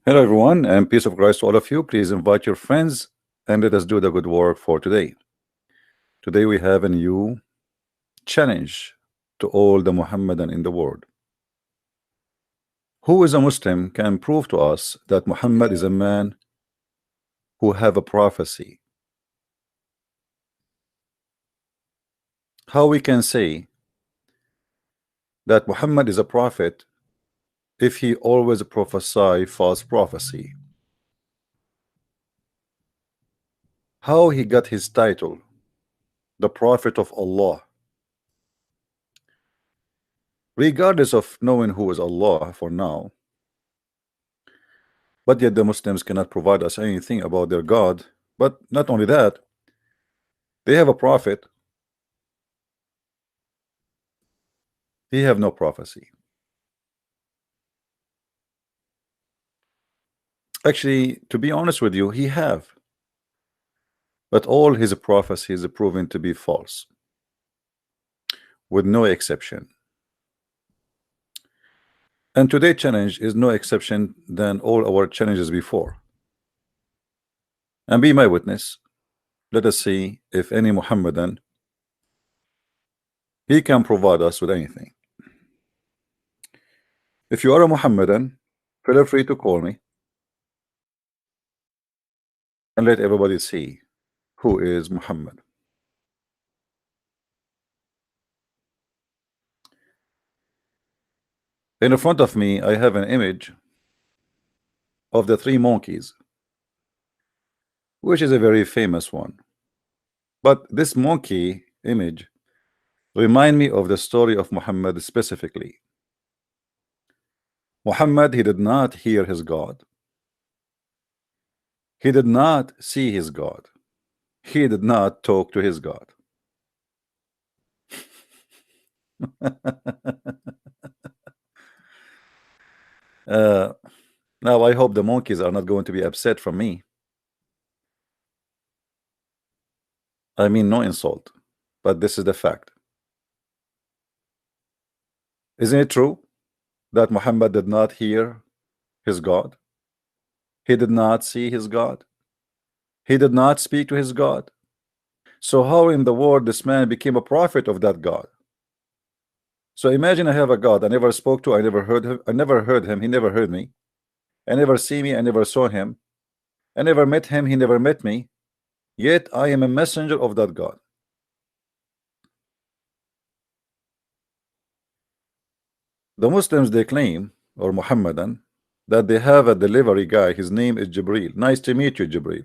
Hello, everyone, and peace of Christ to all of you. Please invite your friends and let us do the good work for today. Today, we have a new challenge to all the Muhammadan in the world. Who is a Muslim can prove to us that Muhammad is a man who have a prophecy? How we can say that Muhammad is a prophet if he always prophesy false prophecy? How he got his title, the Prophet of Allah? Regardless of knowing who is Allah for now, but yet the Muslims cannot provide us anything about their God. But not only that, they have a prophet, he have no prophecy. Actually, to be honest with you, he have, but all his prophecies are proven to be false, with no exception. And today's challenge is no exception than all our challenges before. And be my witness. Let us see if any Muhammadan he can provide us with anything. If you are a Muhammadan, feel free to call me and let everybody see who is Muhammad. In front of me, I have an image of the three monkeys, which is a very famous one. But this monkey image remind me of the story of Muhammad specifically. Muhammad, he did not hear his God. He did not see his God. He did not talk to his God. Now I hope the monkeys are not going to be upset from me. I mean no insult, but this is the fact. Isn't it true that Muhammad did not hear his God? He did not see his God. He did not speak to his God. So how in the world this man became a prophet of that God? So imagine I have a God I never spoke to, I never heard him, he never heard me. I never see me, I never saw him. I never met him, he never met me. Yet I am a messenger of that God. The Muslims, they claim, or Muhammadan, that they have a delivery guy. His name is Jibril. Nice to meet you, Jibril.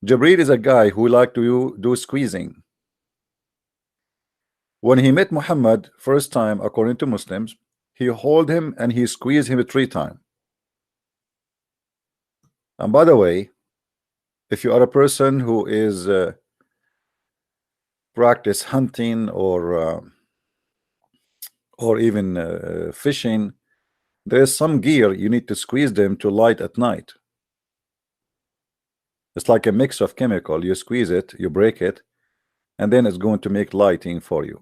Jibril is a guy who like to do squeezing. When he met Muhammad first time, according to Muslims, he hold him and he squeezed him 3 times. And by the way, if you are a person who is practice hunting or even fishing, there is some gear you need to squeeze them to light at night. It's like a mix of chemical. You squeeze it, you break it, and then it's going to make lighting for you.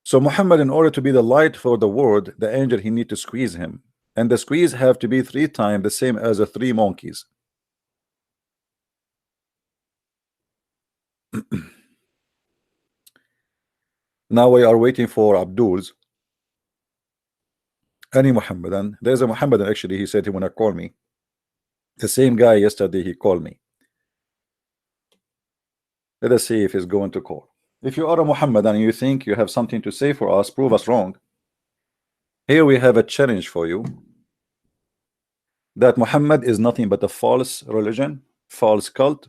So Muhammad, in order to be the light for the world, the angel, he need to squeeze him, and the squeeze have to be 3 times the same as the 3 monkeys. Now we are waiting for Abdul's. Any Muhammadan, there's a Muhammadan actually, he said he wanna call me. The same guy yesterday, he called me. Let us see if he's going to call. If you are a Muhammadan and you think you have something to say for us, prove us wrong. Here we have a challenge for you, that Muhammad is nothing but a false religion, false cult,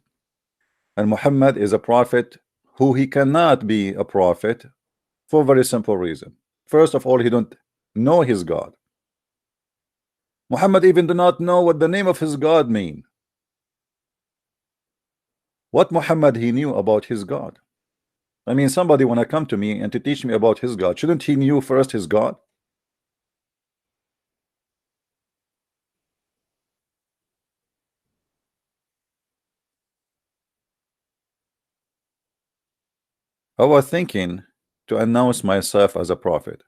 and Muhammad is a prophet who he cannot be a prophet for a very simple reason. First of all, he don't know his God. Muhammad even do not know what the name of his God mean. What Muhammad he knew about his God? I mean, somebody wanna come to me and to teach me about his God, shouldn't he knew first his God? I was thinking to announce myself as a prophet.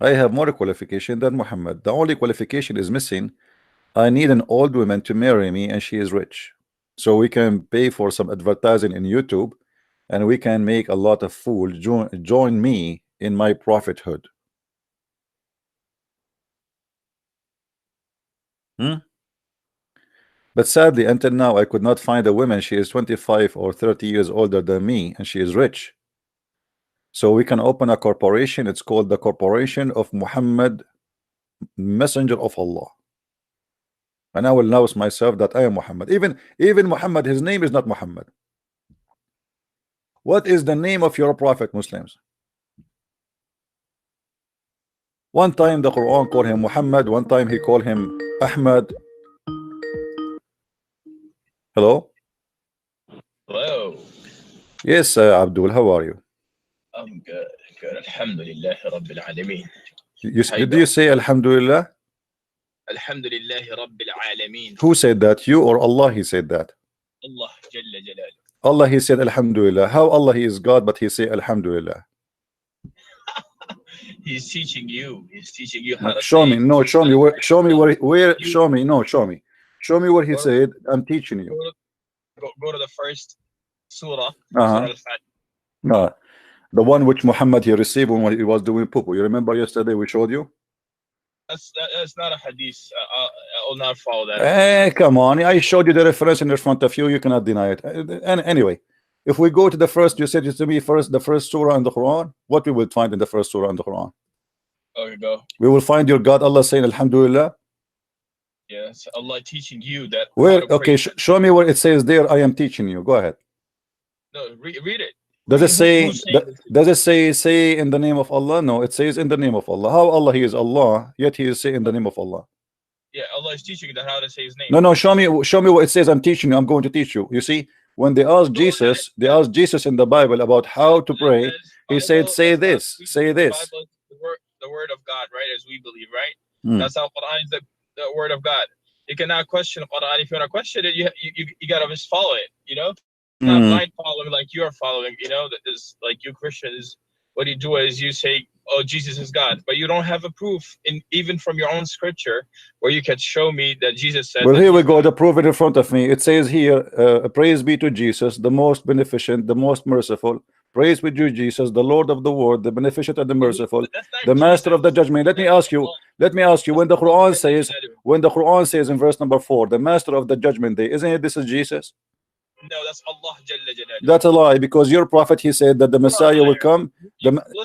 I have more qualification than Muhammad. The only qualification is missing. I need an old woman to marry me and she is rich. So we can pay for some advertising in YouTube and we can make a lot of fools join me in my prophethood. But sadly, until now, I could not find a woman. She is 25 or 30 years older than me and she is rich. So we can open a corporation. It's called the Corporation of Muhammad, Messenger of Allah. And I will announce myself that I am Muhammad. Even Muhammad, his name is not Muhammad. What is the name of your prophet, Muslims? One time the Quran called him Muhammad, one time he called him Ahmad. Hello? Hello. Yes, Abdul, how are you? I'm good. Good. Alhamdulillah Rabbil Alameen. Did you say Alhamdulillah? Alhamdulillah Rabbil Alameen. Who said that? You or Allah? He said that. Allah Jalla Jalaluh. Allah, he said Alhamdulillah. How Allah, he is God, but he say Alhamdulillah? He's teaching you. He's teaching you how to show me. No, show me where. Show me where. You, show me. No, show me. Show me where he said, I'm teaching you. Go to the first surah. No, the one which Muhammad he received when he was doing poo-poo. You remember yesterday we showed you? That's not a hadith. I will not follow that. Hey, come on. I showed you the reference in front of you. You cannot deny it. And anyway, if we go to the first, you said to me first, the first surah in the Quran. What we will find in the first surah in the Quran? Okay, go. We will find your God, Allah saying Alhamdulillah. Yes, Allah teaching you that. Where? Okay, show me where it says there. I am teaching you. Go ahead. No, read it. Does it say? Does it say in the name of Allah? No, it says in the name of Allah. How Allah he is Allah, yet he is saying in the name of Allah. Yeah, Allah is teaching you how to say His name. No, show me what it says. I'm teaching you. I'm going to teach you. You see, when they asked Jesus, in the Bible about how to pray. He said, "Say this, say this." The word of God, right? As we believe, right? That's how Quran is the word of God. You cannot question Quran. If you want to question it, you gotta just follow it. You know, not blind following like you're following. You know, that is like you Christians. What you do is you say, "Oh, Jesus is God," but you don't have a proof, even from your own scripture, where you can show me that Jesus said. Well, here we go. The proof it in front of me. It says here, "Praise be to Jesus, the most beneficent, the most merciful. Praise with you, Jesus, the Lord of the world, the beneficent and the merciful, the master of the judgment." Let me ask you. When the Quran says in verse number 4, the master of the judgment day, isn't it this is Jesus? No, that's Allah Jalla Jalaluh. That's a lie, because your prophet, he said that the Messiah will come.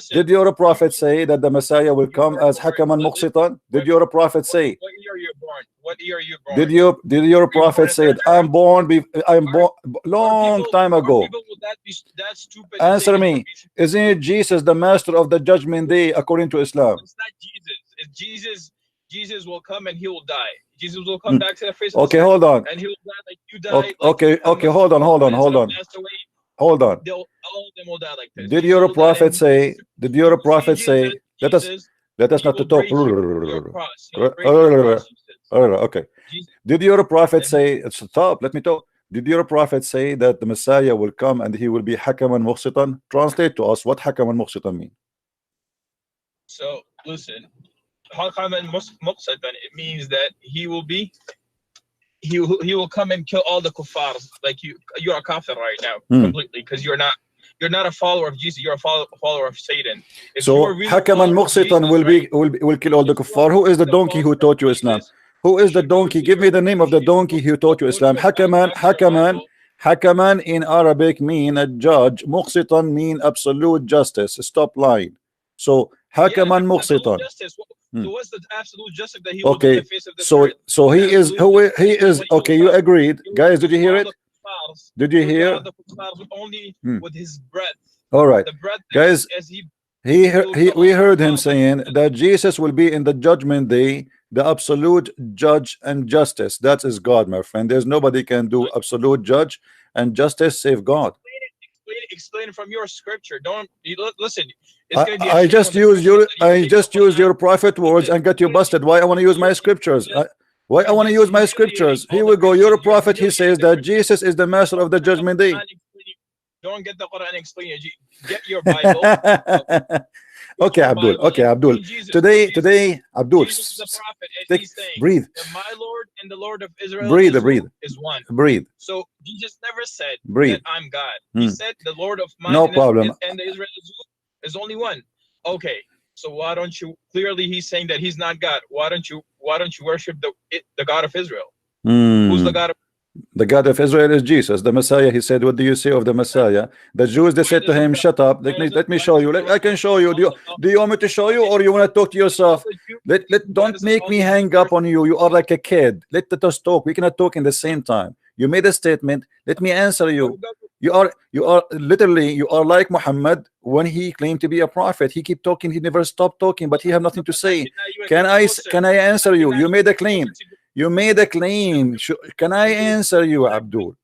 Did your prophet say that the Messiah will come as Hakaman Muqsitan? Did your prophet say? What year are you born? What year are you born? Did your prophet say I'm born long time ago? Answer me. Isn't it Jesus the master of the judgment day according to Islam? It's not Jesus. It's Jesus. Jesus will come and he will die. Jesus will come back to the face of okay, hold on. And he will die like you died. Okay, hold on. Hold on. All of them will die like this. Did your prophet say? Let us not to talk. Okay. Did your prophet say? Stop. Let me talk. Did your prophet say that the Messiah will come and he will be Hakaman Muqsitan? Translate to us what Hakaman Muqsitan mean. So listen. Hakaman Muqsitan, it means that he will come and kill all the kuffars. Like you're a kafir right now completely, because you're not a follower of Jesus, you're a follower of Satan. So Hakaman Muqsitan will kill all the kuffar. Who is the donkey who taught you Islam? Who is the donkey? Give me the name of the donkey who taught you Islam. Hakaman in Arabic mean a judge. Muqsitan mean absolute justice. Stop lying. So Hakaman Muqsitan. So what's the absolute justice that he will do in the face of the so he is okay, you agreed. Guys, did you hear it? Did you hear? Only with his breath. All right. Guys, we heard him saying that Jesus will be in the judgment day, the absolute judge and justice. That is God, my friend. There's nobody can do absolute judge and justice save God. Explain it from your scripture. Don't listen. I just use your prophet words and get you busted. Why I want to use my scriptures? Why I want to use my scriptures? Here we go. Your prophet, he says that Jesus is the master of the judgment day. Don't get the Quran and explain it. Get your Bible. Okay, Abdul. Okay, Abdul. Today, Abdul. Jesus is the prophet, and he's saying, breathe. that my Lord and the Lord of Israel Breathe. is one. Breathe. So Jesus never said Breathe. that I'm God. He said the Lord of mine no problem. And the Israel is only one. Okay. So why don't you? Clearly, he's saying that he's not God. Why don't you worship the God of Israel? Who's the God of? The God of Israel is Jesus, the Messiah. He said, "What do you say of the Messiah?" The Jews, they said to him, "Shut up. Let me show you. I can show you. Do you want me to show you, or you want to talk to yourself? Don't make me hang up on you. You are like a kid. Let us talk. We cannot talk in the same time. You made a statement. Let me answer you. You are literally, you are like Muhammad when he claimed to be a prophet. He keep talking. He never stopped talking, but he have nothing to say. Can I answer you? You made a clalim. You made a claim. Can I answer you, Abdul?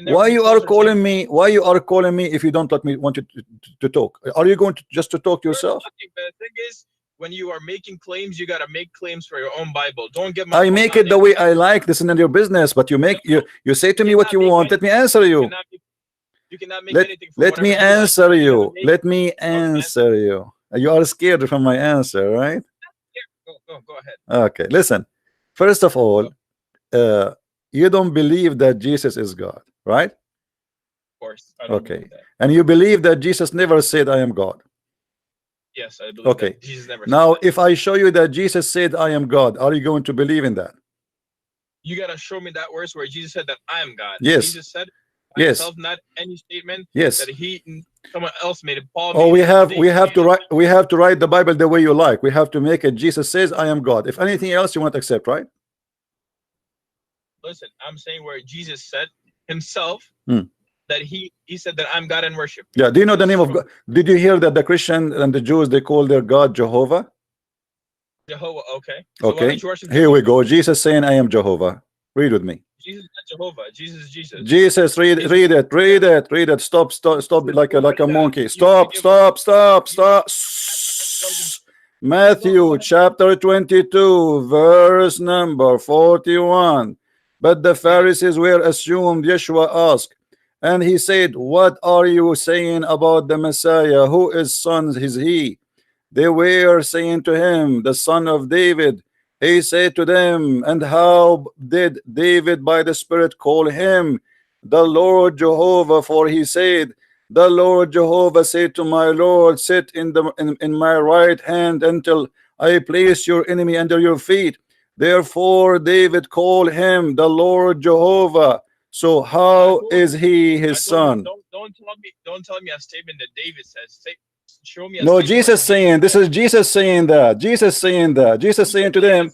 Why you are calling me? Why you are calling me if you don't let me want you to talk? Are you going to just to talk yourself? The thing is, when you are making claims, you gotta make claims for your own Bible. Don't get my. I make it the way I like. This is none of your business. But you say to me what you want. Let me answer you. You cannot make anything. Let me answer you. Let me answer you. You are scared from my answer, right? Go ahead. Okay, listen. First of all, you don't believe that Jesus is God, right? Of course. I don't okay. And you believe that Jesus never said, "I am God." Yes, I believe. Okay. That Jesus never now, said that. If I show you that Jesus said, "I am God," are you going to believe in that? You gotta show me that verse where Jesus said that I am God. Yes. Jesus said himself, not any statement. Yes. That someone else made it. Paul. Oh, we have to write the Bible the way you like. We have to make it. Jesus says, "I am God." If anything else, you won't accept, right? Listen, I'm saying where Jesus said himself that he said that I'm God and worship. Yeah. Do you know the name of God? Did you hear that the Christian and the Jews, they call their God Jehovah? Jehovah. Okay. So okay. Here we go. Jesus saying, "I am Jehovah." Read with me. Jesus is not Jehovah. Jesus is Jesus. Jesus, read it. Stop like a monkey. Stop. Matthew chapter 22, verse number 41. But the Pharisees were assumed. Yeshua asked, and he said, "What are you saying about the Messiah? Who is son is he?" They were saying to him, "The son of David." He said to them, "And how did David by the Spirit call him the Lord Jehovah? For he said, the Lord Jehovah said to my Lord, sit in my right hand until I place your enemy under your feet. Therefore David called him the Lord Jehovah. So how is he his son?" Don't tell me a statement that David says. Show me. No, Jesus saying, this is Jesus saying that. Jesus saying to them. You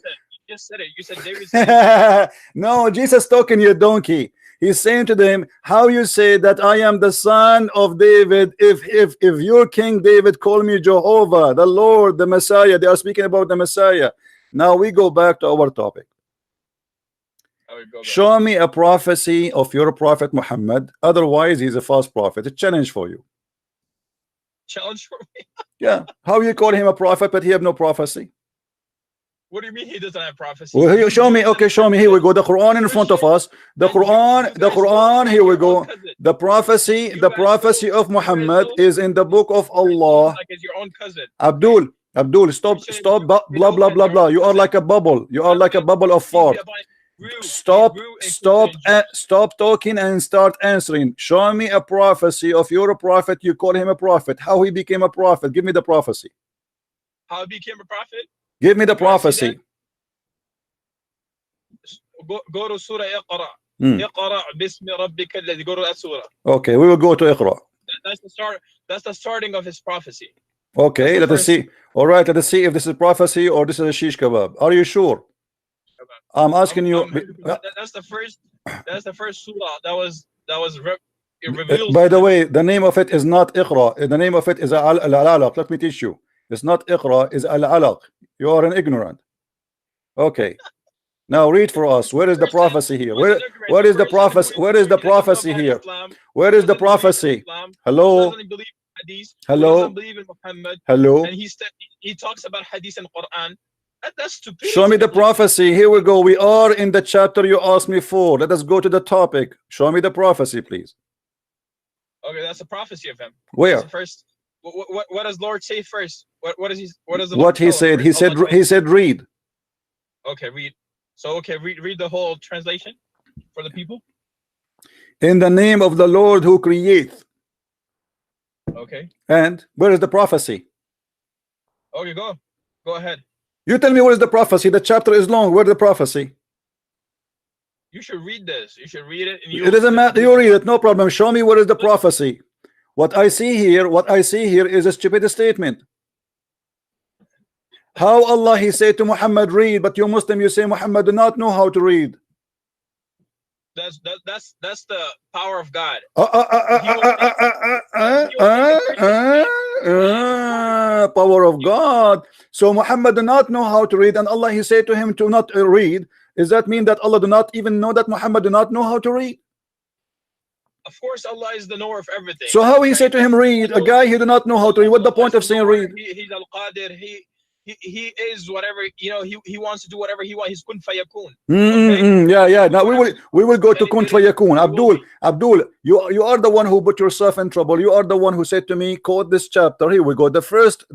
just said it. You said David. No, Jesus talking, you donkey. He's saying to them, how you say that I am the son of David if your King David call me Jehovah, the Lord, the Messiah. They are speaking about the Messiah. Now we go back to our topic. Show me a prophecy of your prophet Muhammad. Otherwise, he's a false prophet. A challenge for you. Challenge for me? Yeah. How you call him a prophet, but he have no prophecy? What do you mean he doesn't have prophecy? Well, show me. Okay, show me. Here we go. The Quran in front of us. The Quran. Here we go. The prophecy of Muhammad is in the book of Allah. Like it's your own cousin. Abdul, stop, blah blah blah blah. You are like a bubble. You are like a bubble of fart. Stop talking and start answering. Show me a prophecy of your prophet. You call him a prophet. How he became a prophet? Give me the prophecy. How he became a prophet? Give me the prophecy. Go to Surah Iqra. Iqra bismi rabbika alladhi. Go to that surah. Okay, we will go to Iqra. That's the start. That's the starting of his prophecy. Okay, let us see. All right, let us see if this is prophecy or this is a shish kebab. Are you sure? I'm asking you. That's the first. That's the first surah that was revealed. By the way, the name of it is not Iqra. The name of it is Al-Alaq. Let me teach you. It's not Iqra. It's Al-Alaq. You are an ignorant. Okay. Now read for us. Where is the prophecy here? Where is the prophecy? Where is the prophecy here? Where is the prophecy? Hello. Hello. Hello. And he talks about Hadith and Quran. That's stupid. Show me the prophecy. Here we go. We are in the chapter you asked me for. Let us go to the topic. Show me the prophecy, please. Okay, that's a prophecy of him. Where? First, what does Lord say first? What does he? What does the What he said? He said. He said, read. Okay, read. So okay, read the whole translation for the people. In the name of the Lord who creates. Okay. And where is the prophecy? Okay, go ahead. You tell me where is the prophecy. The chapter is long. Where's the prophecy? You should read this. You should read it. And it doesn't matter. You read it. No problem. Show me where is the prophecy. What I see here is a stupid statement. How Allah he said to Muhammad, read, but you Muslim, you say Muhammad do not know how to read. That's the power of God. Power of God. So Muhammad do not know how to read, and Allah he said to him to not read. Does that mean that Allah do not even know that Muhammad do not know how to read? Of course, Allah is the knower of everything. So how he said to him, read? A guy who do not know how to read. What the point of saying read? He's al-Qadir. He is whatever, you know, he wants to do whatever he wants. He's kun fayakun. Yeah. Now we will go to kun fayakun. Abdul, you are the one who put yourself in trouble. You are the one who said to me, quote this chapter. Here we go. The first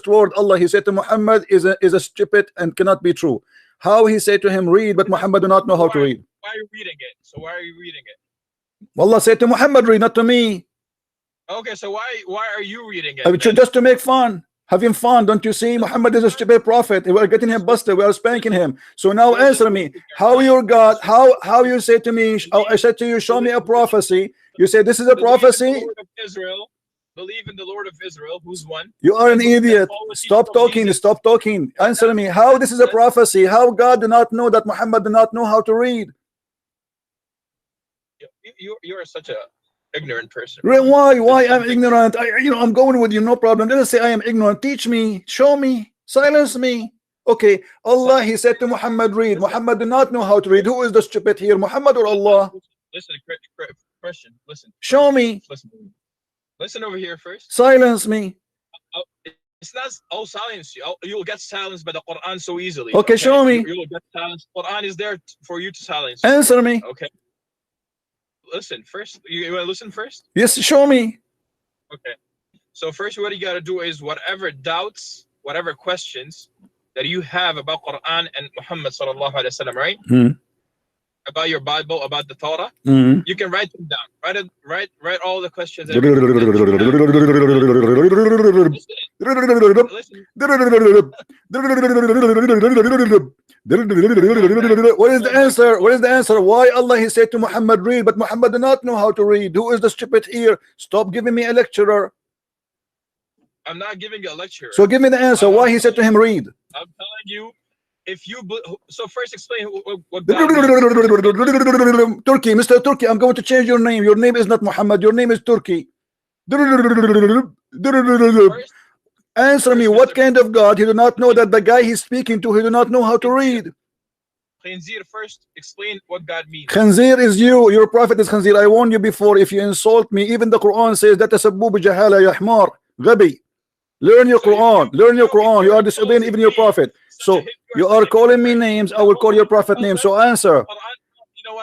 word Allah he said to Muhammad is a stupid and cannot be true. How he said to him, read, but Muhammad do not know how to read. Why are you reading it? So why are you reading it? Allah said to Muhammad, read, not to me. Okay, so why are you reading it? Just to make fun. Having fun, don't you see? Muhammad is a stupid prophet. We are getting him busted. We are spanking him. So now answer me. How your God? How you say to me? I said to you, show me a prophecy. You say this is a prophecy. Believe in the Lord of Israel, who's one. You are an idiot. Stop talking. Stop talking. Answer me. How this is a prophecy? How God do not know that Muhammad do not know how to read? You are such a ignorant person. Why I'm ignorant? I'm going with you, no problem. Let us say I am ignorant. Teach me, show me, silence me. Okay, Allah he said to Muhammad, read. Muhammad do not know how to read. Who is the stupid here, Muhammad or Allah? Listen, Christian, listen. Show me. Listen over here first. Silence me. It's not. I'll silence you. You'll get silenced by the Quran so easily. Okay, show me. You'll get silenced. Quran is there for you to silence. Answer me. Okay. Listen first. You want to listen first? Yes, show me. Okay. So first, what you got to do is whatever doubts, whatever questions that you have about Quran and Muhammad sallallahu alaihi wasallam, right? About your Bible, about the Torah, you can write them down. Write all the questions. What is the answer? What is the answer? Why Allah he said to Muhammad, read, but Muhammad do not know how to read? Who is the stupid here? Stop giving me a lecturer. I'm not giving you a lecture. So give me the answer. Why he said to him, read? I'm telling you, if you so first explain what Turkey, Mr. Turkey, I'm going to change your name. Your name is not Muhammad. Your name is Turkey. Answer me. What kind of God? He do not know that the guy he's speaking to, he do not know how to read. Khinzir, first explain what God means. Khinzir is you. Your prophet is Khinzir. I warned you before. If you insult me, even the Quran says that tasabbu bi jahala ya himar ghabi. Learn your Quran. Learn your Quran. You are disobeying even your prophet. So you are calling me names. I will call your prophet name. So answer.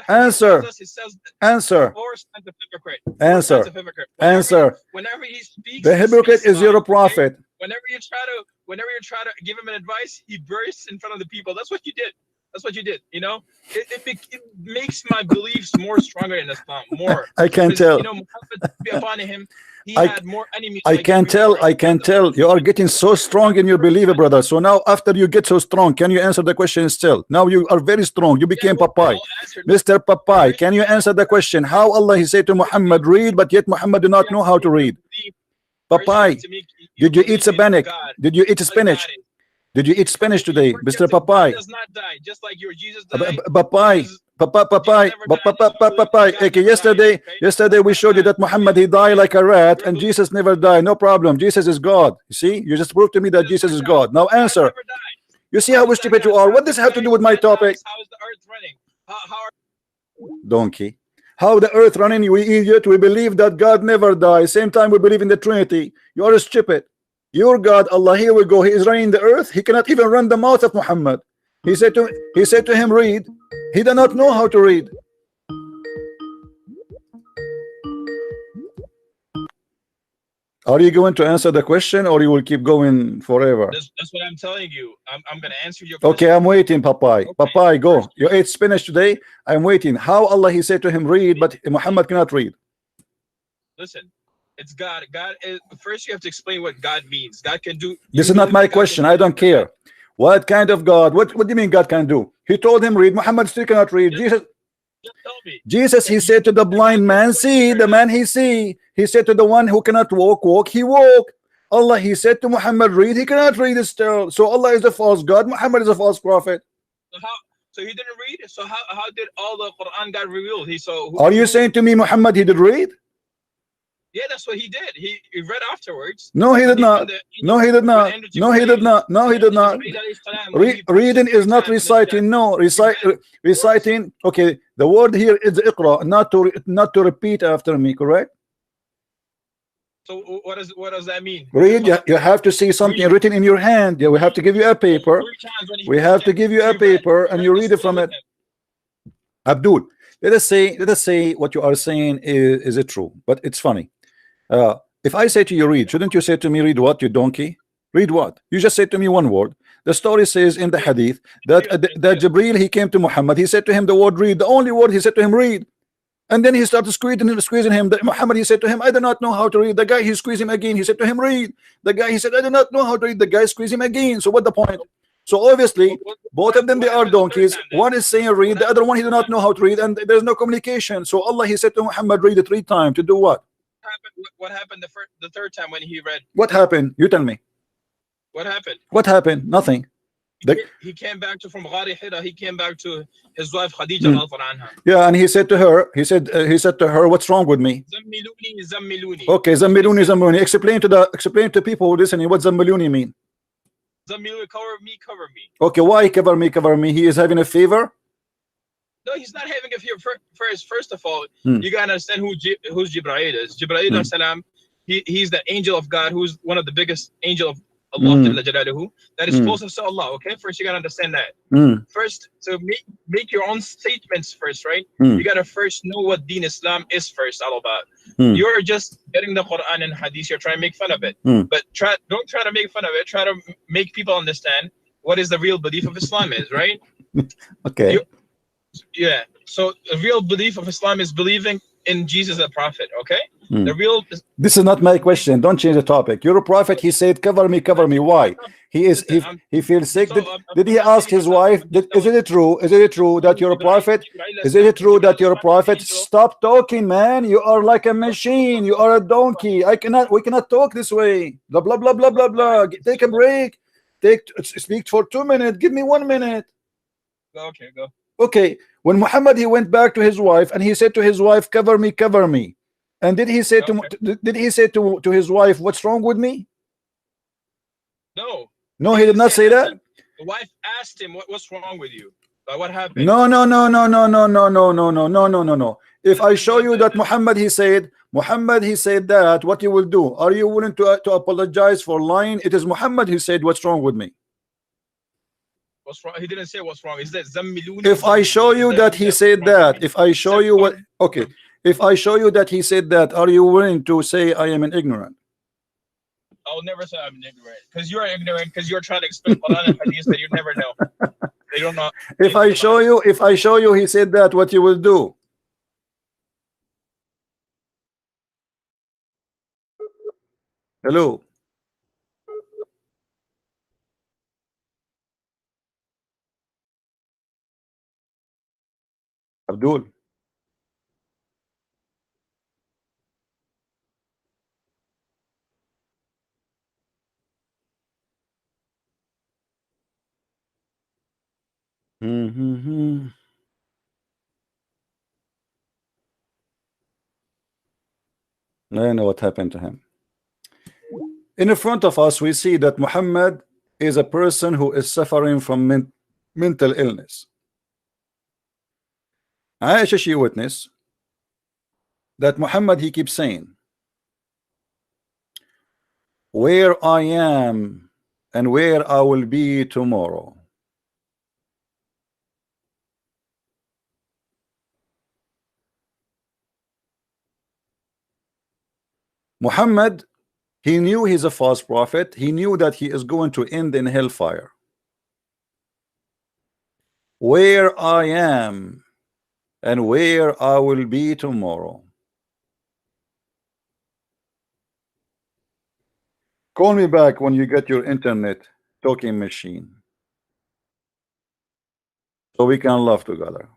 Answer. Answer. Answer. Answer. Whenever he speaks, the hypocrite is your prophet. Whenever you try to give him an advice, he bursts in front of the people. That's what you did. That's what you did. You know, it makes my beliefs more stronger in Islam. More. I can tell. You know, Muhammad, be upon him, he had more enemies. I can tell. I can tell. You are getting so strong in your belief, brother. So now, after you get so strong, can you answer the question still? Now you are very strong. You became Papai. Mr. Papai, can you answer the question? How Allah he said to Muhammad, read, but yet Muhammad do not know how to read? Papai, did you eat Sabanic? Did you eat spinach? Did you eat spinach today, Mr. Papai? Does not die, just like your Jesus died. Papai. Okay, yesterday we showed you that Muhammad he died like a rat and Jesus never died. No problem. Jesus is God. You see, you just proved to me that Jesus is God. Now answer. You see how stupid you are. What does this have to do with my topic? How is the earth running? Donkey. How the earth running? We idiot. We believe that God never dies. Same time we believe in the Trinity. You are stupid. Your God, Allah, here we go. He is running the earth. He cannot even run the mouth of Muhammad. He said to him, read. He did not know how to read. Are you going to answer the question, or you will keep going forever? That's what I'm telling you. I'm going to answer your Okay, question. I'm waiting, Papai. Okay. Papai, go. You ate spinach today. I'm waiting. How Allah he said to him read, but Muhammad cannot read? Listen, it's God. God is, first you have to explain what God means. God can do. This is not my question. I don't care. What kind of God? What do you mean God can do? He told him read. Muhammad still cannot read. Jesus, tell me. Jesus, he said to the blind man, see. The man he see. He said to the one who cannot walk, walk. He walk. Allah, he said to Muhammad, read. He cannot read still. So Allah is a false God. Muhammad is a false prophet. So he didn't read. So how did all the Quran got revealed? Are you saying to me Muhammad he did read? Yeah, that's what he did. He read afterwards. No, he did not. No, he did not. No, he did not. No, he did not. Reading is not reciting. No, reciting. Okay, the word here is iqra, not to repeat after me. Correct? So what does that mean? Read. You have to see something written in your hand. Yeah, we have to give you a paper. We have to give you a paper, and you read it from it. Abdul, let us say what you are saying is it true? But it's funny. If I say to you read, shouldn't you say to me read what, you donkey? Read what? You just said to me one word. The story says in the hadith that Jibreel, he came to Muhammad, he said to him the word read, the only word he said to him read, and then he started squeezing him. Muhammad, he said to him, I do not know how to read. The guy, he squeezed him again, he said to him read. The guy, he said, I do not know how to read. The guy squeezed him again. So what the point? So obviously both of them, they are donkeys. One is saying read, the other one he do not know how to read, and there's no communication. So Allah, he said to Muhammad, read it 3 times. To do what? What happened the third time when he read? What happened? You tell me. What happened? What happened? Nothing. He came back from Ghari Hira. He came back to his wife Khadija. Yeah, and he said to her, he said to her, what's wrong with me? Zammiluni, zammiluni. Okay, zammiluni, zammiluni. Explain to people who listening what zammiluni mean. Zammiluni, cover me, cover me. Okay, why cover me, cover me? He is having a fever? No, he's not having a fever. First of all, you gotta understand who's Jibreel is. Jibreel salam, he's the angel of God, who's one of the biggest angel of Allah that is closest to Allah. Okay, first you gotta understand that. First, so make your own statements first, right? You gotta first know what Deen Islam is first all about. You're just getting the Quran and Hadith. You're trying to make fun of it, but don't try to make fun of it. Try to make people understand what is the real belief of Islam is, right? Okay. Yeah, so the real belief of Islam is believing in Jesus as a prophet. Okay, the real. This is not my question. Don't change the topic. You're a prophet. He said, "Cover me, cover me." Why? He feels sick. Did he ask his wife? Is it true? Is it true that you're a prophet? Is it true that you're a prophet? Stop talking, man. You are like a machine. You are a donkey. We cannot talk this way. Blah blah blah blah blah blah. Take a break. Speak for 2 minutes. Give me 1 minute. Okay, go. Okay, when Muhammad, he went back to his wife and he said to his wife, cover me, cover me. And did he say to his wife, what's wrong with me? No. No, he did not say that. The wife asked him, what's wrong with you? What happened? No. If I show you that Muhammad he said that, what you will do? Are you willing to apologize for lying? It is Muhammad who said, what's wrong with me? What's wrong? He didn't say what's wrong. Is that zammiluni? If I show you that he said that, if I show you what, okay, if I show you that he said that, are you willing to say I am an ignorant? I'll never say I'm ignorant, because you're ignorant, because you're trying to explain Quran and Hadith that you never know. They don't know. If I show you he said that, what you will do? Hello. Abdul. I know what happened to him. In front of us, we see that Muhammad is a person who is suffering from mental illness. Aisha, she witnessed that Muhammad, he keeps saying, where I am and where I will be tomorrow. Muhammad, He knew he's a false prophet. He knew that he is going to end in hellfire. Where I am and where I will be tomorrow. Call me back when you get your internet talking machine, so we can laugh together.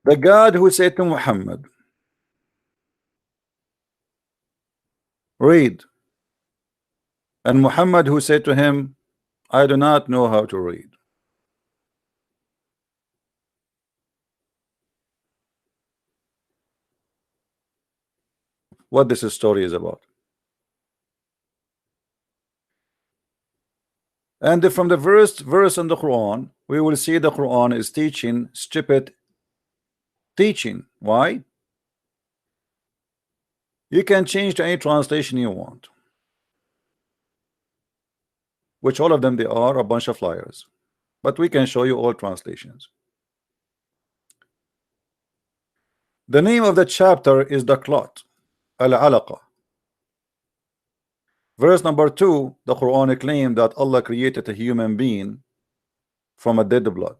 The God who said to Muhammad, read, and Muhammad who said to him, I do not know how to read. What this story is about. And from the first verse in the Quran, we will see the Quran is teaching stupid teaching. Why? You can change to any translation you want, which all of them they are a bunch of liars, but we can show you all translations. The name of the chapter is the clot, al-alaqa. Verse number 2, the Quran claimed that Allah created a human being from a dead blood,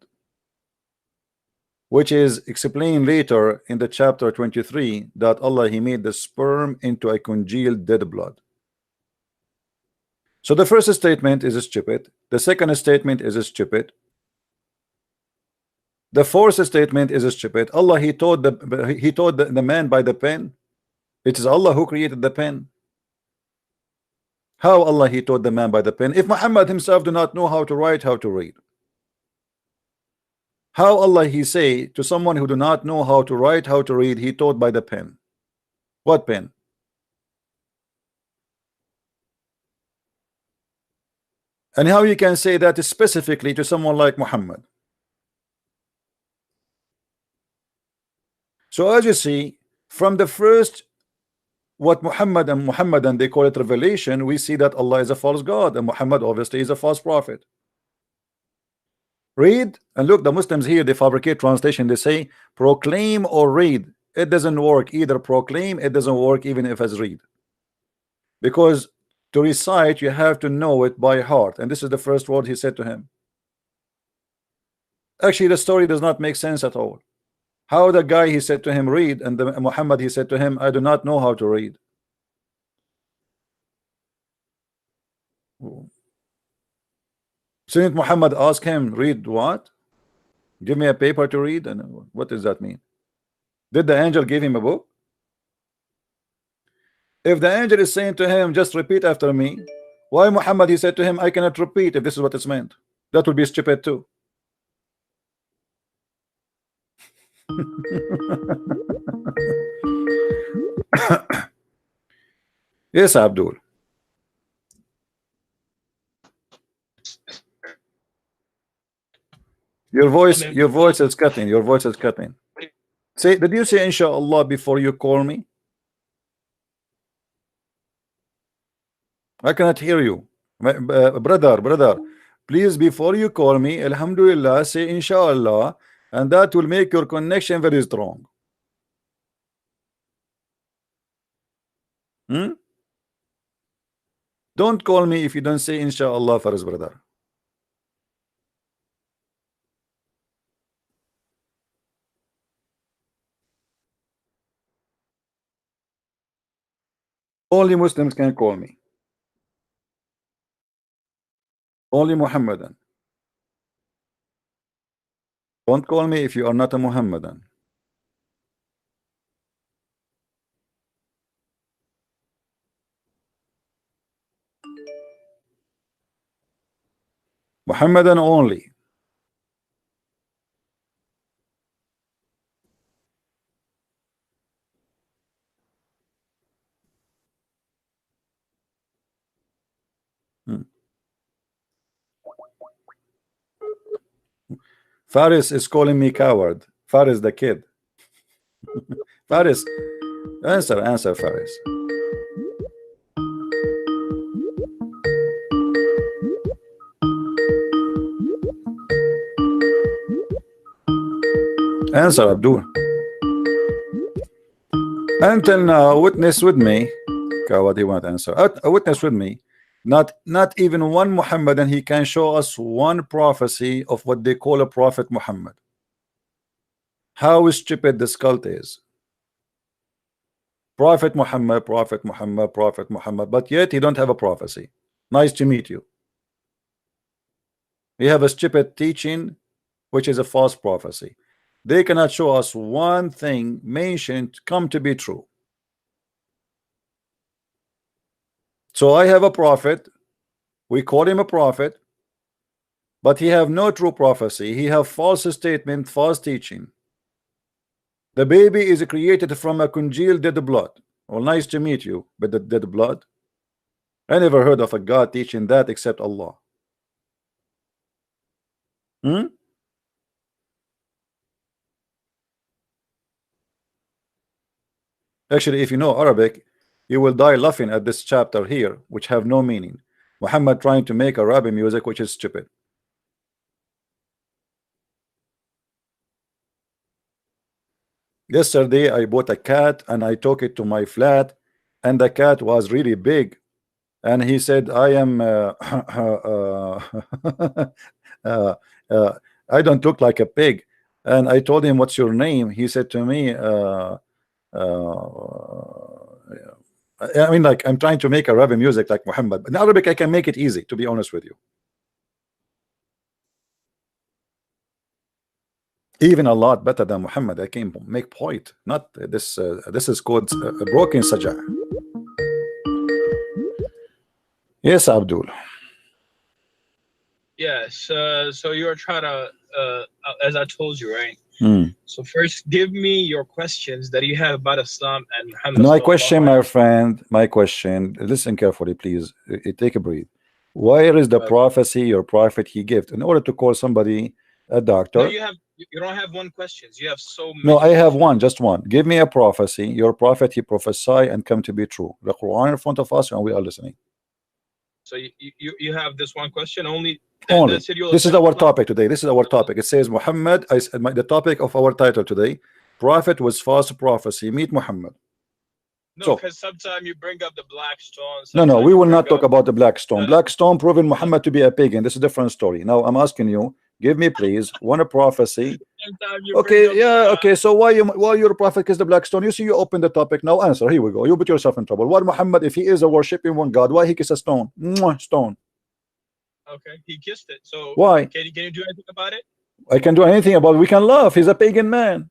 which is explained later in the chapter 23 that Allah he made the sperm into a congealed dead blood. So the first statement is stupid. The second statement is stupid. The fourth statement is stupid. Allah he taught the man by the pen. It is Allah who created the pen. How Allah he taught the man by the pen if Muhammad himself do not know how to write, how to read? How Allah he say to someone who do not know how to write, how to read, he taught by the pen? What pen? And how you can say that specifically to someone like Muhammad? So as you see, from the first what Muhammad they call it revelation, we see that Allah is a false God and Muhammad obviously is a false prophet. Read and look, the Muslims here they fabricate translation. They say proclaim or read. It doesn't work either. Proclaim, it doesn't work even if it's read, because to recite you have to know it by heart, and this is the first word he said to him. Actually the story does not make sense at all. How the guy he said to him read, and the Muhammad he said to him I do not know how to read. Saint Muhammad asked him, read what? Give me a paper to read. And what does that mean? Did the angel give him a book? If the angel is saying to him just repeat after me, why Muhammad he said to him I cannot repeat if this is what it's meant? That would be stupid too. Yes, Abdul. Your voice is cutting. Your voice is cutting. Say, did you say inshallah before you call me? I cannot hear you. Brother, please before you call me, alhamdulillah, say inshallah, and that will make your connection very strong. Don't call me if you don't say inshallah first, brother. Only Muslims can call me. Only Muhammadan. Don't call me if you are not a Muhammadan. Muhammadan only. Faris is calling me coward. Faris the kid. Faris, answer Faris. Answer, Abdul. Until now, witness with me. Okay, what do you want to answer? A witness with me. Not even one Muhammad, and he can show us one prophecy of what they call a prophet Muhammad. How stupid this cult is. Prophet Muhammad, Prophet Muhammad, Prophet Muhammad, but yet he don't have a prophecy. Nice to meet you. We have a stupid teaching, which is a false prophecy. They cannot show us one thing mentioned come to be true. So I have a prophet, we call him a prophet, but he have no true prophecy. He have false statement, false teaching. The baby is created from a congealed dead blood. Well, nice to meet you, but the dead blood? I never heard of a God teaching that except Allah. Actually, if you know Arabic, you will die laughing at this chapter here, which have no meaning. Muhammad trying to make Arabic music, which is stupid. Yesterday, I bought a cat and I took it to my flat, and the cat was really big. And he said, I am I don't look like a pig. And I told him, what's your name? He said to me, I mean, like, I'm trying to make Arabic music like Muhammad. In Arabic, I can make it easy, to be honest with you. Even a lot better than Muhammad. I can make point. Not this. This is called a broken sajah. Yes, Abdul. Yes. So you're trying to, as I told you, right? So first, give me your questions that you have about Islam and Muhammad. My question, my friend, my question. Listen carefully, please. Take a breath. Where is the prophecy your prophet he gave in order to call somebody a doctor? No, you don't have one question. You have so many. No, I have one, just one. Give me a prophecy. Your prophet he prophesy and come to be true. The Quran in front of us, and we are listening. So you have this one question only. Only. This is our topic today. This is our topic. It says Muhammad. The topic of our title today: Prophet was false prophecy. Meet Muhammad. No, because sometimes you bring up the black stone. No, we will not talk about the black stone. Black stone proving Muhammad to be a pagan. This is a different story. Now I'm asking you, give me please one prophecy. Okay, yeah, okay. So why your prophet kissed the black stone? You see, you open the topic. Now answer. Here we go. You put yourself in trouble. Why Muhammad, if he is a worshiping one God, why he kiss a stone? Stone. Okay, he kissed it. So why? Can you do anything about it? I can do anything about it. We can laugh. He's a pagan man.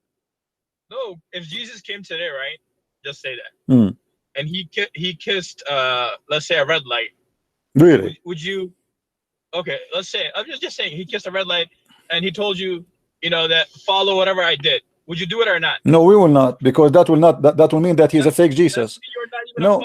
No, if Jesus came today, right? Just say that. And he kissed, let's say, a red light. Really? Would you? Okay, let's say I'm just saying he kissed a red light, and he told you, that follow whatever I did. Would you do it or not? No, we will not, because that will mean that he's a fake Jesus. No,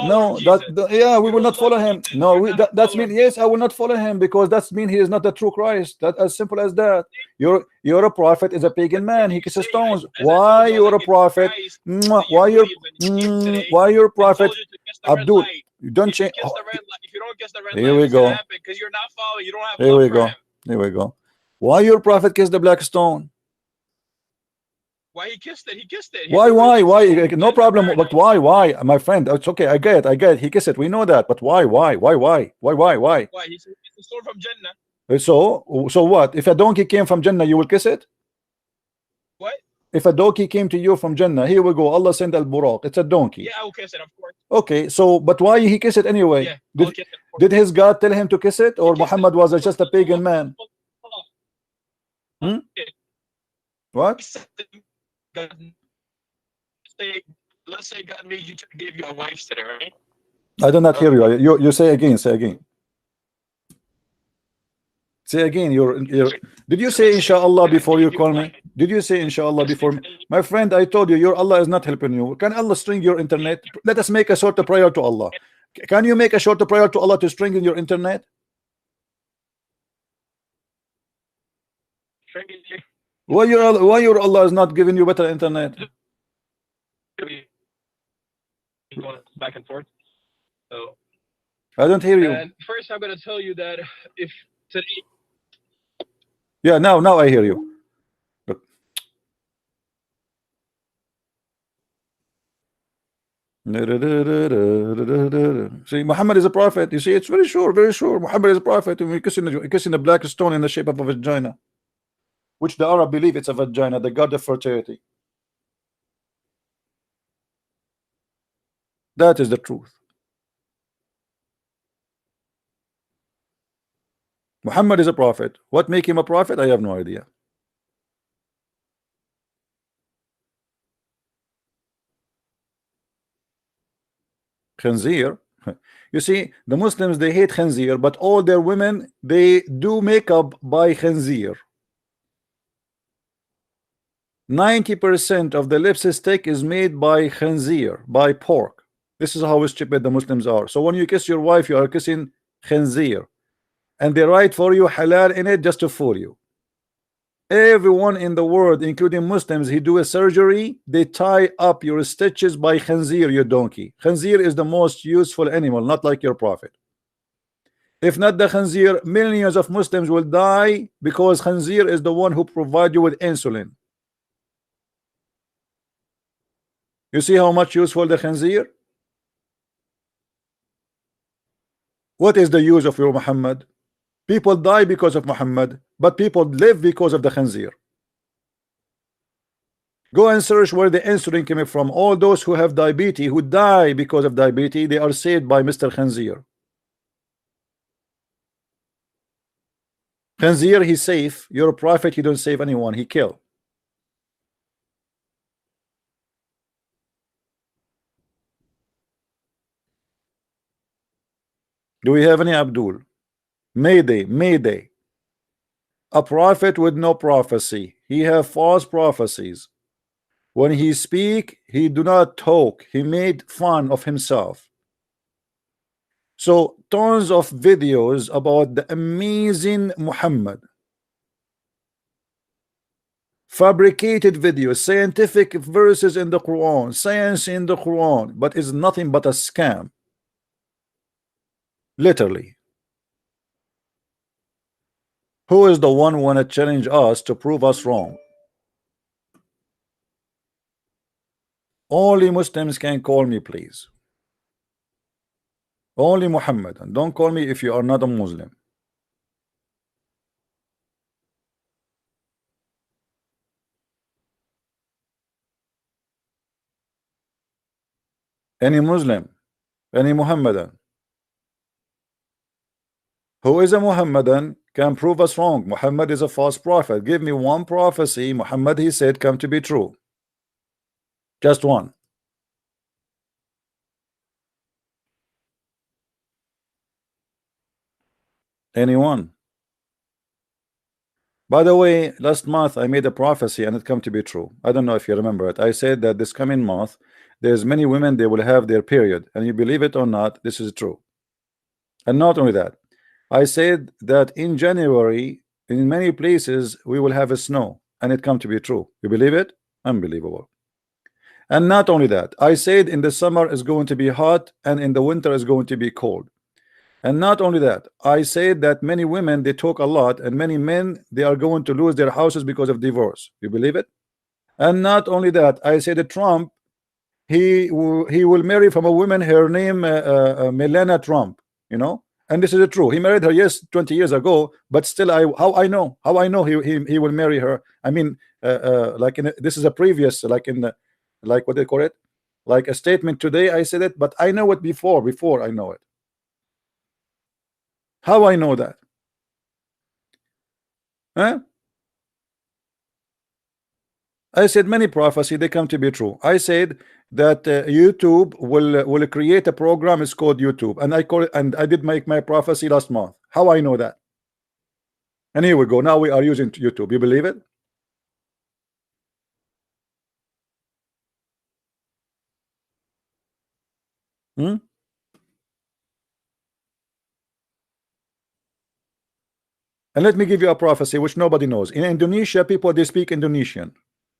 yeah, we will not follow him. No, that's mean yes, I will not follow him, because that's mean he is not the true Christ. That as simple as that. You're a prophet is a pagan man. He kisses stones. Why you're a prophet? Why you're a prophet? Abdul, you don't change. If you don't kiss the red Here we go. Because you're not following. You don't have. Here we go. Here we go. Why your prophet kissed the black stone? Why he kissed it? He kissed it. Why? No problem. But why? My friend, it's okay. I get it. He kissed it. We know that. But why? Why? Why? He's a soul from Jannah. So what? If a donkey came from Jannah, you will kiss it? What? If a donkey came to you from Jannah, here we go. Allah sent al-Buraq. It's a donkey. Yeah, I will kiss it, of course. Okay, so but why he kiss it anyway? Yeah, did his God tell him to kiss it, or Muhammad was just a pagan man? What? Let's say God made you to give you a wife today, right? I do not hear you. You say again. Say again. Say again. Did you say inshallah before you call me? Did you say inshallah before me? My friend, I told you, your Allah is not helping you. Can Allah string your internet? Let us make a short prayer to Allah. Can you make a short prayer to Allah to string your internet? Why your Allah is not giving you better internet? Back and forth. So I don't hear you. And first, I'm going to tell you that if today. Yeah, now I hear you. Look. See, Muhammad is a prophet. You see, it's very sure, very sure. Muhammad is a prophet. And we're kissing a black stone in the shape of a vagina, which the Arab believe it's a vagina, the god of fertility. That is the truth. Muhammad is a prophet. What make him a prophet? I have no idea. Khanzir. You see, the Muslims, they hate Khanzir, but all their women, they do makeup by Khanzir. 90% of the lipstick is made by Khanzir, by pork. This is how stupid the Muslims are. So when you kiss your wife, you are kissing Khanzir, and they write for you halal in it just to fool you. Everyone in the world, including Muslims, he do a surgery, they tie up your stitches by Khanzir, your donkey. Khanzir is the most useful animal, not like your prophet. If not the Khanzir, millions of Muslims will die, because Khanzir is the one who provide you with insulin. You see how much useful the Khanzir? What is the use of your Muhammad? People die because of Muhammad, but people live because of the Khanzir. Go and search where the insulin came from. All those who have diabetes, who die because of diabetes, they are saved by Mr. Khanzir. Khanzir, he's safe. You're a prophet, he don't save anyone, he kill. Do we have any Abdul? Mayday, Mayday. A prophet with no prophecy. He have false prophecies. When he speak, he do not talk. He made fun of himself. So tons of videos about the amazing Muhammad. Fabricated videos, scientific verses in the Quran, science in the Quran, but it's nothing but a scam. Literally. Who is the one who want to challenge us to prove us wrong? Only Muslims can call me, please. Only Muhammad. And don't call me if you are not a Muslim. Any Muslim, any Muhammadan who is a Muhammadan can prove us wrong. Muhammad is a false prophet. Give me one prophecy Muhammad he said come to be true. Just one. Anyone? By the way, last month I made a prophecy and it come to be true. I don't know if you remember it. I said that this coming month there's many women, they will have their period, and you believe it or not, this is true. And not only that, I said that in January in many places we will have a snow, and it come to be true. You believe it? Unbelievable. And not only that, I said in the summer is going to be hot and in the winter is going to be cold. And not only that, I said that many women they talk a lot, and many men they are going to lose their houses because of divorce. You believe it? And not only that, I said that Trump he will marry from a woman, her name Melania Trump, you know, and this is true. He married her, yes, 20 years ago, but still how I know he will marry her. I mean, like this is a previous, like in the, like what they call it, like a statement today I said it, but I know it before I know it. How I know that? Huh? I said many prophecy they come to be true. I said that YouTube will create a program. It's called YouTube, and I call it, and I did make my prophecy last month. How I know that? And here we go. Now we are using YouTube. You believe it? Hmm? And let me give you a prophecy which nobody knows. In Indonesia, people they speak Indonesian,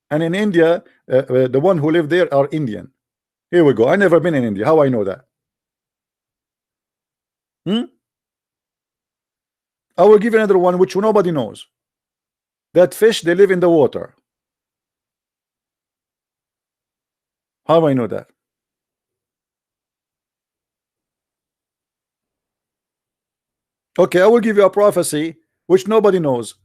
and in India, the one who live there are Indian. Here we go. I never been in India. How I know that? Hmm? I will give you another one which nobody knows. That fish they live in the water. How I know that? Okay, I will give you a prophecy which nobody knows.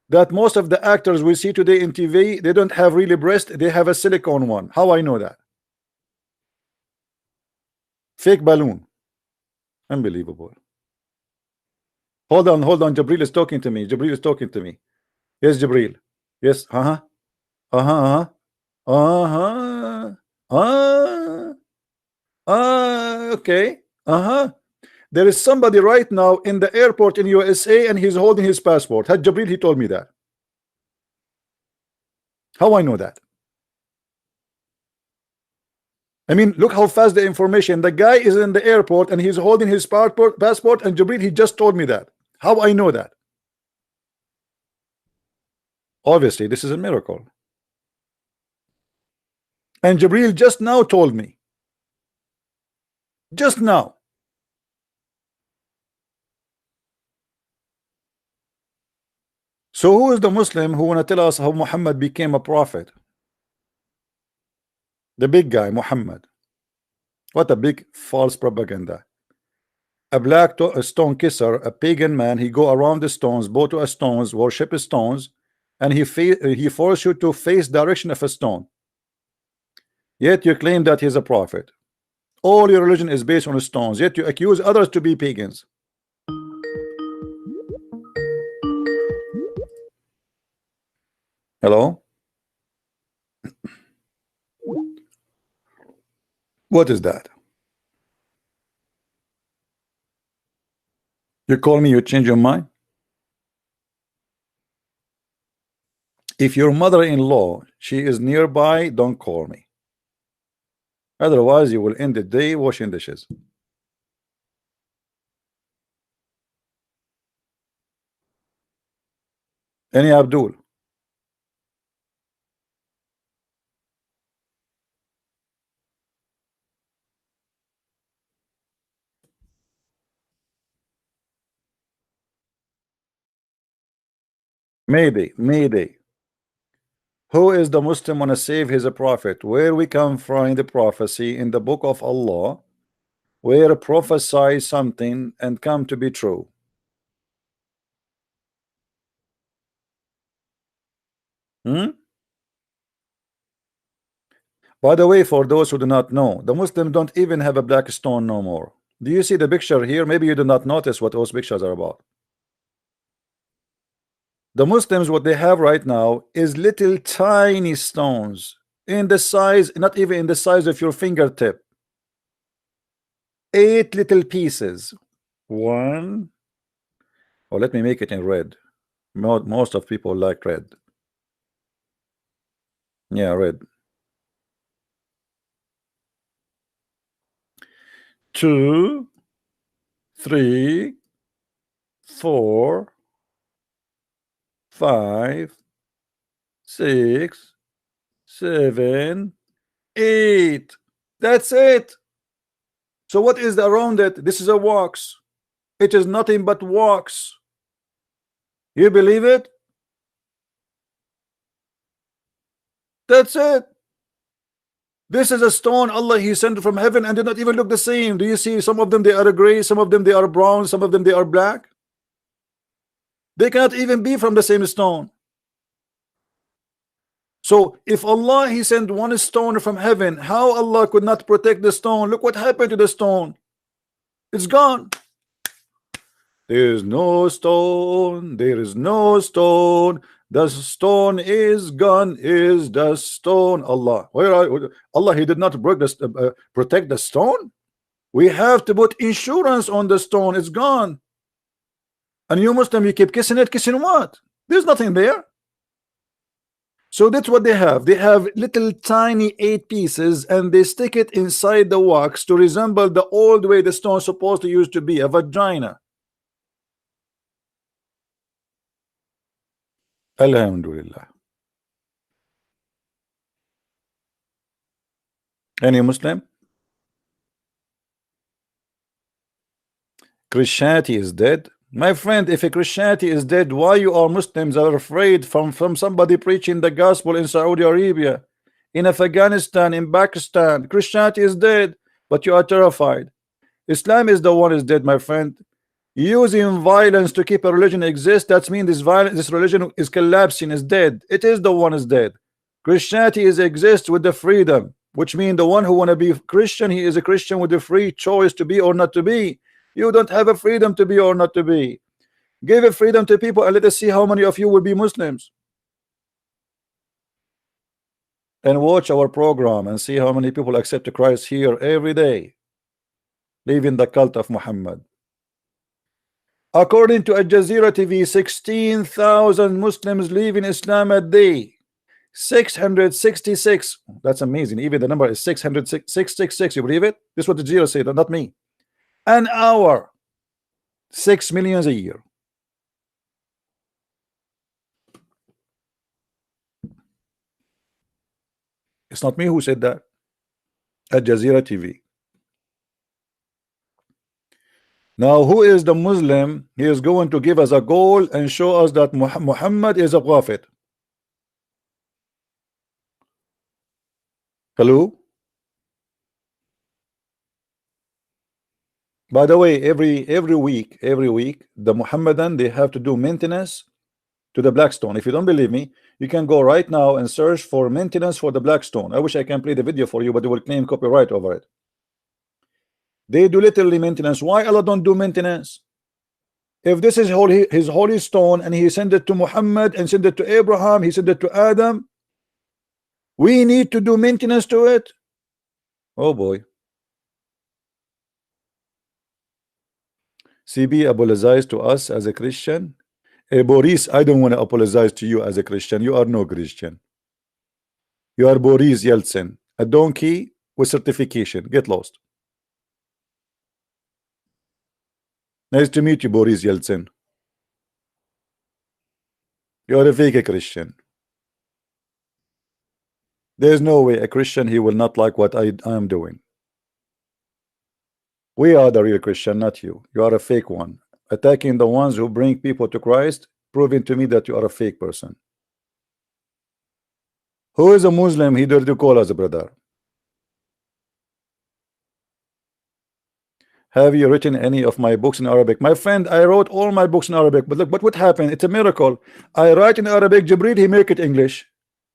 That most of the actors we see today in TV, they don't have really breast, they have a silicone one. How I know that? Fake balloon. Unbelievable. Hold on, Jabril is talking to me. Jabril is talking to me. Yes, Jabril. Yes, uh-huh. Uh-huh, uh-huh. Uh-huh. Okay. Uh-huh. There is somebody right now in the airport in USA and he's holding his passport. Had Jabril, he told me that. How I know that? I mean, look how fast the information. The guy is in the airport and he's holding his passport, and Jabril, he just told me that. How I know that? Obviously, this is a miracle. And Jabril just now told me. Just now. So who is the Muslim who want to tell us how Muhammad became a prophet? The big guy, Muhammad. What a big false propaganda. A black stone kisser, a pagan man, he go around the stones, bow to a stones, worship stones, and he force you to face direction of a stone. Yet you claim that he's a prophet. All your religion is based on stones, yet you accuse others to be pagans. Hello? What is that? You call me, you change your mind? If your mother-in-law, she is nearby, don't call me. Otherwise, you will end the day washing dishes. Any Abdul? Mayday, Mayday. Who is the Muslim want to save his prophet? Where we come from the prophecy in the book of Allah, where prophesy something and come to be true. By the way, for those who do not know, the Muslims don't even have a black stone no more. Do you see the picture here? Maybe you do not notice what those pictures are about. The Muslims, what they have right now is little tiny stones in the size, not even in the size of your fingertip. 8 little pieces. One. Oh, let me make it in red. Most of people like red. Yeah, red. 2, 3, 4, 5, 6, 7, 8. That's it. So what is around it? This is a wax. It is nothing but wax. You believe it? That's it. This is a stone Allah he sent from heaven and did not even look the same. Do you see some of them they are gray, some of them they are brown, some of them they are black? They cannot even be from the same stone. So if Allah he sent one stone from heaven, how Allah could not protect the stone? Look what happened to the stone. It's gone. There is no stone. There is no stone. The stone is gone. Is the stone Allah? Where are Allah? He did not break the protect the stone. We have to put insurance on the stone. It's gone. And you Muslim, you keep kissing it. Kissing what? There's nothing there. So that's what they have. They have little tiny 8 pieces and they stick it inside the wax to resemble the old way the stone supposed to used to be, a vagina. Alhamdulillah. Any Muslim? Christianity is dead. My friend, if a Christianity is dead, why you are Muslims are afraid from somebody preaching the gospel in Saudi Arabia, in Afghanistan, in Pakistan? Christianity is dead, but you are terrified. Islam is the one is dead, my friend. using violence to keep a religion exist, that means this religion is collapsing, is dead. It is the one is dead. Christianity is exists with the freedom, which means the one who want to be Christian, he is a Christian with the free choice to be or not to be. You don't have a freedom to be or not to be. Give a freedom to people and let us see how many of you will be Muslims. And watch our program and see how many people accept Christ here every day, leaving the cult of Muhammad. According to Al Jazeera TV, 16,000 Muslims leaving Islam a day. 666. That's amazing. Even the number is 666. You believe it? This is what the Jazeera said, not me. An hour. 6 million a year. It's not me who said that. Al Jazeera TV. Now, who is the Muslim? He is going to give us a goal and show us that Muhammad is a prophet. Hello? By the way, every week, the Muhammadan, they have to do maintenance to the black stone. If you don't believe me, you can go right now and search for maintenance for the black stone. I wish I can play the video for you, but they will claim copyright over it. They do literally maintenance. Why Allah don't do maintenance? If this is his holy stone and he sent it to Muhammad and sent it to Abraham, he sent it to Adam, we need to do maintenance to it. Oh boy. CB apologized to us as a Christian. Hey Boris, I don't want to apologize to you as a Christian. You are no Christian. You are Boris Yeltsin, a donkey with certification. Get lost. Nice to meet you, Boris Yeltsin. You are a fake Christian. There's no way a Christian, he will not like what I am doing. We are the real Christian, not you. You are a fake one. Attacking the ones who bring people to Christ, proving to me that you are a fake person. Who is a Muslim? He did call us a brother. Have you written any of my books in Arabic? My friend, I wrote all my books in Arabic, but look, but what happened? It's a miracle. I write in Arabic, Jibril, he make it English.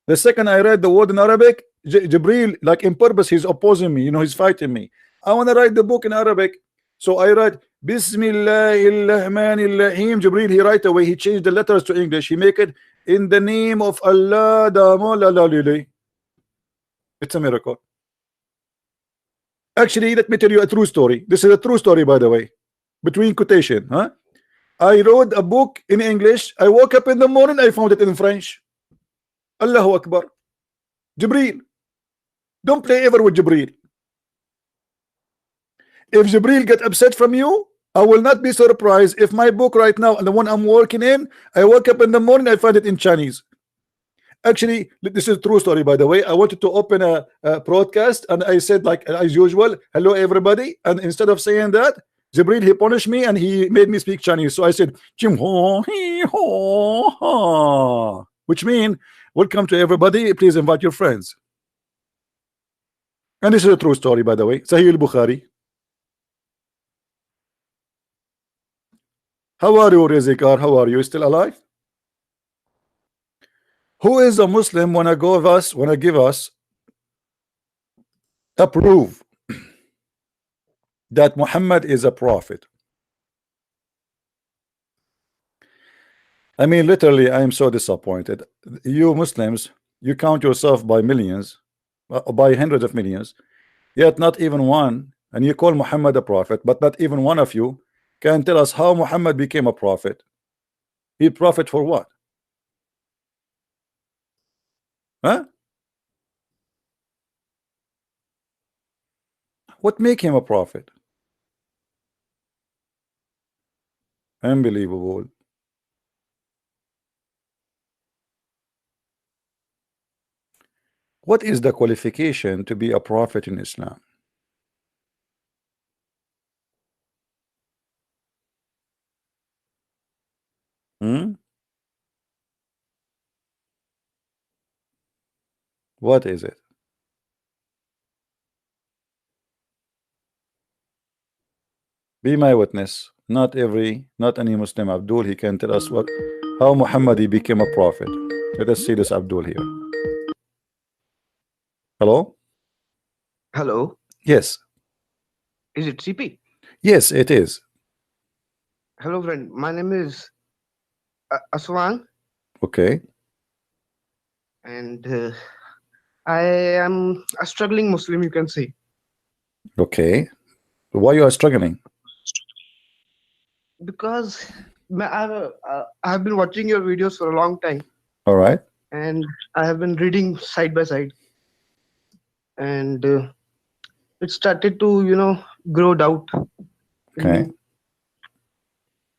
The second I read the word in Arabic, Jibril, like in purpose, he's opposing me, you know, he's fighting me. I want to write the book in Arabic. So I write Bismillahirrahmanirrahim. Jibril, he right away, he changed the letters to English. He make it in the name of Allah. It's a miracle. Actually, let me tell you a true story. This is a true story, by the way. Between quotation, huh? I wrote a book in English. I woke up in the morning, I found it in French. Allahu Akbar. Jibril. Don't play ever with Jibril. If Jibril get upset from you, I will not be surprised if my book right now and the one I'm working in, I woke up in the morning, I find it in Chinese. Actually, this is a true story, by the way. I wanted to open a broadcast and I said, like as usual, hello everybody, and instead of saying that, Jibril, he punished me and he made me speak Chinese. So I said, which means welcome to everybody, please invite your friends. And this is a true story, by the way. Sahih al-Bukhari. How are you, Rizikar? How are you? Still alive? Who is a Muslim wanna give us a proof that Muhammad is a prophet? I mean, literally, I am so disappointed. You Muslims, you count yourself by millions, by hundreds of millions, yet not even one, and you call Muhammad a prophet, but not even one of you can tell us how Muhammad became a prophet. He prophet for what? Huh? What make him a prophet? Unbelievable. What is the qualification to be a prophet in Islam? What is it? Be my witness. not any Muslim, Abdul, he can tell us how Muhammad he became a prophet. Let us see this Abdul here. Hello? Hello, Yes. is it CP? Yes, it is. Hello, friend. My name is Aswang, Okay. and I am a struggling Muslim, you can say. Okay. Why you are struggling? Because I've been watching your videos for a long time, All right. and I have been reading side by side, and it started to, grow doubt in Okay. me.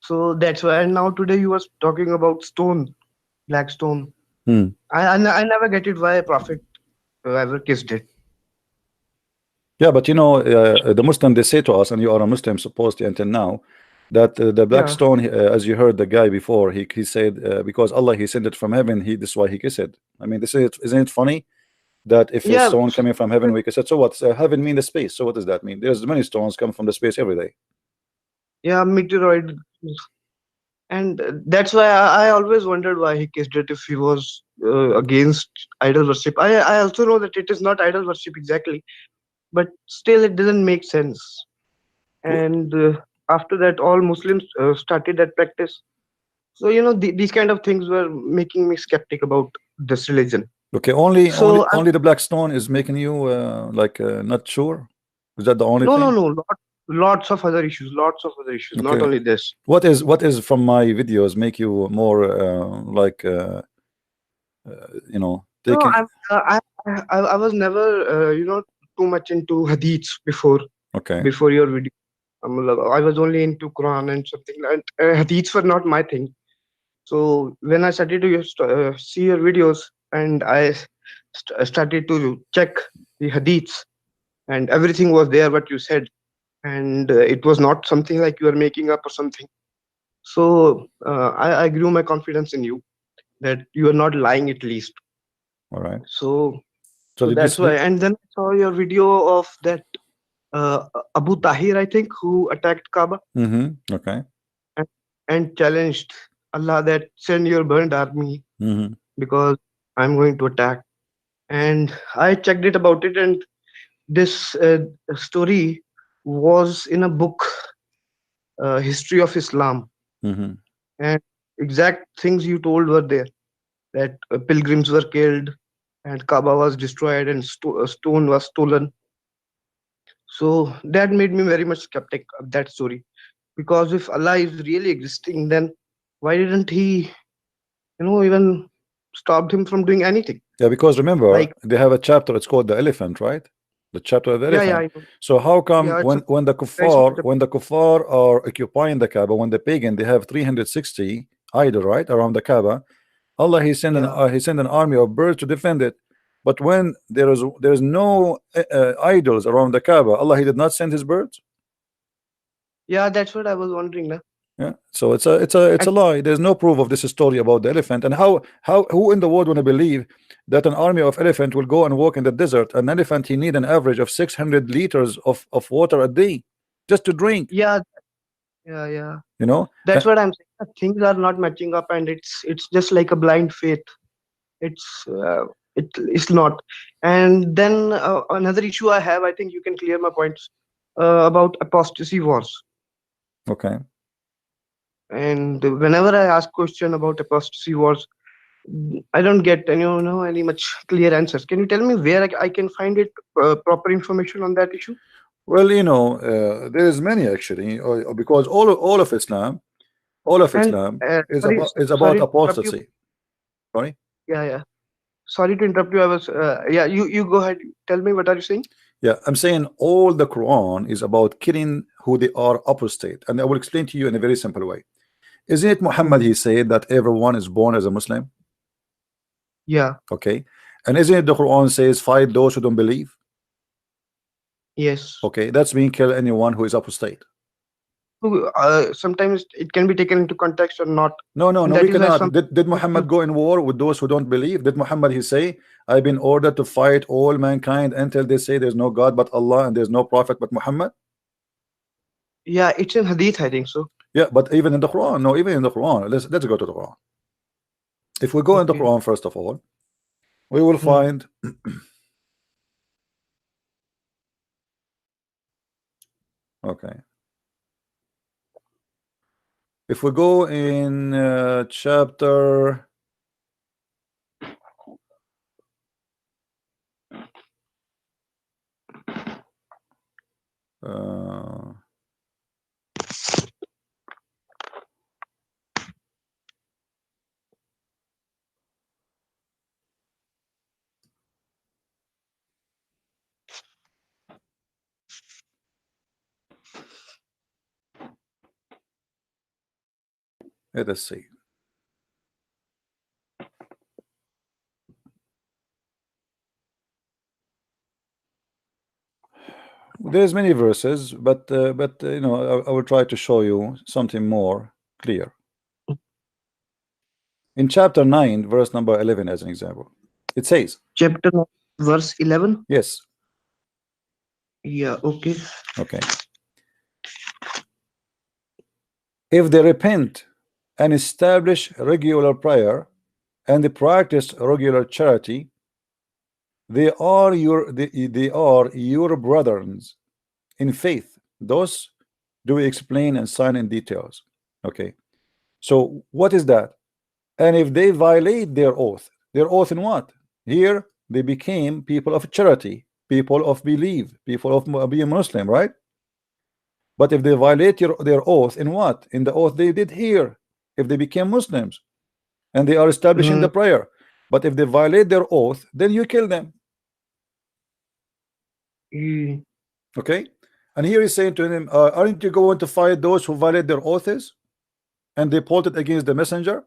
So that's why. And now today you was talking about stone, black stone. Hmm. I never get it why a prophet ever kissed it. Yeah, but the Muslim, they say to us, and you are a Muslim supposedly until now, that the black Yeah, stone, as you heard the guy before, he said because Allah he sent it from heaven, this is why he kissed it. I mean, this is isn't it funny that if a yeah. stone coming from heaven we kiss it? So what? Heaven mean the space. So what does that mean? There's many stones come from the space every day. Yeah, meteoroid. And that's why I always wondered why he kissed it if he was against idol worship. I also know that it is not idol worship exactly, but still it doesn't make sense. And after that, all Muslims started that practice. So, these kind of things were making me skeptic about this religion. Okay, only So, only the black stone is making you not sure. Is that the only thing? no. Lots of other issues, not Okay. only this. What is from my videos make you more No, taking? I was never, too much into hadiths Okay. before your video. I was only into Quran and something like hadiths were not my thing. So when I started to see your videos and I started to check the hadiths and everything was there what you said, and it was not something like you were making up or something. So I grew my confidence in you that you are not lying at least. All right. So So did that's why. And then I saw your video of that Abu Tahir, I think, who attacked Kaaba Okay. and, and challenged Allah that send your burned army because I'm going to attack. And I checked it about it, and this story was in a book, History of Islam, and exact things you told were there. That pilgrims were killed, and Kaaba was destroyed, and stone was stolen. So that made me very much skeptic of that story. Because if Allah is really existing, then why didn't he, even stopped him from doing anything? Yeah, because remember Like, they have a chapter. It's called the elephant, right? The chapter of the yeah, elephant. I know. So how come Yeah, it's a when the very small kuffar are occupying the Kaaba, when the pagan they have 360 idol right around the Kaaba, Allah he sent yeah. an army of birds to defend it. But when there is no idols around the Kaaba, Allah he did not send his birds. Yeah, that's what I was wondering. Now. Yeah, so it's a lie. There's no proof of this story about the elephant. And who in the world want to believe that an army of elephant will go and walk in the desert? An elephant he need an average of 600 liters of water a day just to drink. Yeah, yeah. You know. That's what I'm saying. Things are not matching up, and it's just like a blind faith. It's not. And then another issue I have, I think you can clear my points about apostasy wars. Okay. And whenever I ask question about apostasy wars, I don't get any much clear answers. Can you tell me where I can find it proper information on that issue? Well, there is many actually, because all of Islam, And is sorry, about sorry to interrupt you. apostasy. Sorry. Yeah. Sorry to interrupt you. I was You go ahead. Tell me, what are you saying? Yeah, I'm saying all the Quran is about killing who they are apostate, and I will explain to you in a very simple way. Isn't it Muhammad he said that everyone is born as a Muslim? Yeah. Okay. And isn't it the Quran says fight those who don't believe? Yes. Okay, that's mean kill anyone who is apostate. Sometimes it can be taken into context or not. No, we cannot. Did Muhammad some... go in war with those who don't believe? Did Muhammad he say, I've been ordered to fight all mankind until they say there's no God but Allah and there's no prophet but Muhammad? Yeah, it's in Hadith, I think so. Yeah, but even in the Quran, no, even in the Quran, let's go to the Quran. If we go in the Okay. Quran, first of all, we will find okay. If we go in chapter let us see. There's many verses, but you know, I will try to show you something more clear. In chapter 9, verse number 11, as an example, it says, chapter 9, verse 11. yes, Yeah, okay. okay. If they repent and establish regular prayer and practice regular charity, they are your brethren in faith. Those do we explain and sign in details. Okay, so what is that? And if they violate their oath in what? Here they became people of charity, people of belief, people of being Muslim, right? But if they violate their oath in what? In the oath they did here, if they became Muslims and they are establishing the prayer. But if they violate their oath, then you kill them. Okay, and here he's saying to him, aren't you going to fight those who violate their oaths and they plotted against the messenger?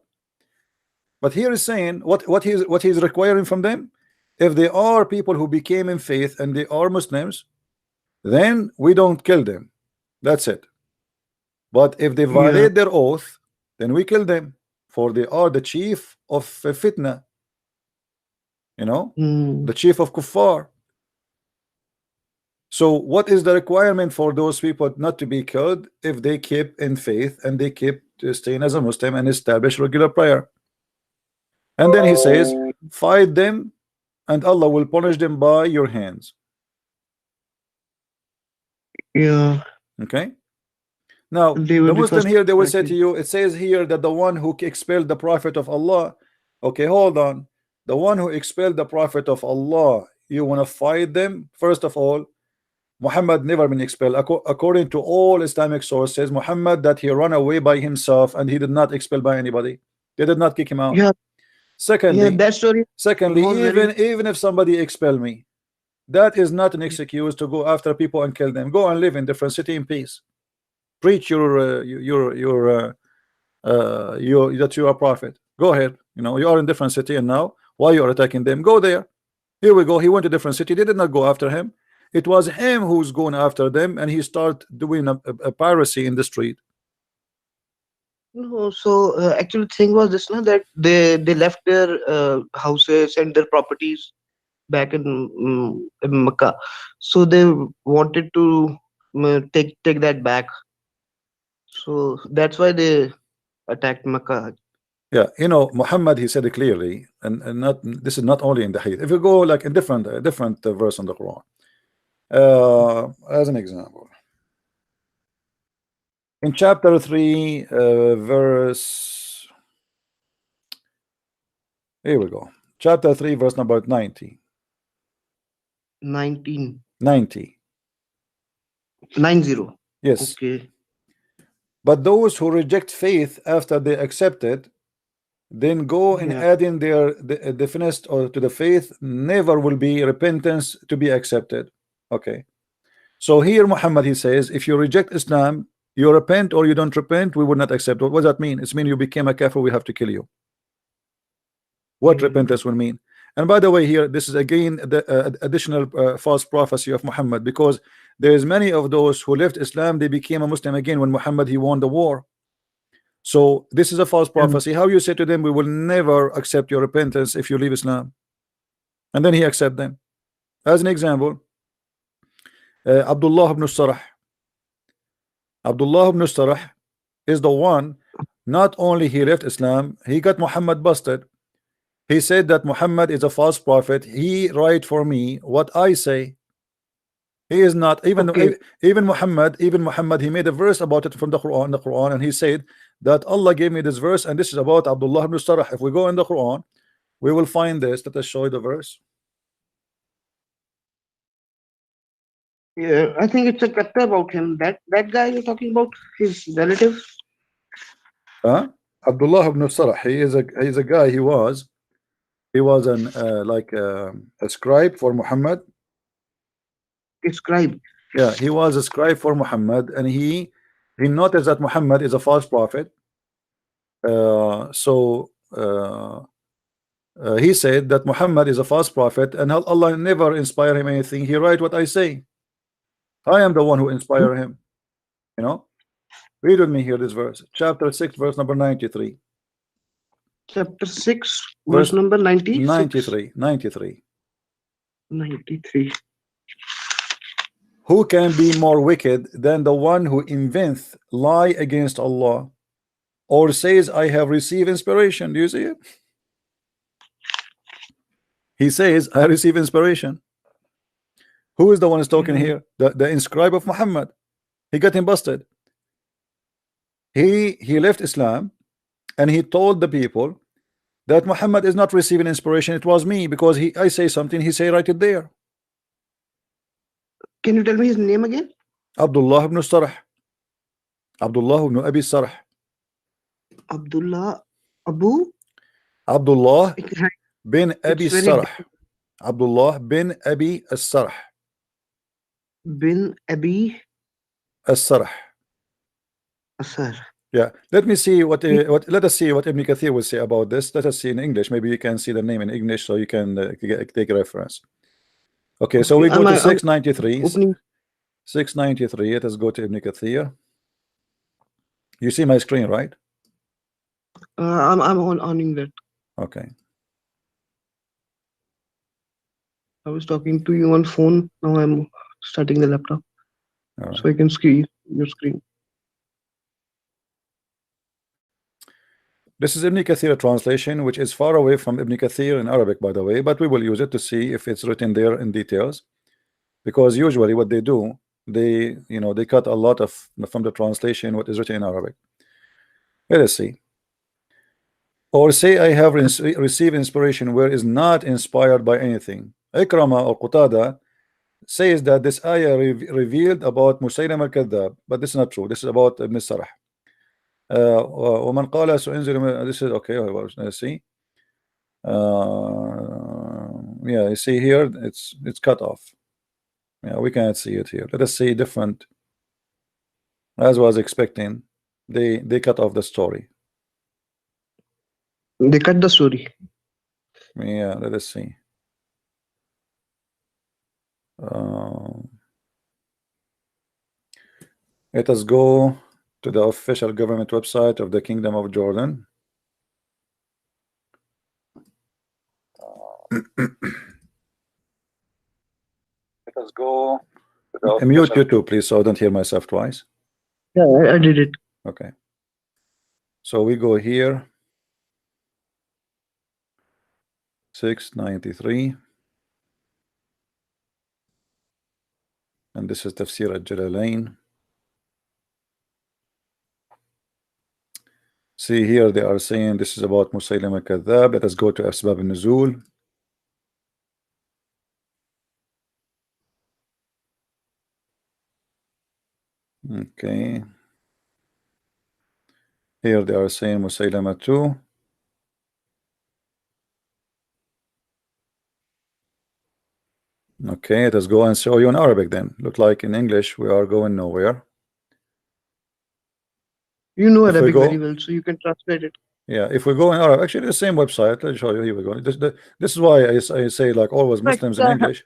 But here he's saying what he's requiring from them. If they are people who became in faith and they are Muslims, then we don't kill them. That's it. But if they violate their oath, then we kill them, for they are the chief of fitna, you know, the chief of kuffar. So what is the requirement for those people not to be killed? If they keep in faith and they keep staying as a Muslim and establish regular prayer. And then he says, fight them and Allah will punish them by your hands. Yeah. Okay. Now the Muslim here, they will say to you, it says here that the one who expelled the Prophet of Allah. Okay, hold on. The one who expelled the Prophet of Allah, you want to fight them? First of all, Muhammad never been expelled. According to all Islamic sources, Muhammad, that he ran away by himself and he did not expel by anybody. They did not kick him out. Yeah. Secondly, that story. Secondly, even if somebody expel me, that is not an excuse to go after people and kill them. Go and live in different city in peace. Preach that you are a prophet. Go ahead. You know, you are in different city, and now why you are attacking them? Go there. Here we go. He went to different city. They did not go after him. It was him who's going after them, and he started doing a piracy in the street. No, so actually, thing was this, na, that they left their houses and their properties back in Mecca, so they wanted to take that back. So that's why they attacked Mecca. Yeah, you know, Muhammad, he said it clearly, and not this is not only in the Hadith. If you go like in different verse on the Quran, as an example, in chapter 3, verse, here we go, chapter 3, verse number 90. 90. 90. 90. Yes. Okay. But those who reject faith after they accept it, then go and add in their defense or to the faith, never will be repentance to be accepted. Okay. So here Muhammad, he says, if you reject Islam, you repent or you don't repent, we will not accept. What does that mean? It's mean you became a kafir, we have to kill you. What repentance will mean? And by the way, here this is again the additional false prophecy of Muhammad, because there is many of those who left Islam, they became a Muslim again when Muhammad he won the war. So this is a false prophecy. How you say to them, we will never accept your repentance if you leave Islam, and then he accept them. As an example, Abdullah ibn Sarah. Abdullah ibn Sarah, is the one, not only he left Islam, he got Muhammad busted. He said that Muhammad is a false prophet. He write for me what I say. He is not even Okay. even Muhammad, he made a verse about it from the Quran, and he said that Allah gave me this verse, and this is about Abdullah ibn Sarah. If we go in the Quran, we will find this. Let us show you the verse. Yeah, I think it's a chapter about him. That guy you're talking about, his relative. Abdullah ibn Sarah. He's a guy. He was an like a scribe for Muhammad. A scribe. Yeah, he was a scribe for Muhammad, and he noticed that Muhammad is a false prophet. So he said that Muhammad is a false prophet, and Allah never inspire him anything. He write what I say. I am the one who inspire him. You know, read with me here this verse, chapter 6, verse number 93. Chapter 6, verse number 96. 93. 93. Who can be more wicked than the one who invents lie against Allah, or says I have received inspiration? Do you see it? He says I receive inspiration. Who is the one who's talking here? The inscribe of Muhammad. He got him busted. He left Islam, and he told the people that Muhammad is not receiving inspiration. It was me, because I say something, he say write it there. Can you tell me his name again? Abdullah ibn Sarah. Abdullah ibn Abi Sarah. Abdullah bin Abi Sarah. Abdullah bin Abi Sarah. Bin Abi Sarah. Asar. Yeah, let me see what let us see what Ibn Kathir will say about this. Let us see in English. Maybe you can see the name in English, so you can take a reference. Okay, so we go to 693. 693. Let us go to Ibn Kathir. You see my screen, right? I'm on that. Okay. I was talking to you on phone. Now I'm starting the laptop, All right. so I can see your screen. This is Ibn Kathir translation, which is far away from Ibn Kathir in Arabic, by the way, but we will use it to see if it's written there in details, because usually what they do, they cut a lot of from the translation what is written in Arabic. Let us see. Or say I have received inspiration where is not inspired by anything. Ikrama or Qutada says that this ayah revealed about Musaylim al-Kadhab, but this is not true. This is about Ibn Sarah. ومن قال سأنزل, this is okay. Let's see. Yeah, you see here it's cut off. Yeah, we cannot see it here. Let us see different. As was expecting, they cut off the story. They cut the story. Yeah, let us see. Let us go to the official government website of the Kingdom of Jordan. Let us go to the mute YouTube, please, so I don't hear myself twice. Yeah, I did it. Okay. So we go here. 693. And this is Tafsir al-Jalalain. See here they are saying this is about Musaylim al-Kadhab. Let us go to Asbab al-Nuzul. Okay. Here they are saying Musaylim too. Okay, let us go and show you in Arabic then. Look like in English we are going nowhere. You know Arabic very well, so you can translate it. Yeah, if we go in Arabic, actually the same website. Let's show you. Here we go. This is why I say like always Muslims in English.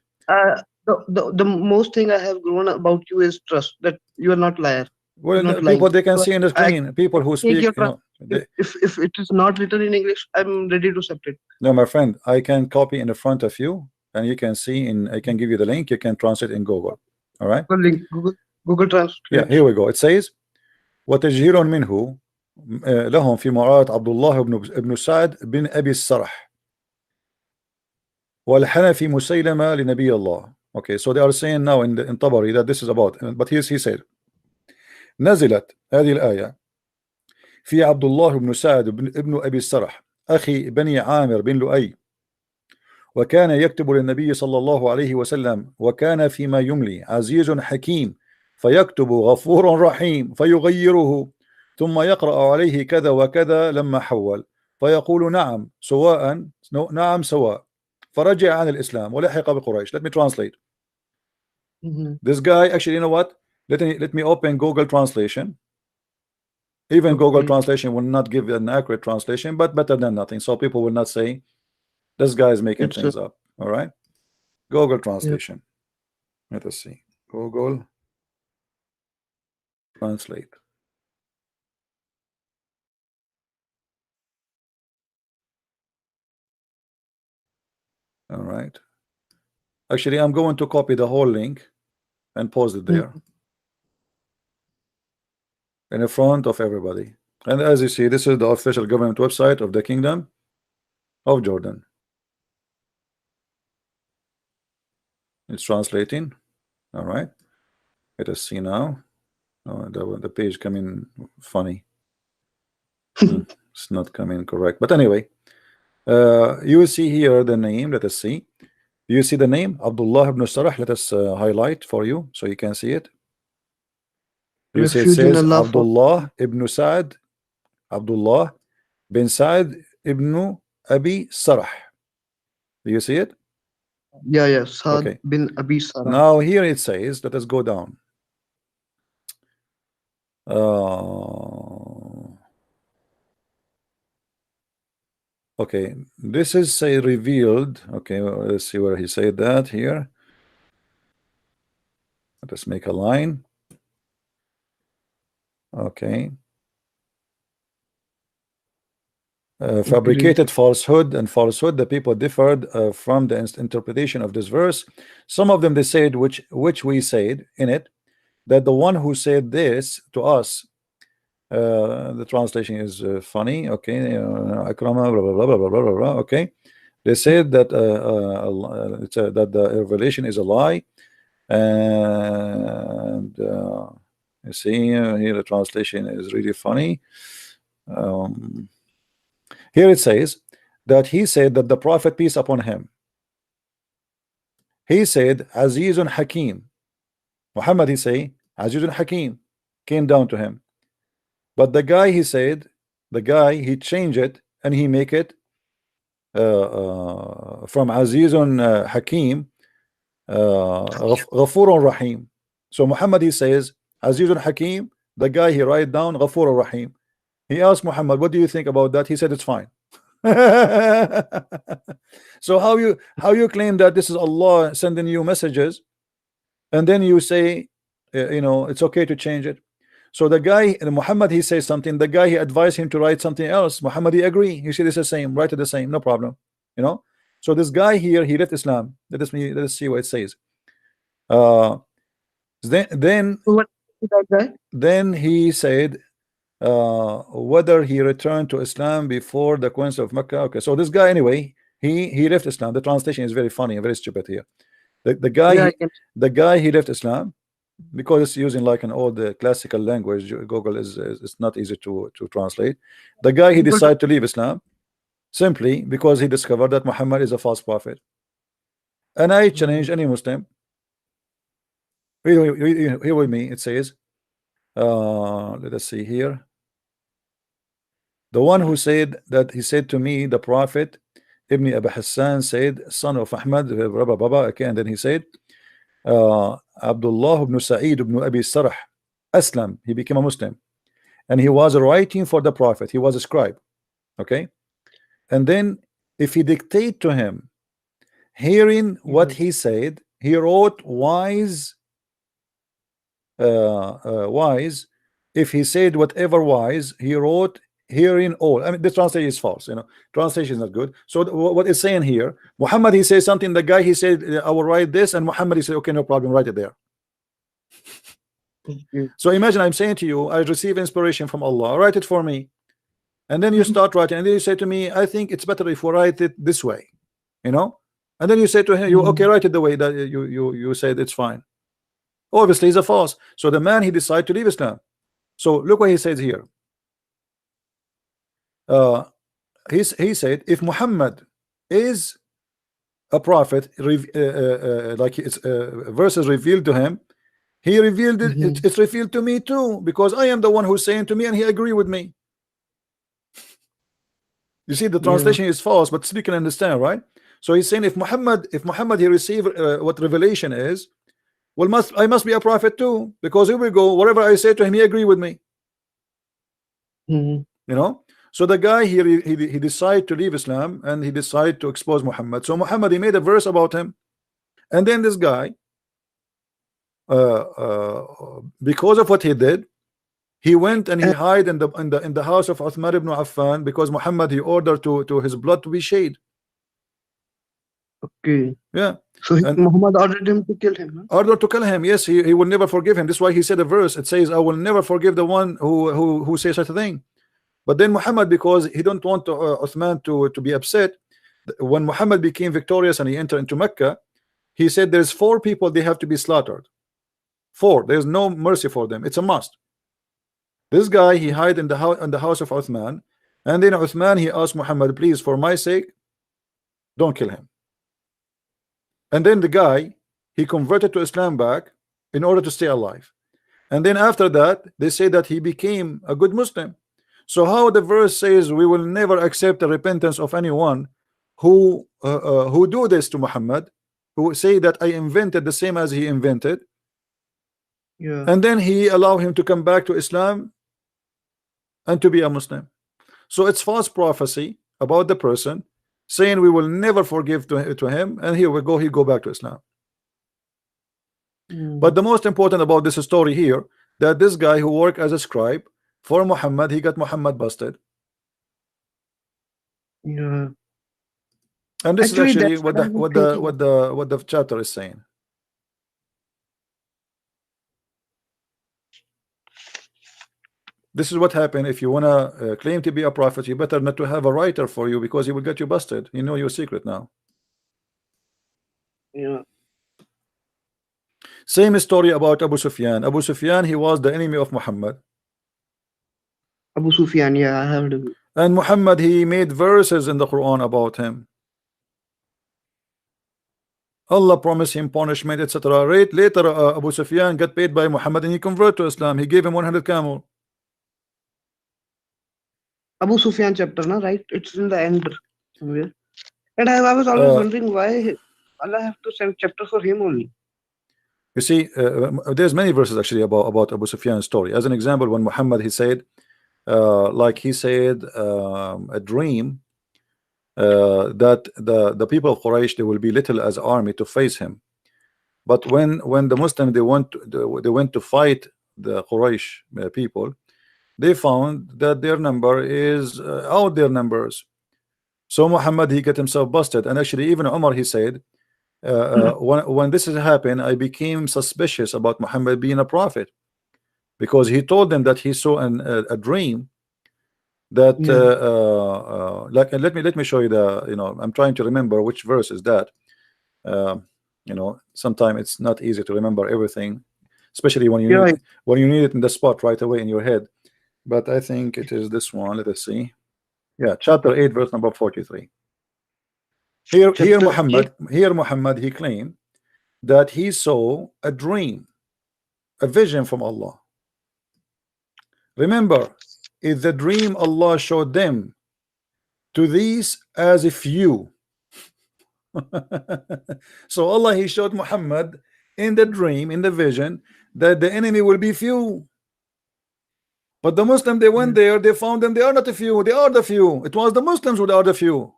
The most thing I have grown about you is trust, that you are not liar. Well, not people lying. they can see in the screen. People who speak, if it is not written in English, I'm ready to accept it. No, my friend, I can copy in the front of you, and you can see I can give you the link. You can translate in Google. All right. Link Google Translate. Yeah, here we go. It says, وتجهيل منه لهم في معارضة عبد الله بن سعد بن أبي السرح والحنفي مسيلمة لنبي الله. Okay, so they are saying now in Tabari that this is about, but he said نزلت هذه الآية في عبد الله بن سعد بن أبي السرح أخي بني عامر بن لؤي وكان يكتب للنبي صلى الله عليه وسلم وكان فيما يملي عزيز حكيم فيكتب غفور رحيم فيغيره ثم يقرأ عليه كذا وكذا لما حول فيقول نعم سواء نعم سواء فرجع عن الإسلام ولحق بقريش. Let me translate. This guy actually, you know what, let me open Google translation. Even Google translation will not give an accurate translation, but better than nothing, so people will not say this guy is making things up. All right, Google translation. Let us see. Google translate. All right, actually I'm going to copy the whole link and post it there in the front of everybody. And as you see, this is the official government website of the Kingdom of Jordan. It's translating. All right, let us see now. Oh, the page coming funny. It's not coming correct, but anyway, you will see here the name. Let us see. You see the name Abdullah ibn Sarah. Let us highlight for you so you can see it. You see it says Abdullah ibn Sa'd, Abdullah bin Sa'd ibn Abi Sarah. Do you see it? Yeah, Sa'd okay. bin Abi Sarah. Now here it says, let us go down. Okay, this is say revealed. Okay, let's see where he said that here. Let us make a line. Okay. Fabricated falsehood and falsehood. The people differed from the interpretation of this verse. Some of them they said, which we said in it, that the one who said this to us, the translation is funny. Okay, akrama, blah, blah, blah, blah, blah, blah, blah. Okay, they said that that the revelation is a lie, and you see here the translation is really funny. Here it says that he said that the Prophet, peace upon him, he said Azizun Hakim. Muhammad, he say Azizun Hakim came down to him, but the guy he said, the guy he changed it and he make it from Azizun Hakim Ghafurun Rahim. So Muhammad he says Azizun Hakim, the guy he write down Ghafurun Rahim. He asked Muhammad, what do you think about that? He said it's fine. So how you claim that this is Allah sending you messages, and then you say you know it's okay to change it? So the guy Muhammad he says something, the guy he advised him to write something else. Muhammad he agree, he said it's the same, write it the same, no problem, you know. So this guy here he left Islam. Let us see what it says. Then he said whether he returned to Islam before the conquest of Mecca. Okay, so this guy anyway he left Islam. The translation is very funny and very stupid here. The guy he left Islam because it's using like an old classical language. Google is it's not easy to translate. The guy he decided to leave Islam simply because he discovered that Muhammad is a false prophet. And I challenge any Muslim. Here with me it says let us see here. The one who said that he said to me, the Prophet Ibn Abi Hassan said, son of Ahmad, okay, and then he said Abdullah ibn Sa'id ibn Abi Sarh Aslam, he became a Muslim, and he was writing for the Prophet, he was a scribe. Okay, and then if he dictate to him, hearing what he said, he wrote wise. Wise, if he said whatever wise, he wrote hearing all. I mean, the translation is false, you know, translation is not good. So what is saying here, Muhammad he says something, the guy he said I will write this, and Muhammad he said okay, no problem, write it there. Okay. So imagine I'm saying to you, I receive inspiration from Allah, write it for me. And then you start writing, and then you say to me, I think it's better if we write it this way, you know. And then you say to him, you okay, write it the way that you said, it's fine. Obviously it's a false. So the man, he decided to leave Islam. So look what he says here. He said, if Muhammad is a prophet, like it's verses revealed to him, he revealed it, it's revealed to me too, because I am the one who's saying to me, and he agree with me. You see, the translation is false, but still you can understand, right? So he's saying, if Muhammad he received what revelation is, well, I must be a prophet too, because here we go, whatever I say to him, he agree with me. You know. So the guy here, he decided to leave Islam, and he decided to expose Muhammad. So Muhammad, he made a verse about him, and then this guy, because of what he did, he went and he hid in the house of Uthman ibn Affan, because Muhammad, he ordered to his blood to be shed. Okay. Yeah. So Muhammad ordered him to kill him. Huh? Ordered to kill him. Yes, he will never forgive him. This is why he said a verse. It says, I will never forgive the one who says such a thing. But then Muhammad, because he don't want Uthman to be upset, when Muhammad became victorious and he entered into Mecca, he said there's 4 people, they have to be slaughtered. 4. There's no mercy for them. It's a must. This guy, he hid in the house of Uthman, and then Uthman, he asked Muhammad, please, for my sake, don't kill him. And then the guy, he converted to Islam back in order to stay alive. And then after that, they say that he became a good Muslim. So how the verse says we will never accept the repentance of anyone who do this to Muhammad, who say that I invented the same as he invented, and then he allow him to come back to Islam and to be a Muslim. So it's false prophecy about the person, saying we will never forgive to him, and here we go, he go back to Islam. But the most important about this story here, that this guy who worked as a scribe for Muhammad, he got Muhammad busted. Yeah. And this actually, is actually what the chapter is saying. This is what happened. If you wanna claim to be a prophet, you better not to have a writer for you, because he will get you busted. You know your secret now. Yeah. Same story about Abu Sufyan. Abu Sufyan, he was the enemy of Muhammad. Abu Sufyan, yeah, I heard of it. And Muhammad, he made verses in the Quran about him. Allah promised him punishment, etc. Later, Abu Sufyan got paid by Muhammad, and he converted to Islam. He gave him 100 camel. Abu Sufyan chapter, no, right? It's in the end somewhere. And I was always wondering why Allah have to send chapter for him only. You see, there's many verses actually about Abu Sufyan's story. As an example, when Muhammad, he said, like he said, a dream, that the people of Quraysh, they will be little as army to face him. But when the Muslims, they went to fight the Quraysh people, they found that their number is out their numbers. So Muhammad, he got himself busted. And actually even Umar, he said, when this has happened, I became suspicious about Muhammad being a prophet, because he told them that he saw a dream that like, let me show you the, I'm trying to remember which verse is that. Sometimes it's not easy to remember everything, especially when you need it in the spot right away in your head. But I think it is this one. Let us see. Yeah, chapter 8, verse number 43. Here Muhammad, he claimed that he saw a dream, a vision from Allah. Remember, is the dream Allah showed them to these as a few. So Allah, he showed Muhammad in the dream, in the vision, that the enemy will be few. But the Muslims, they went there, they found them, they are not a few, they are the few. It was the Muslims who are the few.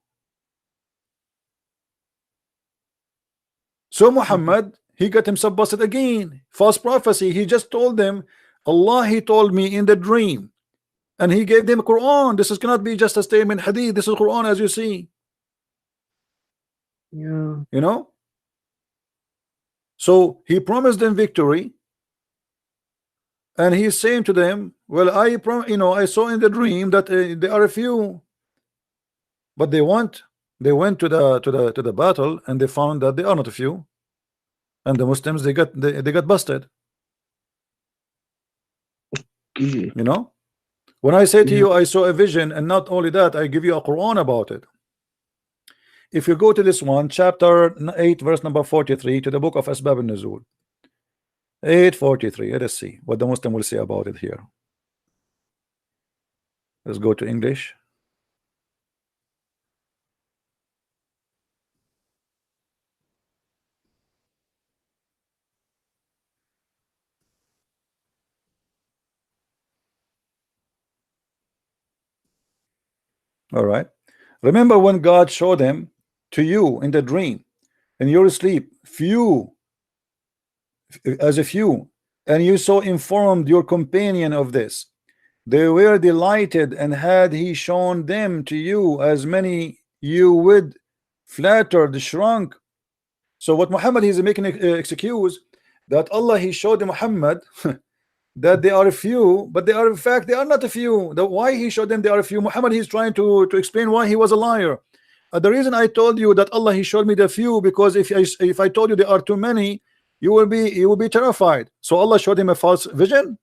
So Muhammad, he got himself busted again. False prophecy. He just told them, Allah, he told me in the dream, and he gave them Quran. This cannot be just a statement Hadith. This is Quran, as you see. Yeah. You know. So he promised them victory, And he's saying to them, well, I saw in the dream that there are a few, but they went to the battle, and they found that they are not a few, and the Muslims, they got busted. Okay. You know, when I say to Yeah. you I saw a vision, and not only that, I give you a Quran about it. If you go to this one, chapter 8, verse number 43, to the book of Asbab al-Nuzul, 8:43. Let us see what the Muslim will say about it here. Let's go to English. All right. Remember when God showed them to you in the dream, in your sleep, few, as a few, and you so informed your companion of this. They were delighted, and had he shown them to you as many, you would flattered, shrunk. So what Muhammad, he's making an excuse that Allah, he showed Muhammad that they are few, but they are, in fact, they are not a few. Why he showed them they are a few? Muhammad, he's trying to explain why he was a liar. The reason I told you that Allah, he showed me the few, because if I told you there are too many, you will be terrified. So Allah showed him a false vision.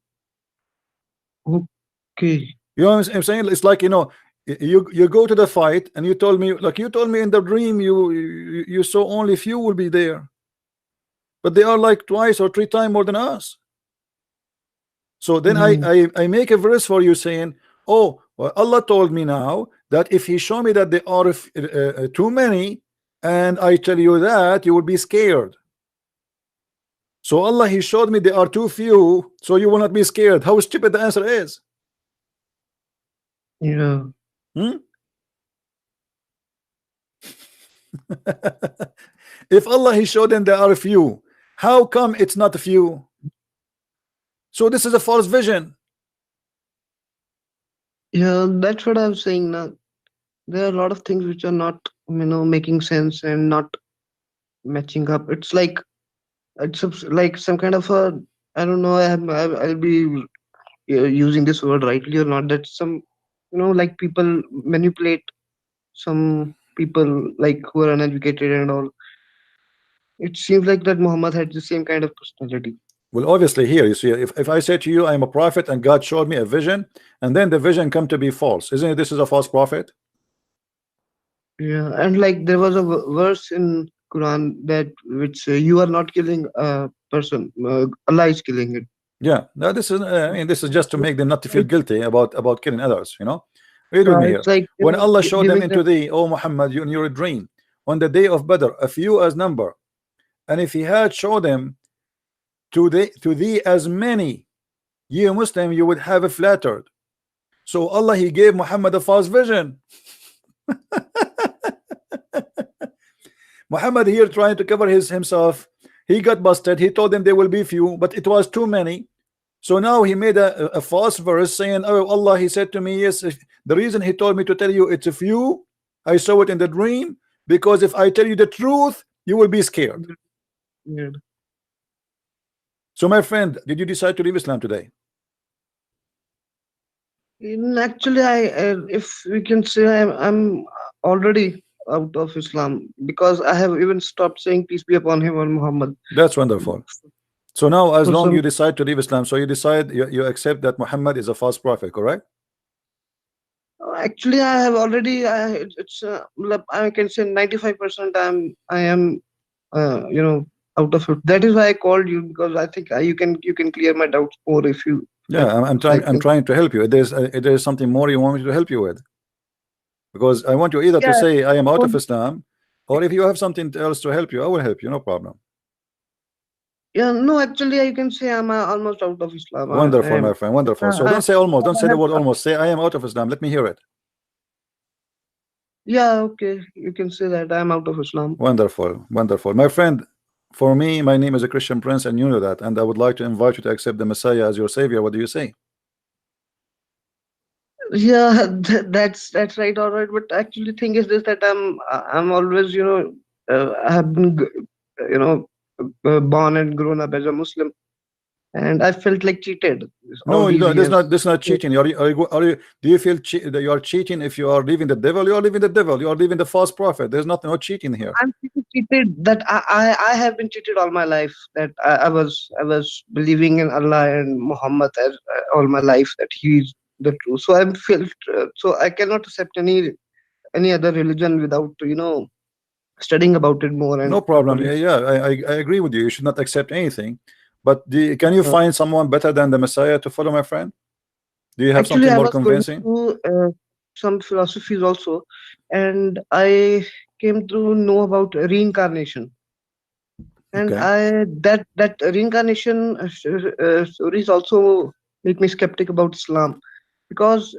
Okay. You know what I'm saying? It's like, you go to the fight, and you told me in the dream you saw only few will be there, but they are like twice or three times more than us. So then I make a verse for you saying, oh, well, Allah told me now that if he show me that there are too many, and I tell you that, you will be scared. So Allah, he showed me there are too few, so you will not be scared. How stupid the answer is. Yeah. If Allah, he showed them there are a few, how come it's not a few? So this is a false vision. Yeah, that's what I'm saying now. There are a lot of things which are not, making sense and not matching up. It's like like some kind of a, I don't know. I'll be using this word rightly or not. That some, like people manipulate some people like who are uneducated and all. It seems like that Muhammad had the same kind of personality. Well, obviously here, you see, if I say to you, I am a prophet, and God showed me a vision, and then the vision come to be false, isn't it? This is a false prophet. Yeah, and like there was a verse in Quran that which you are not killing a person, Allah is killing it. Yeah, now this is, I mean, this is just to make them not to feel guilty about killing others. Read with me here. It's like When Allah showed them giving into thee, O Muhammad, in your dream, on the day of Badr, a few as number, and if he had showed them to thee as many, ye Muslim, you would have flattered. So Allah, he gave Muhammad a false vision. Muhammad here trying to cover himself, he got busted. He told them there will be few, but it was too many. So now he made a false verse saying, oh, Allah, he said to me, yes, the reason he told me to tell you it's a few, I saw it in the dream, because if I tell you the truth, you will be scared. Yeah. So my friend, did you decide to leave Islam today? Actually, if we can say, I'm already out of Islam because I have even stopped saying peace be upon him or Muhammad. That's wonderful. So now, as For long some- you decide to leave Islam, so you decide you accept that Muhammad is a false prophet, correct? Actually, I have already. It's I can say 95%. I am out of it. That is why I called you, because I think you can clear my doubts more if you. Yeah, I'm trying to help you. If there's something more you want me to help you with, because I want you either to say I am out of Islam, or if you have something else to help you, I will help you, no problem. Yeah, no, actually, you can say I'm almost out of Islam. Wonderful, my friend, wonderful. So don't say almost. Don't say the word almost. Say I am out of Islam. Let me hear it. Yeah, okay, you can say that I am out of Islam. Wonderful, wonderful, my friend. For me, my name is a Christian Prince, and you know that. And I would like to invite you to accept the Messiah as your savior. What do you say? Yeah, that's right, all right. But actually, thing is this, that I'm always I have been born and grown up as a Muslim, and I felt like cheated all No, you these don't. This years. not this not cheating. Are you do you feel that you are cheating if you are leaving the devil? You are leaving the devil. You are leaving the false prophet. There's nothing no cheating here. I'm cheated that I have been cheated all my life, that I was believing in Allah and Muhammad as, all my life, that he is the truth. So I'm felt so I cannot accept any other religion without studying about it more No and problem. properly. Yeah, I agree with you. You should not accept anything. But can you Uh, find someone better than the Messiah to follow, my friend? Do you have Actually, something I more was going convincing? through some philosophies also, and I came to know about reincarnation. And Okay. I that reincarnation stories also make me skeptic about Islam, because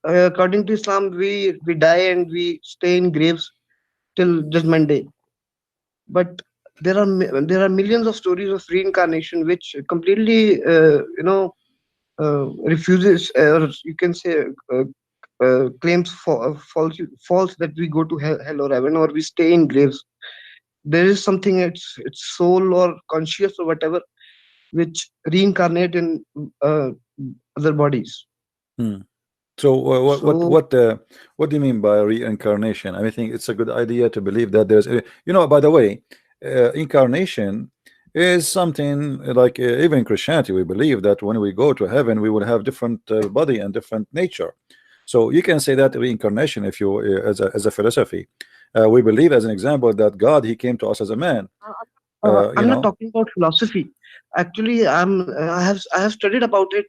according to Islam, we die and we stay in graves till Judgment Day. But there are millions of stories of reincarnation which completely refuses, or you can say claims false, that we go to hell or heaven, or we stay in graves. There is something, it's soul or conscious or whatever, which reincarnate in other bodies. Hmm. So So what do you mean by reincarnation? I think it's a good idea to believe that there's by the way, incarnation is something like even in Christianity we believe that when we go to heaven we will have different body and different nature. So you can say that reincarnation if you as a philosophy. We believe as an example that God he came to us as a man. You I'm not know. talking about philosophy. Actually, I have studied about it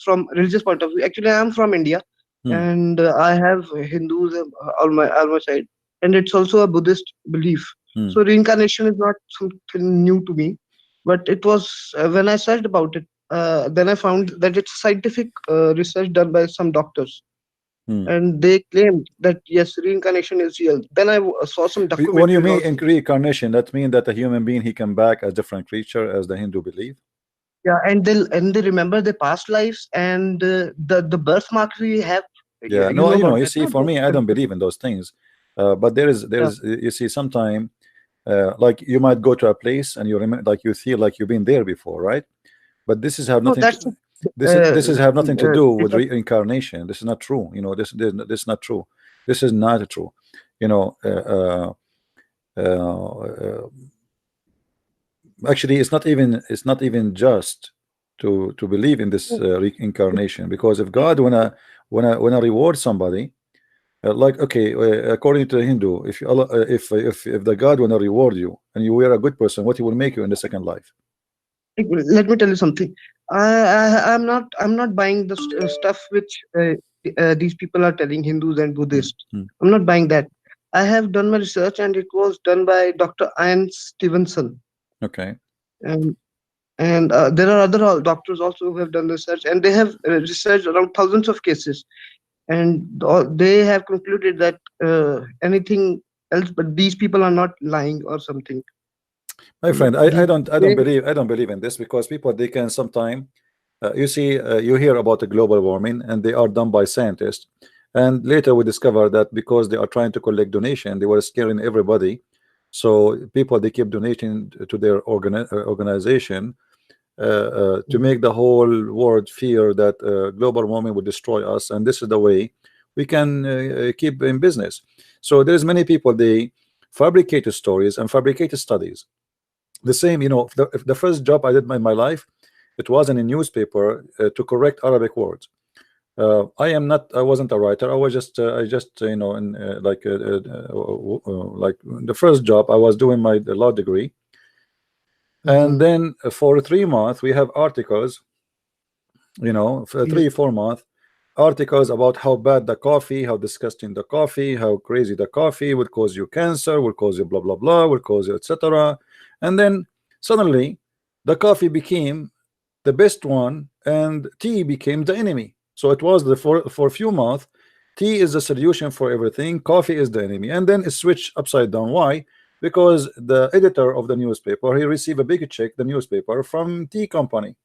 from religious point of view. Actually, I am from India, Hmm. and I have Hindus on my side, and it's also a Buddhist belief. Hmm. So reincarnation is not something new to me, but it was when I searched about it. Then I found that it's scientific research done by some doctors, Hmm. and they claimed that yes, reincarnation is real. Then I saw some When you documentaries mean in also. reincarnation, that means that a human being he come back as different creature as the Hindu believe. Yeah, and they remember their past lives and the birthmarks we have. Yeah, Yeah, you no, know about you that, see, no? for me, I don't believe in those things. But Yeah. you see, sometime like you might go to a place and you remember, like you feel like you've been there before, right? But No, that's this is have nothing to do with it's a, reincarnation. This is not true. This is not true. This is not true. You know, uh, actually, it's not even just to believe in this reincarnation, because if God wanna reward somebody. Like okay, according to the Hindu, if you, if the God wanna reward you and you were a good person, what he will make you in the second life? let me tell you something. I'm not buying the stuff which these people are telling, Hindus and Hmm, Buddhists. hmm. I'm not buying that. I have done my research, and it was done by Dr. Ian Stevenson, Okay. and there are other doctors also who have done research, and they have researched around thousands of cases, and they have concluded that anything else, but these people are not lying or something. My But friend, they, I don't believe in this, because people they can sometime you see you hear about the global warming and they are done by scientists, and later we discover that because they are trying to collect donation they were scaring everybody, so people they keep donating to their organization to make the whole world fear that global warming will destroy us, and this is the way we can keep in business. So there's many people they fabricated stories and fabricated studies. The same, if the first job I did in my life, it was in a newspaper to correct Arabic words. I wasn't a writer. I was just I just in like the first job I was doing my law degree, and Mhm. then for 3 months we have articles, for Yes. 3 4 months, articles about how bad the coffee, how disgusting the coffee, how crazy the coffee will cause you cancer, will cause you blah blah blah, will cause you etc. And then suddenly the coffee became the best one and tea became the enemy. So it was for a few months, tea is the solution for everything, coffee is the enemy, and then it switched upside down. Why? Because the editor of the newspaper he received a big check, the newspaper, from tea company.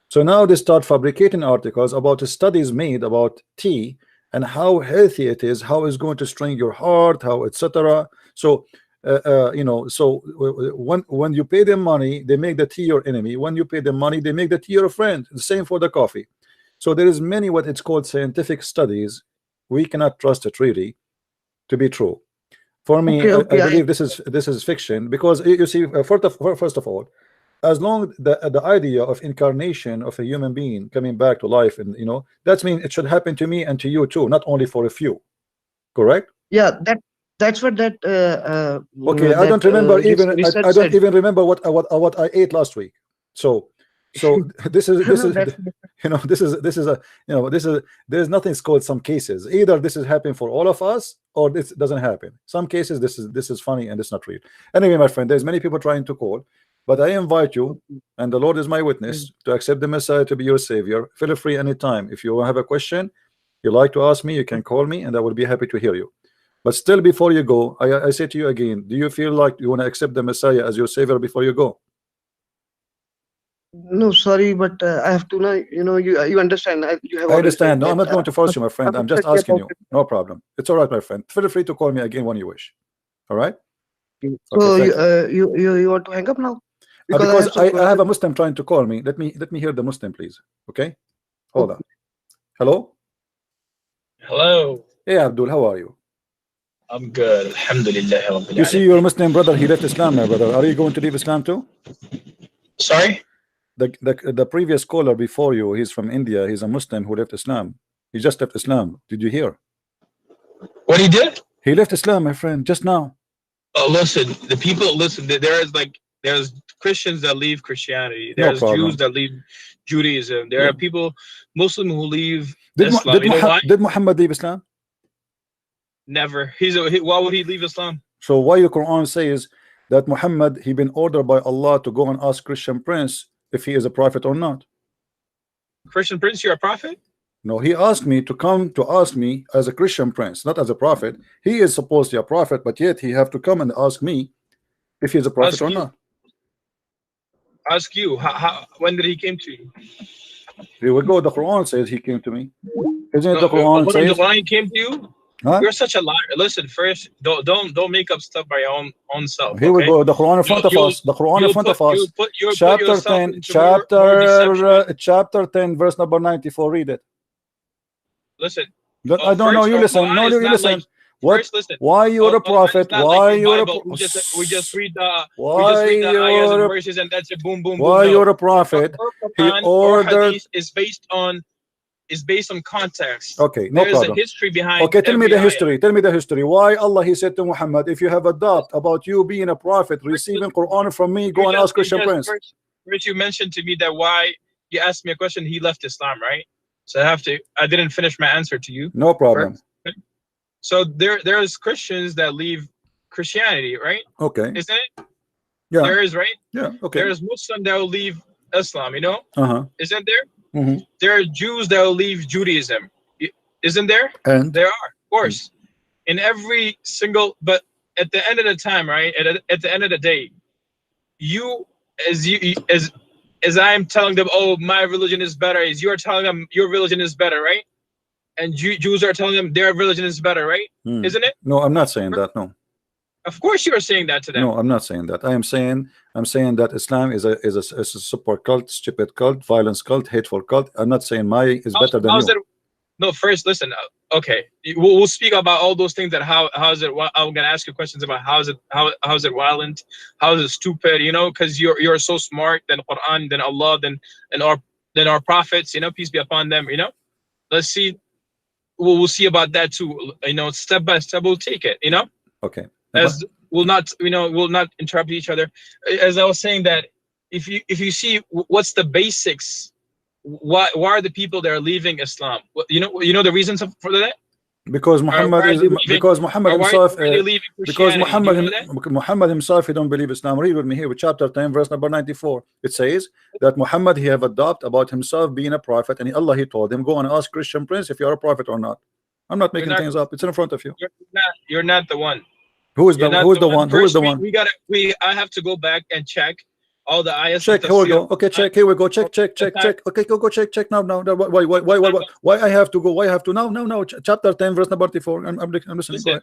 So now they start fabricating articles about studies made about tea and how healthy it is, how it's going to strain your heart, how etc. So you know, so when you pay them money, they make the tea your enemy. When you pay them money, they make the tea your friend. The same for the coffee. So there is many what it's called scientific studies. We cannot trust it really to be true. For me, Okay, I okay. believe this is fiction, because you see, first of all, as long the idea of incarnation of a human being coming back to life, and you know, that means it should happen to me and to you too, not only for a few. Correct? Yeah, that's what that Okay, I don't remember even research I don't said. even remember what I ate last week. So this is That's you know, this is a, you know, there's nothing called some cases. Either this is happening for all of us, or this doesn't happen. Some cases this is funny and it's not real. Anyway, my friend, there's many people trying to call, but I invite you, and the Lord is my witness, to accept the Messiah to be your savior. Feel free anytime. If you have a question you like to ask me, you can call me and I will be happy to hear you. But still, before you go, I say to you again, do you feel like you want to accept the Messiah as your savior before you go? No, sorry, but I have to know. You know, you understand. You have I already said understand. No, I'm that. not going to force you, my friend. I'm I'm just study asking about you. it. No problem. It's all right, my friend. Feel free to call me again when you wish. All right? Okay, So thank you. you want to hang up now? Because I Because have some I have questions. a Muslim trying to call me. Let me hear the Muslim, please. Okay? Hold Okay. on. Hello? Hello. Hey, Abdul, how are you? I'm good. Alhamdulillah. Rabbil You see Alameen. your Muslim brother, he left Islam, my brother. Are you going to leave Islam too? Sorry? The previous caller before you, he's from India. He's a Muslim who left Islam. He just left Islam. Did you hear? What he did? He left Islam, my friend, just now. Oh, listen. The people, listen. There's Christians that leave Christianity. No There's Jews problem. that leave Judaism. There Yeah. are people, Muslim, who leave Did Islam. You know why? did Muhammad leave Islam? Never. Why would he leave Islam? So why the Quran says that Muhammad, he been ordered by Allah to go and ask Christian prince if he is a prophet or not? Christian prince, you're a prophet? No, he asked me to come to ask me as a Christian prince, not as a prophet. He is supposed to be a prophet, but yet he have to come and ask me if he's a prophet Ask or you. not. Ask you. When did he came to you? Here we go. The Quran says he came to me. Isn't it No, the Quran according to says? the Quran, he came to you? Huh? You're such a liar. Listen, first, don't make up stuff by your own self. Here we Okay? go. The Quran in front of us. The Quran in front of us. You'll put Chapter yourself 10, into more deception. chapter 10, verse number 94. Read it. Listen. I don't know. You listen. No, you listen. Like, What? first, listen. Why you're a prophet? It's not Why like the you're a Bible. We just read the why ayahs and you're verses and that's it. Boom, boom, boom. why No. you're a prophet? Our He Quran or ordered. Hadith is based on context. Okay, no There's problem. a history behind. Okay, tell me every the history. ayah. Tell me the history. Why Allah he said to Muhammad, if you have a doubt about you being a prophet, receiving Quran from me, go and ask Christian prince. First, you mentioned to me that why you asked me a question. He left Islam, right? So I didn't finish my answer to you. No problem. First. So there's Christians that leave Christianity, right? Okay. Isn't it? Yeah. There is, right? Yeah. Okay. There's Muslim that will leave Islam, you know? Isn't there? Mm-hmm. There are Jews that will leave Judaism. Isn't there? And there are, of course. In every single, but at the end of the time, right? At the end of the day, as I'm telling them, oh, my religion is better, as you're telling them your religion is better, right? And Jews are telling them their religion is better, right? Isn't it? No, I'm not saying that. No. Of course you are saying that to them. No, I'm not saying that. I'm saying that Islam is a super cult, stupid cult, violence cult, hateful cult. I'm not saying my is better than you. No, first listen. Okay, we'll speak about all those things. That how is it? I'm gonna ask you questions about how is it violent? How is it stupid? You know, because you're so smart. Than Quran, than Allah, than our prophets. You know, peace be upon them. You know, let's see. We'll see about that too. You know, step by step we'll take it. You know. Okay. As we'll not interrupt each other. As I was saying that if you see what's the basics, why are the people that are leaving Islam? You know the reasons for that? Because Muhammad himself Muhammad himself he don't believe Islam. Read with me here with chapter 10 verse number 94. It says that Muhammad he have a doubt about himself being a prophet, and Allah he told him go and ask Christian prince if you're a prophet or not. I'm not making things up. It's in front of you. You're not the one. Who is the one? I have to go back and check all the ayahs. Check. Here we go. Okay, check. Here we go. Check. Okay, go check now. Why I have to go? Why I have to now? Chapter 10, verse number 34. I'm listening. Listen,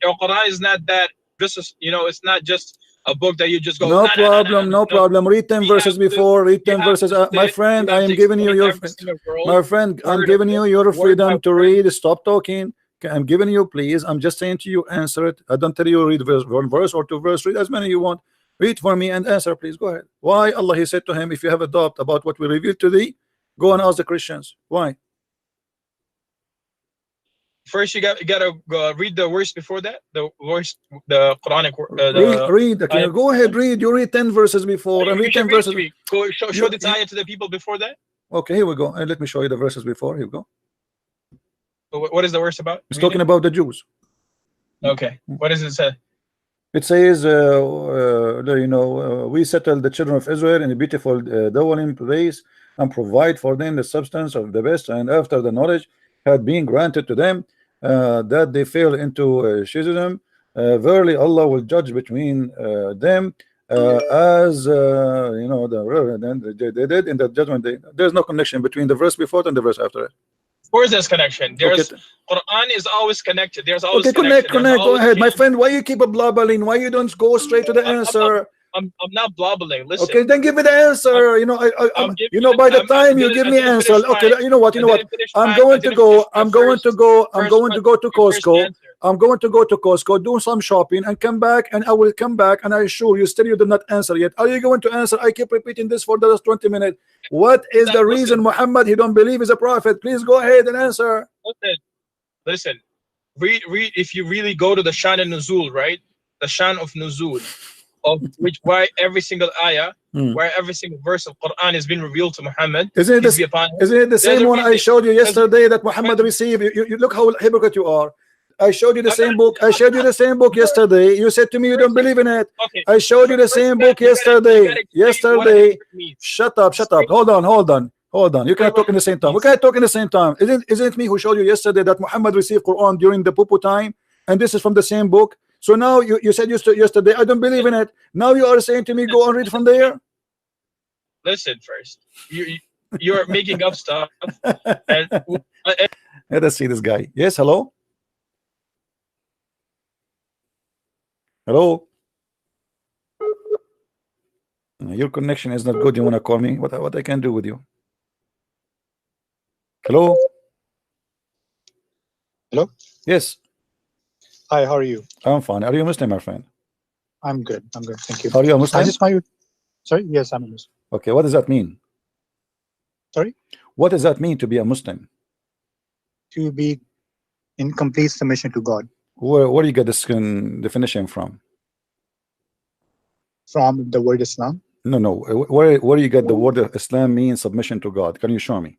your Quran is not that just you know, it's not just a book that you just go. No "Nah, nah, nah, nah, problem, nah." no problem. Read 10 We verses have to, before, read you 10 have verses. to My sit, friend, you I have am to giving you explain your, every single world, my friend, I'm word of giving it, you your word by freedom to word. read. Stop talking. I'm giving you, please. I'm just saying to you, answer it. I don't tell you read one verse or two verse. Read as many you want. Read for me and answer, please. Go ahead. Why Allah, he said to him, if you have a doubt about what we revealed to thee, go and ask the Christians. Why? First, you gotta read the verse before that, the verse, the Quranic. Read. Okay, go ahead. Read. You read 10 verses before and You read should 10 read it verses. to me. Go show the ayah to the people before that. Okay, here we go. And let me show you the verses before. Here we go. So what is the verse about? It's talking about the Jews. Okay, what does it say? It says, we settle the children of Israel in a beautiful dwelling place and provide for them the substance of the best. And after the knowledge had been granted to them, that they fell into schism, verily Allah will judge between them as they did in the judgment day. There's no connection between the verse before and the verse after it. Of course, there's connection. There's Okay. Quran is always connected. There's always Okay, connect. Go ahead, my friend. Why you keep blabbering? Why you don't go straight to the answer? I'm not blabbling. Listen. Okay, then give me the answer. By the time you give me answer, okay, you know what? I'm going to go to Costco. I'm going to go to Costco, do some shopping, and come back. And I will come back, and I assure you, still you did not answer yet. Are you going to answer? I keep repeating this for the last 20 minutes. What is the reason Muhammad he don't believe is a prophet? Please go ahead and answer. Listen. Read. If you really go to the Shan and Nuzul, right? The Shan of Nuzul, of which why every single ayah, where every single verse of Quran has been revealed to Muhammad. Isn't it the same one I showed you yesterday that Muhammad received? You look how hypocrite you are. I showed you the same book. I showed you the same book yesterday. You said to me you don't believe in it. I showed you the same book yesterday. Shut up. Hold on. You cannot talk in the same time. We can't talk in the same time. Isn't it me who showed you yesterday that Muhammad received Quran during the Pupu time, and this is from the same book? So now you said yesterday I don't believe in it. Now you are saying to me go and read from there. Listen first. You're making up stuff. Let us see this guy. Yes, hello. Hello. Your connection is not good. You want to call me? What I can do with you? Hello. Hello. Yes. Hi. How are you? I'm fine. Are you a Muslim, my friend? I'm good. Thank you. Are you a Muslim? I just want you. Sorry. Yes, I'm a Muslim. Okay. What does that mean? Sorry. What does that mean to be a Muslim? To be in complete submission to God. Where do you get this definition from? From the word Islam. No. Where do you get the word Islam means submission to God? Can you show me?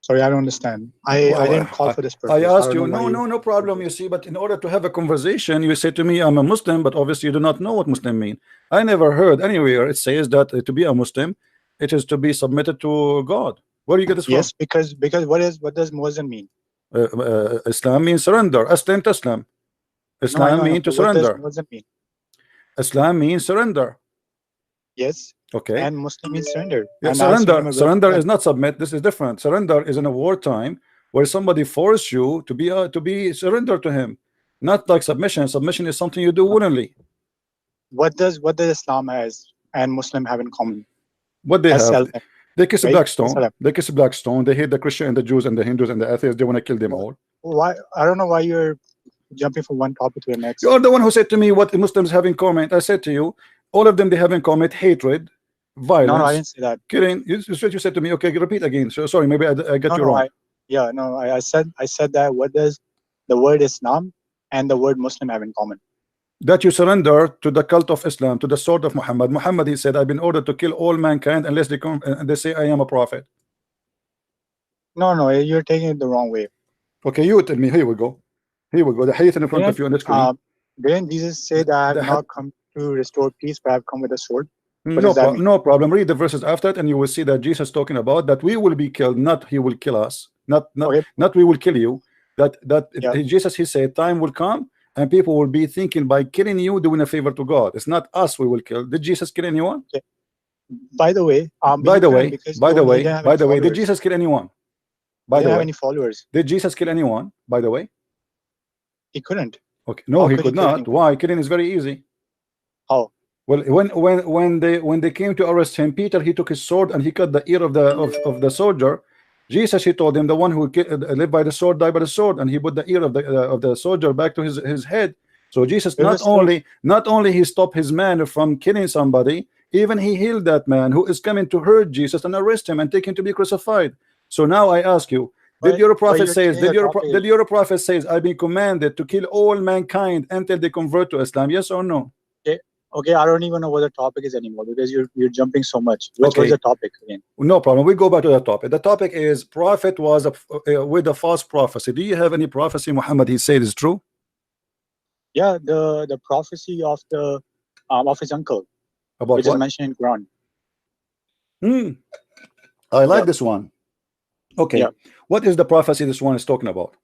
Sorry, I don't understand. I didn't call for this purpose. I asked you. No problem. You see, but in order to have a conversation, you say to me, I'm a Muslim, but obviously you do not know what Muslim mean. I never heard anywhere it says that to be a Muslim, it is to be submitted to God. Where do you get this from? Yes, because what does Muslim mean? Islam means surrender. Aslam taslam. Islam means to surrender. What does Muslim mean? Islam means surrender. Yes. Okay. And Muslim means surrender. Yeah, surrender is not submit. This is different. Surrender is in a wartime where somebody forced you to be surrendered to him, not like submission. Submission is something you do willingly. What does Islam and Muslim have in common? What they have? They kiss a black stone. They kiss a black stone. They hate the Christian and the Jews and the Hindus and the atheists. They want to kill them all. Why? I don't know why you're jumping from one topic to the next. You're the one who said to me what the Muslims have in common. I said to you, all of them they have in common hatred, violence. No, I didn't say that. Killing. You said to me. Okay, repeat again. So sorry, maybe I got you wrong. I said that. What does the word Islam and the word Muslim have in common? That you surrender to the cult of Islam, to the sword of Muhammad. Muhammad, he said, I've been ordered to kill all mankind unless they come and they say I am a prophet. No, you're taking it the wrong way. Okay, you tell me. Here we go. The hadith in front of you on the screen. Didn't Jesus say that I have not come to restore peace, but I have come with a sword? No problem. Read the verses after it, and you will see that Jesus talking about that we will be killed, not he will kill us, not we will kill you. Jesus, he said, time will come. And people will be thinking by killing you, doing a favor to God. It's not us we will kill. Did Jesus kill anyone? Okay. By the way, did Jesus kill anyone? By the way, any followers? Did Jesus kill anyone? By the way, he couldn't. Okay, no, How he could could he kill not. anyone? Why? Killing is very easy. How? Well, when they came to arrest him, Peter, he took his sword and he cut the ear of the soldier. Jesus, he told him, the one who lived by the sword died by the sword, and he put the ear of the soldier back to his head. So Jesus Where not the sword? only he stopped his man from killing somebody, even he healed that man who is coming to hurt Jesus and arrest him and take him to be crucified. So now I ask you, did your But prophet you're says changing the topic did again. your prophet says I've been commanded to kill all mankind until they convert to Islam? Yes or no? Okay, I don't even know what the topic is anymore because you're jumping so much. What's Okay. the topic again? No problem. We go back to the topic. The topic is prophet was with a false prophecy. Do you have any prophecy Muhammad he said is true? Yeah, the prophecy of his uncle, About which is what? mentioned in Quran. I like Yeah. this one. Okay. Yeah. What is the prophecy this one is talking about?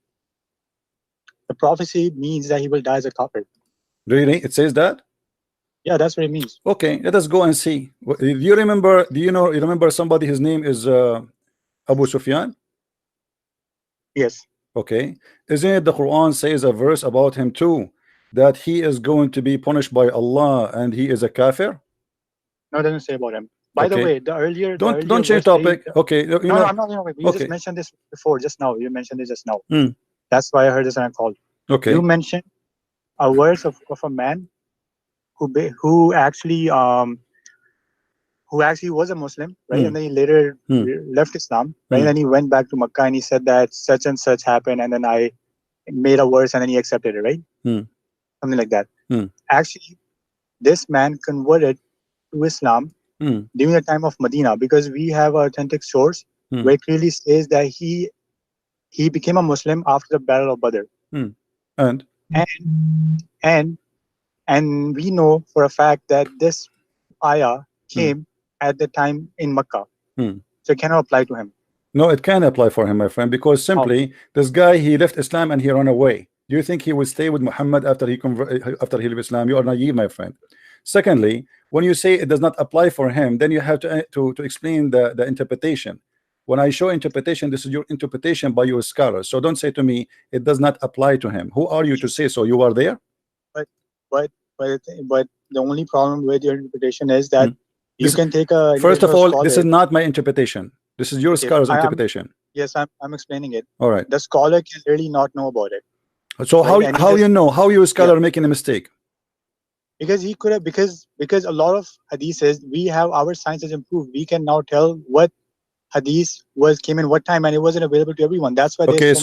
The prophecy means that he will die as a kafir. Really? It says that? Yeah, that's what it means. Okay, let us go and see. Do you remember? Do you remember somebody? His name is Abu Sufyan. Yes. Okay, isn't it the Quran says a verse about him too, that he is going to be punished by Allah and he is a kafir? No, it doesn't say about him. By the Okay. way, the earlier Don't change verse topic. says, Okay, no, I'm not. You okay. just mentioned this before, just now. You mentioned it just now. Mm. That's why I heard this and I called. Okay. You mentioned a verse of a man who actually was a Muslim, right? And then he later left Islam, right? And then he went back to Makkah and he said that such and such happened, and then I made a verse and then he accepted it, right? Something like that. Actually, this man converted to Islam during the time of Medina, because we have authentic source where it clearly says that he became a Muslim after the Battle of Badr. And we know for a fact that this ayah came at the time in Makkah. So it cannot apply to him. No, it can apply for him, my friend, because simply this guy, he left Islam and he ran away. Do you think he will stay with Muhammad after he left Islam? You are naive, my friend. Secondly, when you say it does not apply for him, then you have to explain the interpretation. When I show interpretation, this is your interpretation by your scholars. So don't say to me it does not apply to him. Who are you to say so? You are there? But the only problem with your interpretation is that you can take a first of all scholar. This is not my interpretation. This is your scholar's interpretation. Yes, I'm explaining it. All right. The scholar can really not know about it. So right? how you know? How your scholar making a mistake? Because he could have, because a lot of hadith says we have, our science has improved. We can now tell what hadith came in what time, and it wasn't available to everyone. That's why. Okay,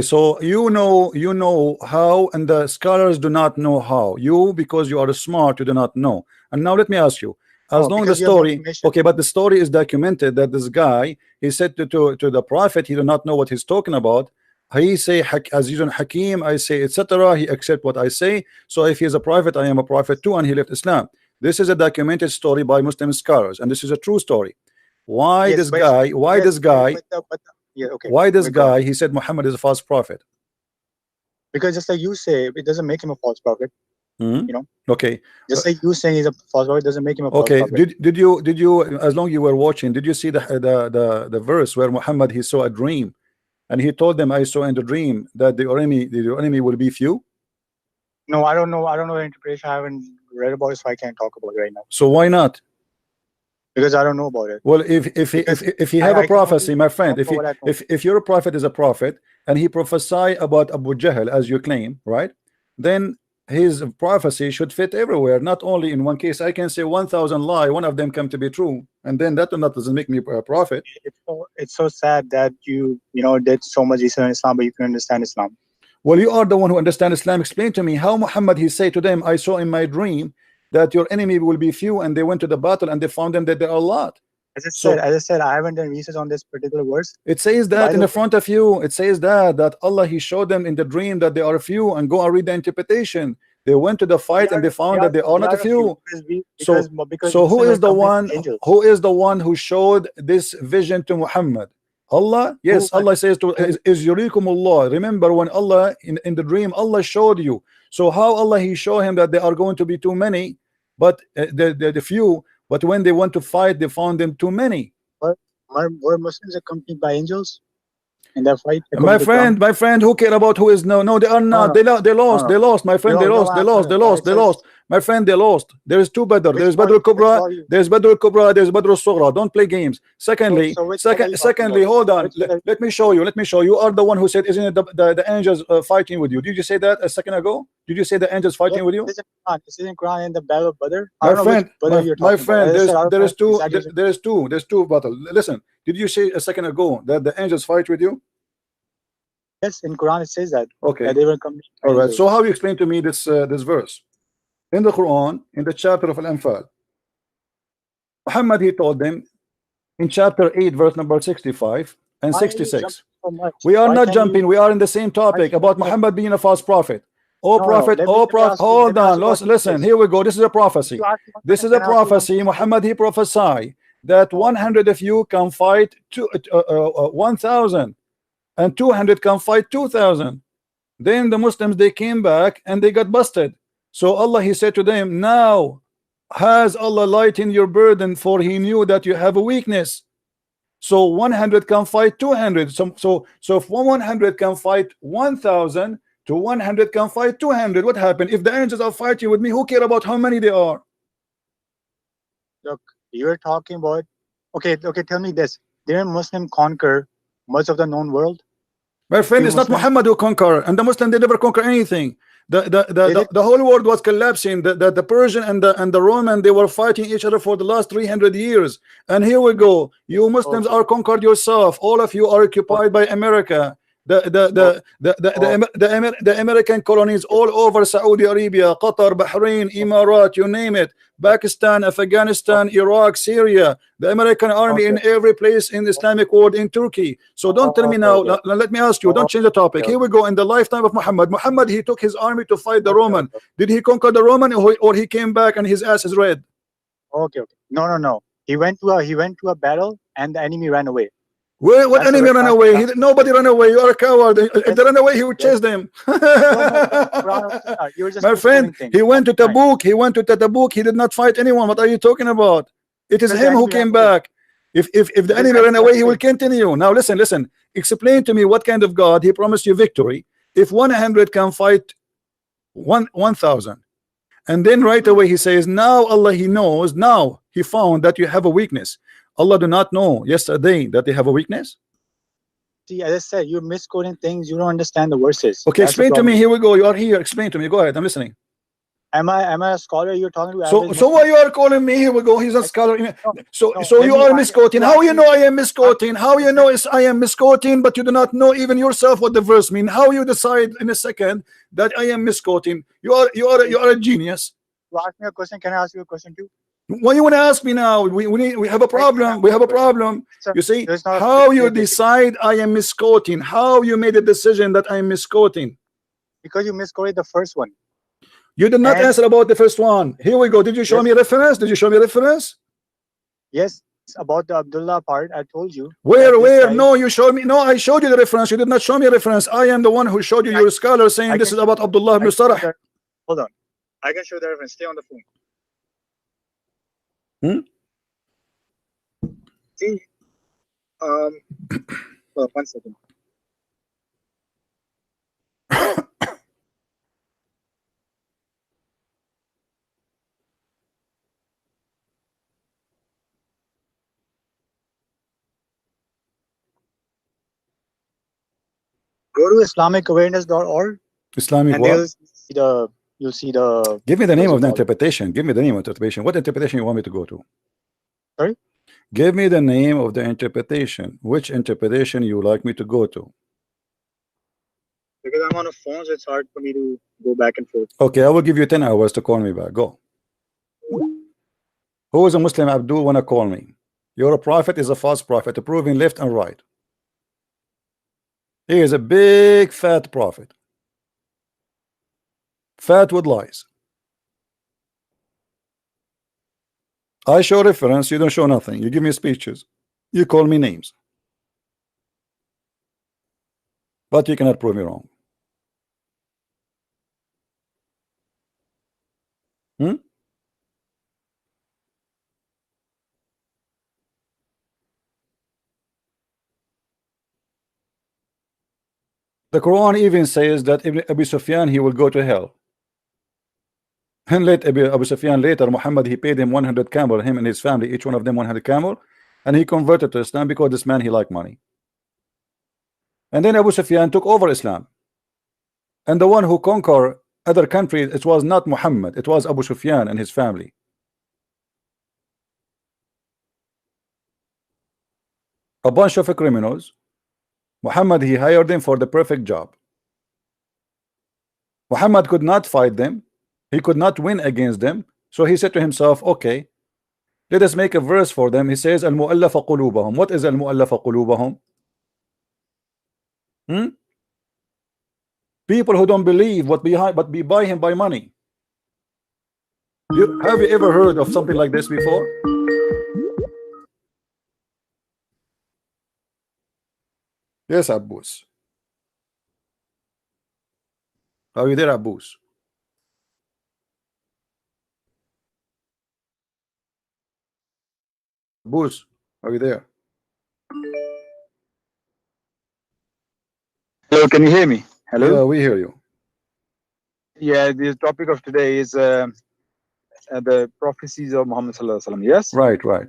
so you know how, and the scholars do not know how. You, because you are smart, you do not know. And now let me ask you, as long as the story, okay, but the story is documented that this guy, he said to the prophet, he do not know what he's talking about. He say Azizun Hakim, I say etc. He accept what I say. So if he is a prophet, I am a prophet too, and he left Islam. This is a documented story by Muslim scholars, and this is a true story. Why this guy? He said Muhammad is a false prophet? Because just like you say, it doesn't make him a false prophet. You know. Okay. Just like you saying he's a false prophet doesn't make him a false prophet. Okay. Did you as long you were watching, did you see the verse where Muhammad, he saw a dream, and he told them, I saw in the dream that the enemy will be few? No, I don't know. I don't know the interpretation. I haven't read about it, so I can't talk about it right now. So why not? Because I don't know about it. Well, if he have a prophecy, my friend, if your prophet is a prophet and he prophesy about Abu Jahl as you claim, right? Then his prophecy should fit everywhere, not only in one case. I can say 1,000 lie, one of them come to be true, and then that doesn't make me a prophet. It's so sad that you did so much research on Islam, but you can understand Islam. Well, you are the one who understands Islam. Explain to me how Muhammad, he say to them, I saw in my dream that your enemy will be few, and they went to the battle and they found them that there are a lot. As I said, I haven't done research on this particular verse. It says that in the front of you. It says that Allah, he showed them in the dream that they are few, and go and read the interpretation. They went to the fight and they found that they are not a few. So who is the one? Who is the one who showed this vision to Muhammad? Allah. Yes, Allah says to is yurikumullah. Remember when Allah in the dream, Allah showed you. So how Allah, he showed him that they are going to be too many, but the few. But when they want to fight, they found them too many. Were Muslims accompanied by angels? in that fight? My friend, who care about who is no? They are not. They lost. They lost, my friend. They lost. My friend, they lost. There is two Badr. There is Badr al-Kubra. There's Badr al-Kubra. There's Badr al-Sughra. Don't play games. Secondly, secondly, hold on. Let me show you. You are the one who said, isn't it the angels fighting with you? Did you say that a second ago? Did you say the angels fighting with you? This is in Quran in the Battle of Badr. My friend, there's two battles. Listen, did you say a second ago that the angels fight with you? Yes, in Quran it says that. Okay. That they will come. All right. So how you explain to me this verse in the Quran, in the chapter of Al-Anfal? Muhammad, he told them in chapter 8, verse number 65 and 66. We are not jumping. We are in the same topic about Muhammad being a false prophet. Prophet, hold on. Listen, here we go. This is a prophecy. This is a prophecy. Muhammad, he prophesied that 100 of you can fight 1,000. and 200 can fight 2,000. Then the Muslims, they came back and they got busted. So Allah, he said to them, now has Allah lightened your burden, for he knew that you have a weakness. So 100 can fight 200. So if 100 can fight 1,000 to 100 can fight 200, what happened? If the angels are fighting with me, who care about how many they are? Look, you're talking about, okay, tell me this. Didn't Muslim conquer much of the known world? My friend, it's not Muhammad who conquer, and the Muslim, they never conquer anything. The whole world was collapsing. The Persian and the Roman, they were fighting each other for the last 300 years. And here we go. You Muslims are conquered yourself. All of you are occupied by America. The American colonies all over Saudi Arabia, Qatar, Bahrain, Emirat, you name it, Pakistan, Afghanistan, Iraq, Syria, the American army in every place in the Islamic world, in Turkey. So don't tell me now, let me ask you, don't change the topic. Here we go. In the lifetime of Muhammad, he took his army to fight the Roman. Did he conquer the Roman, or he came back and his ass is red? Okay. No. He went to a battle and the enemy ran away. What enemy ran away? Nobody ran away. You are a coward. If they ran away, he would chase them. My friend, he went to Tabuk. He did not fight anyone. What are you talking about? It is him who came back. If the enemy ran away, he will continue. Now listen. Explain to me what kind of God he promised you victory if 100 can fight 1,000. And then right away he says, now Allah, he knows, now he found that you have a weakness. Allah do not know yesterday that they have a weakness? See, as I said, you're misquoting things. You don't understand the verses. Okay, explain to me. Here we go. You are here. Explain to me. Go ahead. I'm listening. Am I a scholar? You're talking to. So why you are calling me? Here we go. He's a scholar. So you are misquoting. How you know I am misquoting? How you know I am misquoting, but you do not know even yourself what the verse mean? How you decide in a second that I am misquoting? You are a genius. You ask me a question. Can I ask you a question too? What you want to ask me now? We have a problem. We have a problem. You see how you decide I am misquoting? How you made a decision that I am misquoting? Because you misquoted the first one. You did not answer about the first one. Here we go. Did you show me a reference? Did you show me a reference? Yes, about the Abdullah part. I told you. Where? No, you showed me. No, I showed you the reference. You did not show me a reference. I am the one who showed you your scholar saying this is about Abdullah ibn Sarah. Hold on. I can show the reference. Stay on the phone. See, well, 1 second. Go to IslamicAwareness.org. Islamic and what? You'll see the. Give me the name of the interpretation. Give me the name of the interpretation. What interpretation you want me to go to? Sorry? Give me the name of the interpretation. Which interpretation you like me to go to? Because I'm on a phone, so it's hard for me to go back and forth. Okay, I will give you 10 hours to call me back. Go. Who is a Muslim Abdul wanna call me? You're a prophet, is a false prophet, proving left and right. He is a big fat prophet. Fat with lies. I show reference, you don't show nothing. You give me speeches, you call me names, but you cannot prove me wrong. The Quran even says that Ibn Abi Sufyan, he will go to hell. And let Abu Sufyan later, Muhammad, he paid him 100 camel, him and his family, each one of them 100 camel, and he converted to Islam because this man, he liked money. And then Abu Sufyan took over Islam. And the one who conquered other countries, it was not Muhammad, it was Abu Sufyan and his family. A bunch of criminals. Muhammad, he hired them for the perfect job. Muhammad could not fight them. He could not win against them. So he said to himself, okay, let us make a verse for them. He says, Al-Mu'allafa qulubahum. What is Al-Mu'allafa qulubahum? People who don't believe but be by him by money. Have you ever heard of something like this before? Yes, Abbas. Are you there, Abbas? Abbas, are you there? Hello, can you hear me? Hello? Yeah, we hear you. Yeah, the topic of today is the prophecies of Muhammad sallallahu alaihi wasallam. Yes? Right, right.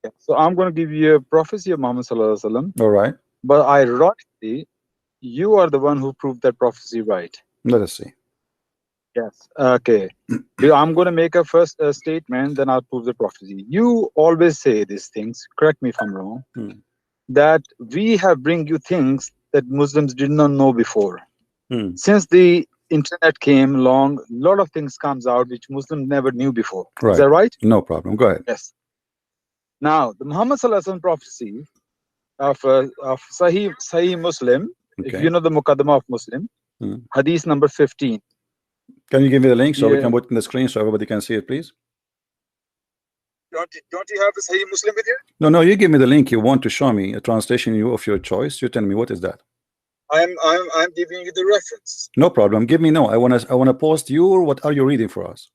Yeah. So I'm going to give you a prophecy of Muhammad sallallahu alaihi wasallam. All right. But ironically, you are the one who proved that prophecy right. Let us see. Yes. Okay. I'm going to make a first statement, then I'll prove the prophecy. You always say these things, correct me if I'm wrong, that we have bring you things that Muslims did not know before. Since the internet came along, a lot of things comes out which Muslims never knew before. Right. Is that right? No problem. Go ahead. Yes. Now, the Muhammad sallallahu alaihi wasallam prophecy of Sahih Muslim, Okay. if you know the Muqaddamah of Muslim, Hadith number 15. Can you give me the link so we can put it in the screen so everybody can see it, please? Don't you have the Sahih Muslim with you? No, you give me the link. You want to show me a translation of your choice. You tell me what is that. I'm giving you the reference. No problem. Give me I wanna post your, what are you reading for us?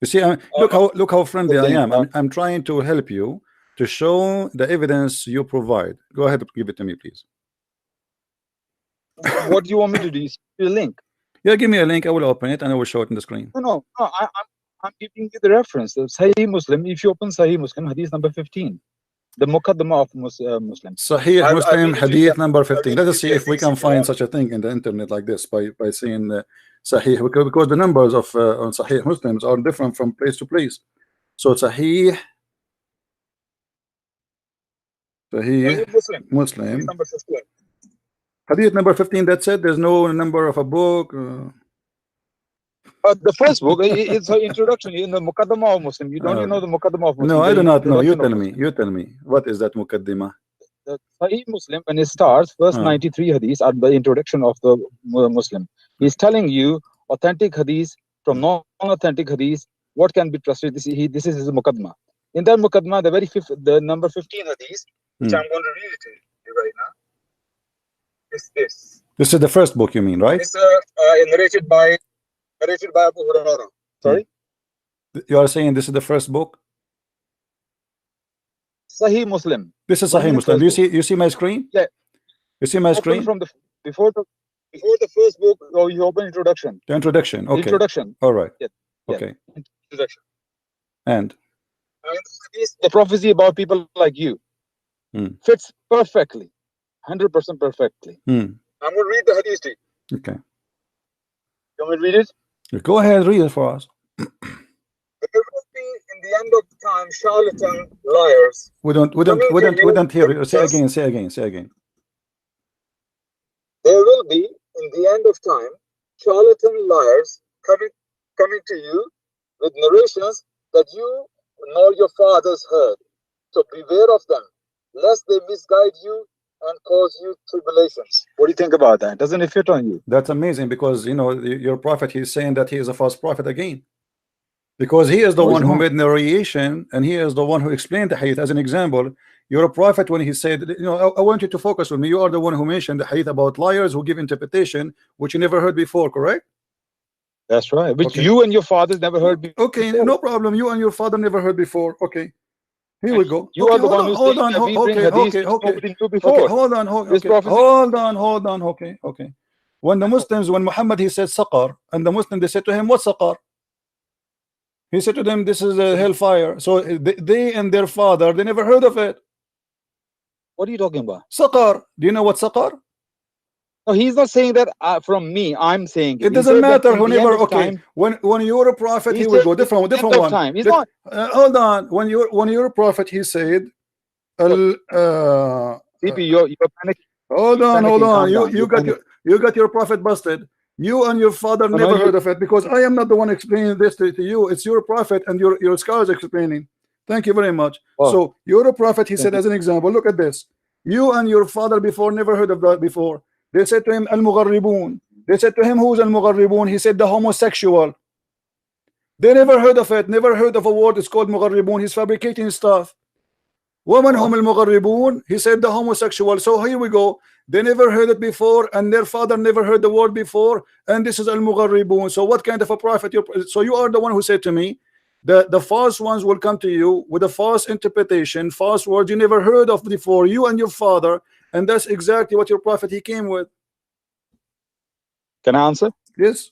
You see, look how friendly I am. I'm trying to help you to show the evidence you provide. Go ahead, give it to me, please. What do you want me to do? Is give you a link? Yeah, give me a link. I will open it and I will show it in the screen. No. I'm giving you the reference. The Sahih Muslim. If you open Sahih Muslim, Hadith number 15, the Muqaddamah of Muslim. Sahih Muslim, Hadith number 15. Let us see if we can find such a thing in the internet like this by saying Sahih, because the numbers of on Sahih Muslims are different from place to place. So Sahih Muslim, Hadith number 15. That's it. There's no number of a book. The first book, it's an introduction in the Muqaddamah of Muslim. You know the Muqaddamah of Muslim? No, I do not know. You tell me. What is that Muqaddimah? The Sahih Muslim, when it starts, first 93 hadiths are the introduction of the Muslim. He's telling you authentic hadith from non-authentic hadith, what can be trusted. This is his Muqaddamah. In that Muqaddamah, the number 15 hadith, which I'm going to read it to you right now, is this. This is the first book, you mean, right? It's narrated by Abu Hurairah. Sorry? You are saying this is the first book? Sahih Muslim. This is Sahih Muslim. You see my screen? Yeah. You see my screen? From before the first book, you open introduction. The introduction. Okay. Introduction. All right. Yeah. Okay. Introduction. And the prophecy about people like you fits perfectly, 100% perfectly. I'm going to read the hadith to you. Okay. You want me to read it? Go ahead, read it for us. There will be in the end of time charlatan liars. We don't hear you. Say again. There will be in the end of time charlatan liars coming to you with narrations that you nor your fathers heard. So beware of them, lest they misguide you and cause you tribulations. What do you think about that? Doesn't it fit on you? That's amazing, because your prophet, he's saying that he is a false prophet again, because he is the one who made narration, and he is the one who explained the hadith. As an example, your prophet, when he said, I want you to focus with me, you are the one who mentioned the hadith about liars who give interpretation which you never heard before, correct? That's right, which you and your fathers never heard before. Okay, no problem. You and your father never heard before. Okay, Here we go. You are the one who's saying that we bring hadith which nobody knew before. Hold on. Okay. When the Muslims, when Muhammad, he said Saqar, and the Muslims, they said to him, what Saqar? He said to them, this is a hellfire. So they and their father, they never heard of it. What are you talking about? Saqar. Do you know what Saqar? No, he's not saying that from me. I'm saying it doesn't matter. Whenever, okay, when you're a prophet, he will go different one. Time. He's not. Hold on. When you're a prophet, he said, CP, you're panicking. Hold on. You got your prophet busted. You and your father never heard of it, because I am not the one explaining this to you. It's your prophet and your scholars explaining. Thank you very much. Oh. So you're a prophet, he said, as an example. Look at this. You and your father before never heard of that before. They said to him, Al-Mugharribun. They said to him, who's Al-Mugharribun? He said, the homosexual. They never heard of it, never heard of a word. It's called Mugharribun. He's fabricating stuff. Woman hum al-Mugharribun. He said the homosexual. So here we go. They never heard it before, and their father never heard the word before, and this is Al-Mugharribun. So what kind of a prophet? So you are the one who said to me, the false ones will come to you with a false interpretation, false words you never heard of before, you and your father, and that's exactly what your prophet he came with. Can I answer? Yes.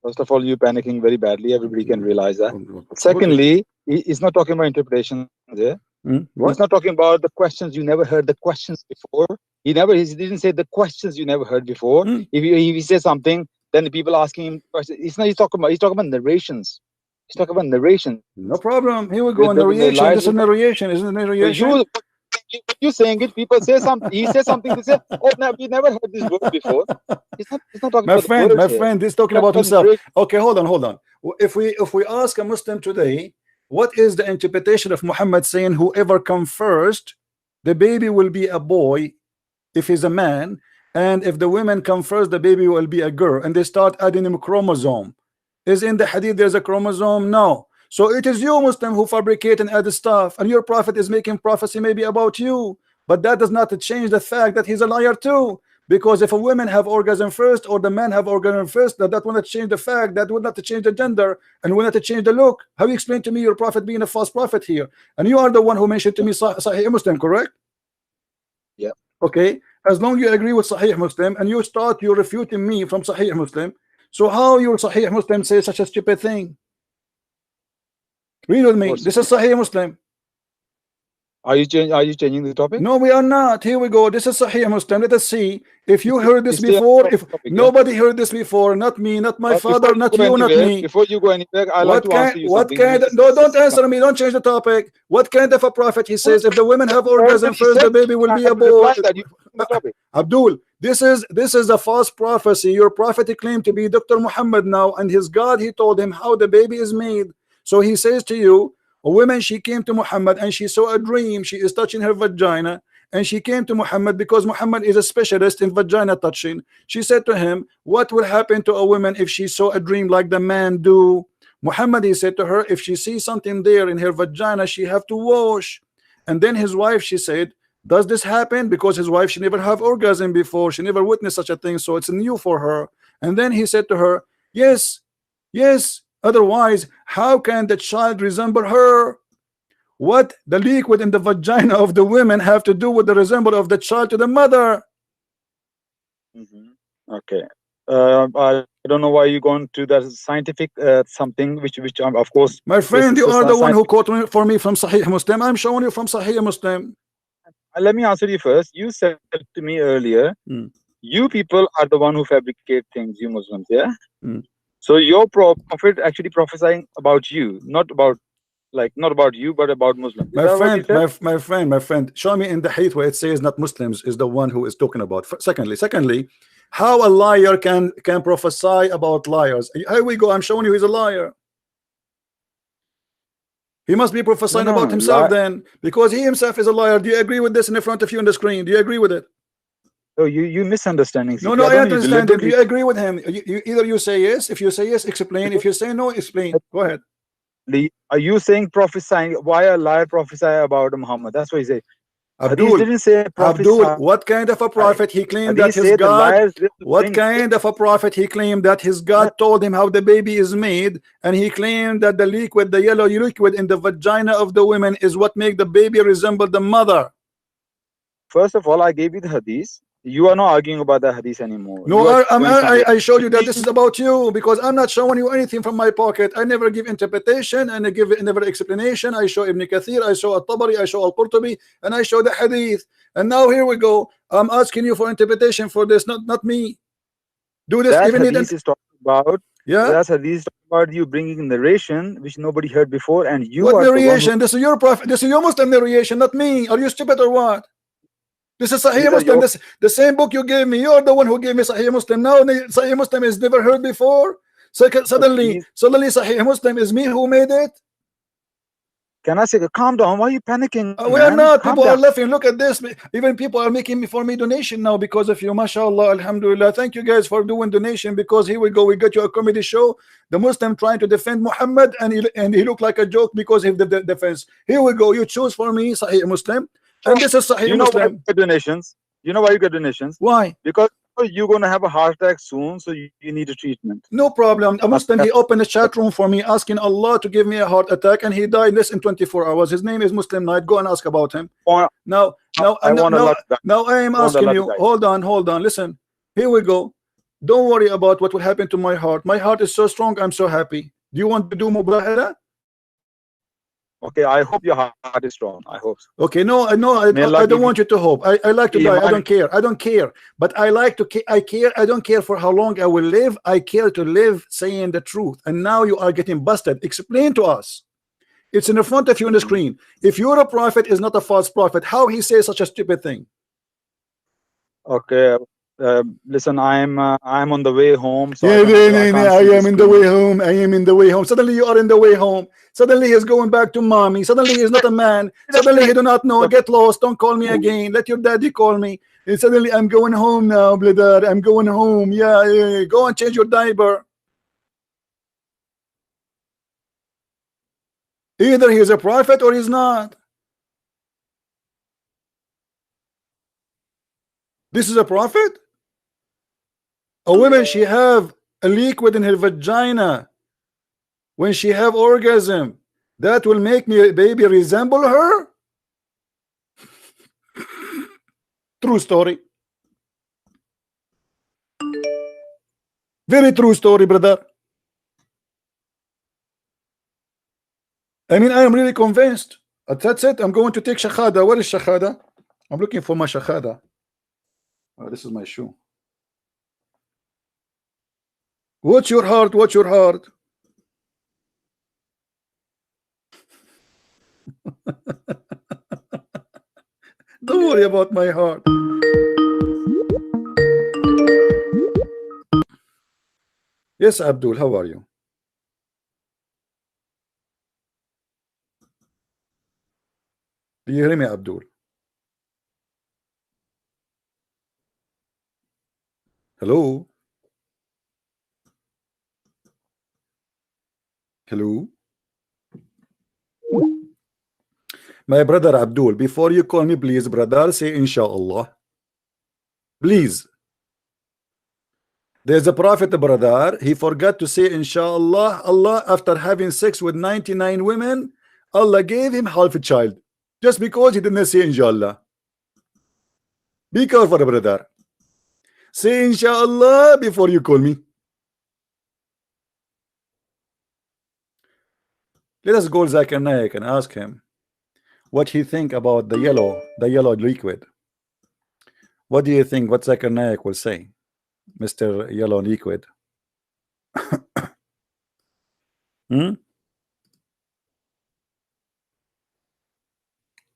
First of all, you're panicking very badly. Everybody can realize that. Secondly, he's not talking about interpretation there. He's not talking about the questions you never heard the questions before. He didn't say the questions you never heard before. If he says something, then the people asking him questions. He's talking about narrations. He's talking about narration. No problem. Here we go. Narration. This is narration, isn't it? Narration. You saying it, people say something. He says something. They say, "Oh, no, we never heard this word before." He's not talking about my friend. He's talking about himself. Okay, hold on. If we ask a Muslim today, what is the interpretation of Muhammad saying, "Whoever comes first, the baby will be a boy, if he's a man, and if the women come first, the baby will be a girl," and they start adding him a chromosome. Is in the hadith there's a chromosome? No. So it is you, Muslim, who fabricate and add stuff, and your prophet is making prophecy maybe about you, but that does not change the fact that he's a liar too. Because if a woman have orgasm first or the man have orgasm first, that will not change the fact, that will not change the gender, and will not change the look. How you explain to me your prophet being a false prophet here? And you are the one who mentioned to me Sahih Muslim, correct? Yeah. Okay. As long as you agree with Sahih Muslim and you're refuting me from Sahih Muslim, so how your Sahih Muslim say such a stupid thing? Read with me. This is Sahih Muslim. Are you changing the topic? No, we are not. Here we go. This is Sahih Muslim. Let us see if you heard this before. If nobody heard this before, not me, not my father, not you, not me. Before you go anywhere, I like to ask you something. No, don't answer me. Don't change the topic. What kind of a prophet he says? If the women have orgasm first, the baby will be a boy. Abdul, this is a false prophecy. Your prophet claimed to be Dr. Muhammad now, and his God, he told him how the baby is made. So he says to you, a woman, she came to Muhammad and she saw a dream. She is touching her vagina, and she came to Muhammad because Muhammad is a specialist in vagina touching. She said to him, what will happen to a woman if she saw a dream like the man do? Muhammad, he said to her, if she sees something there in her vagina, she have to wash. And then his wife, she said, does this happen? Because his wife, she never have orgasm before. She never witnessed such a thing, so it's new for her. And then he said to her, yes. Otherwise, how can the child resemble her? What the liquid in the vagina of the women have to do with the resemblance of the child to the mother? Okay. I don't know why you're going to that scientific something, which of course. My friend, you are the one who quoted for me from Sahih Muslim. I'm showing you from Sahih Muslim. Let me answer you first. You said to me earlier, you people are the one who fabricate things, you Muslims, yeah? So your prophet actually prophesying about you, not about you, but about Muslims. My friend, show me in the hadith where it says not Muslims is the one who is talking about. Secondly, how a liar can prophesy about liars? Here we go. I'm showing you he's a liar. He must be prophesying about himself then, because he himself is a liar. Do you agree with this in front of you on the screen? Do you agree with it? Oh, you misunderstanding. No, I understand it. Do you agree with him? Either you say yes. If you say yes, explain. If you say no, explain. Go ahead. Are you saying prophesying? Why a liar prophesy about Muhammad? That's what he said. Hadith didn't say prophets. What kind of a prophet he claimed that Hadith his said the God? liars will What bring kind of a prophet he claimed that his God told him how the baby is made, and he claimed that the liquid, the yellow liquid in the vagina of the women, is what make the baby resemble the mother? First of all, I gave you the Hadith. You are not arguing about the Hadith anymore. No, You are I showed you that this is about you, because I'm not showing you anything from my pocket. I never give interpretation and I give never explanation. I show Ibn Kathir, I show At-Tabari, I show Al-Qurtubi, and I show the Hadith. And now here we go. I'm asking you for interpretation for this, not me. Do this. That even Hadith is talking about. Yeah. That's Hadith talking about you bringing narration which nobody heard before, and you what are narration? This is your prophet. This is your Muslim narration, not me. Are you stupid or what? This is Sahih Muslim. This the same book you gave me. You're the one who gave me Sahih Muslim. Now Sahih Muslim is never heard before. So suddenly Sahih Muslim is me who made it. Can I say, calm down? Why are you panicking? We are not. People are laughing. Look at this. Even people are making me for me donation now because of you. MashaAllah, Alhamdulillah. Thank you guys for doing donation, because here we go. We got you a comedy show. The Muslim trying to defend Muhammad, and he looked like a joke because of the defense. Here we go. You choose for me Sahih Muslim. And this is Sahih Muslim. Why you get donations? You know why you get donations? Why? Because you're going to have a heart attack soon, so you need a treatment. No problem. A Muslim, he opened a chat room for me asking Allah to give me a heart attack, and he died less than 24 hours. His name is Muslim Knight. Go and ask about him. Now I am asking you, hold on, listen. Here we go. Don't worry about what will happen to my heart. My heart is so strong, I'm so happy. Do you want to do mubahara? Okay, I hope your heart is strong. I hope so. Okay, no, I don't want you to hope. I like to die. I don't care. But I like to I care. I don't care for how long I will live. I care to live saying the truth. And now you are getting busted. Explain to us. It's in the front of you on the screen. If you're a prophet, is not a false prophet, how he says such a stupid thing? Okay. Listen, I'm on the way home. So I am in the way home. I am in the way home. Suddenly you are in the way home. Suddenly he's going back to mommy. Suddenly he's not a man. Suddenly he do not know. Get lost. Don't call me again. Let your daddy call me. And suddenly I'm going home now, brother. I'm going home. Yeah. Go and change your diaper. Either he's a prophet or he's not. This is a prophet? A woman, she have a liquid in her vagina. When she have orgasm, that will make me baby resemble her? True story. Very true story, brother. I mean, I am really convinced. That's it. I'm going to take shahada. Where is shahada? I'm looking for my shahada. Oh, this is my shoe. What's your heart? What's your heart? Don't worry about my heart. Yes, Abdul, how are you? Do you hear me, Abdul? Hello? Hello? My brother Abdul, before you call me, please, brother, say inshallah. Please. There's a prophet, brother. He forgot to say inshallah. Allah, after having sex with 99 women, Allah gave him half a child. Just because he didn't say inshallah. Be careful, brother. Say inshallah before you call me. Let us go to Zakir Naik and ask him what he think about the yellow liquid. What do you think what Zakir Naik will say, Mr. Yellow Liquid?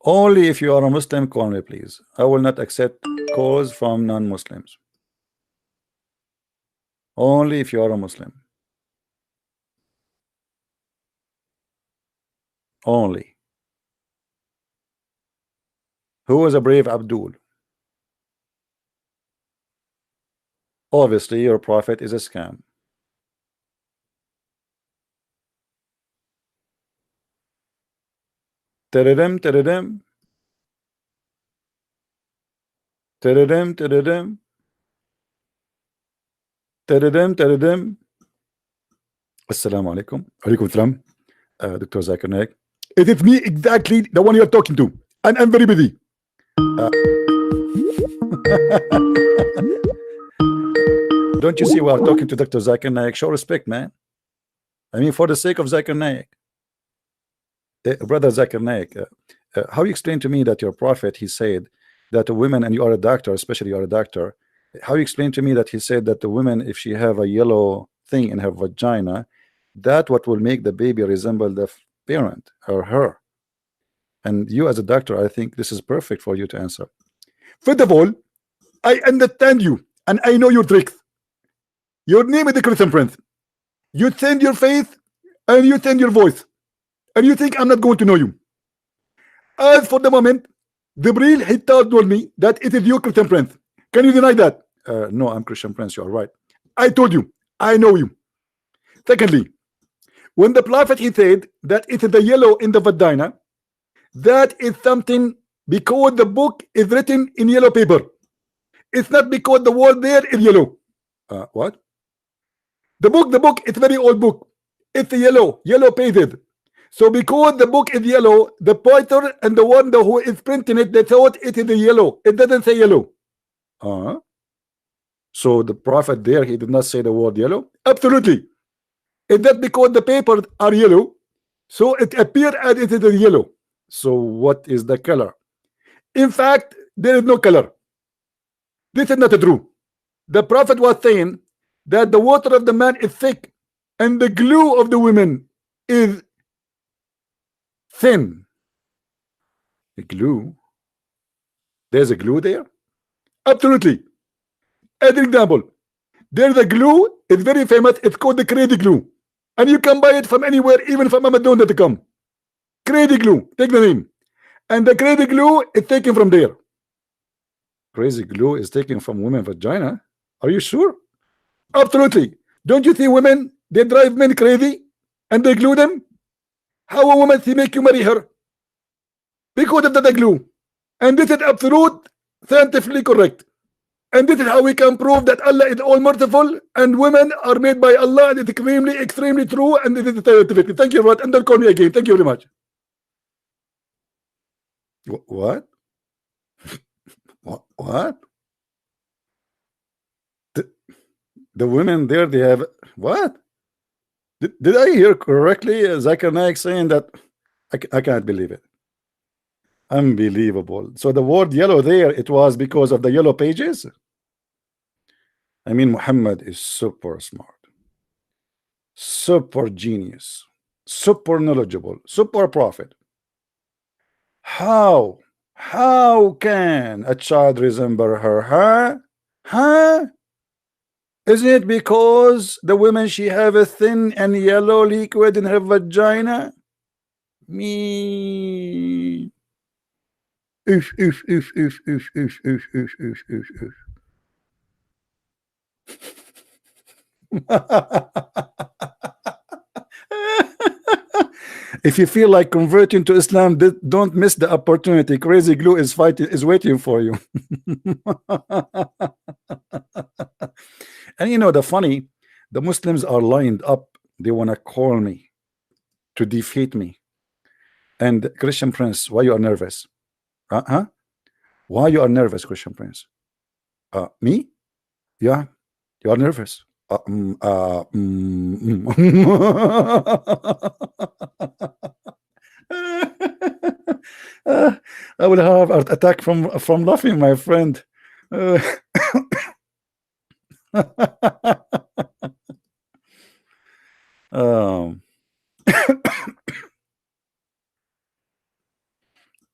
Only if you are a Muslim, call me, please. I will not accept calls from non-Muslims. Only if you are a Muslim. Only. Who is a brave Abdul? Obviously, your prophet is a scam. Teredem. Tadadam, tadadam. Tadadam, tadadam. Assalamu alaikum. Alaikum salam. Dr. Zakir Naik. It is me exactly, the one you're talking to. And I'm very busy. Don't you see we are talking to Dr. Zakir Naik? Show respect, man. I mean, for the sake of Zakir Naik. Brother Zakir Naik, how you explain to me that your prophet, he said that a woman, and you are a doctor, especially you are a doctor, how you explain to me that he said that the woman, if she have a yellow thing in her vagina, that what will make the baby resemble the parent or her? And you as a doctor, I think this is perfect for you to answer. First of all, I understand you and I know your tricks. Your name is the Christian Prince. You send your face and you send your voice, and you think I'm not going to know you. As for the moment, Jibril, he told me that it is you, Christian Prince. Can you deny that? No, I'm Christian Prince. You are right. I told you, I know you. Secondly, when the prophet, he said that it is the yellow in the vagina, that is something because the book is written in yellow paper. It's not because the word there is yellow. What? The book, it's very old book. It's yellow pages. So because the book is yellow, the pointer and the one who is printing it, they thought it is a yellow. It doesn't say yellow. So the prophet there, he did not say the word yellow. Absolutely. Is that because the papers are yellow, so it appears as it is yellow? So what is the color? In fact, there is no color. This is not true. The prophet was saying that the water of the man is thick and the glue of the women is thin. The glue? There's a glue there? Absolutely. As an example, there's a glue, it's very famous, it's called the crazy glue. And you can buy it from anywhere, even from Amazon.com. Crazy glue, take the name. And the crazy glue is taken from there. Crazy glue is taken from women's vagina? Are you sure? Absolutely. Don't you see women, they drive men crazy and they glue them? How a woman she make you marry her? Because of the glue. And this is absolute scientifically correct. And this is how we can prove that Allah is all merciful and women are made by Allah, and it's extremely true, and this is scientific. Thank you very much. And don't call me again. Thank you very much. What? What? The women there, they have what? Did I hear correctly? Zakir Naik saying that? I can't believe it. Unbelievable. So the word yellow there, it was because of the yellow pages? I mean, Muhammad is super smart, super genius, super knowledgeable, super prophet. How can a child resemble her? Huh? Isn't it because the women, she have a thin and yellow liquid in her vagina? Me. If. If you feel like converting to Islam, don't miss the opportunity. Crazy glue is waiting for you. And you know the funny, the Muslims are lined up. They want to call me to defeat me. And Christian Prince, why you are nervous? Why you are nervous, Christian Prince? Me? Yeah, you are nervous. I will have an attack from laughing, my friend.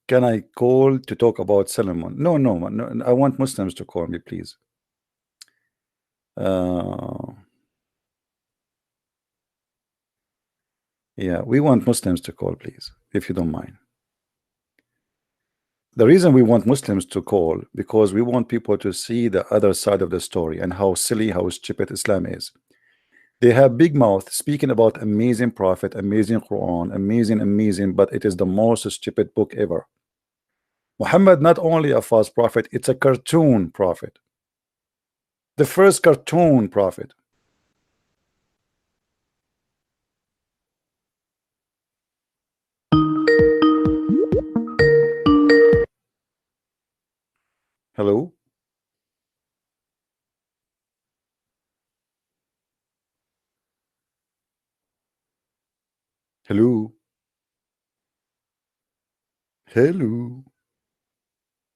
Can I call to talk about Solomon? No, I want Muslims to call me, please. Yeah, we want Muslims to call, please, if you don't mind. The reason we want Muslims to call, because we want people to see the other side of the story and how silly, how stupid Islam is. They have big mouth speaking about amazing prophet, amazing Quran, amazing, but it is the most stupid book ever. Muhammad not only a false prophet, it's a cartoon prophet. The first cartoon prophet. Hello? Hello? Hello?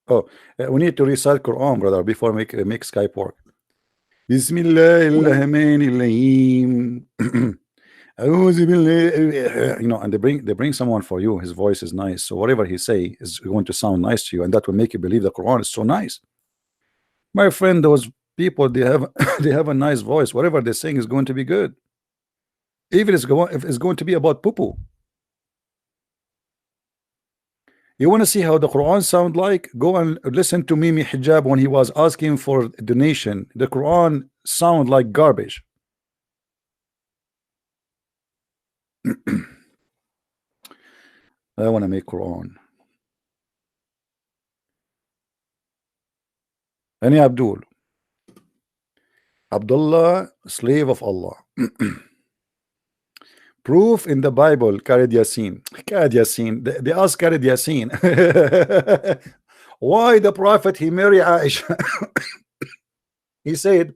Oh, we need to recite Quran, brother, before make Skype work. Bismillahirrahmanirrahim. You know, and they bring someone for you. His voice is nice, so whatever he say is going to sound nice to you, and that will make you believe the Quran is so nice. My friend, those people, they have they have a nice voice. Whatever they're saying is going to be good, even if it's going to be about poo-poo. You want to see how the Quran sound like? Go and listen to Mimi Hijab when he was asking for donation. The Quran sound like garbage. I want to make Quran. Any Abdullah, slave of Allah. Proof in the Bible, carried Yasin. Carried Yasin. They asked carried Yasin. Why the Prophet he married Aisha? He said,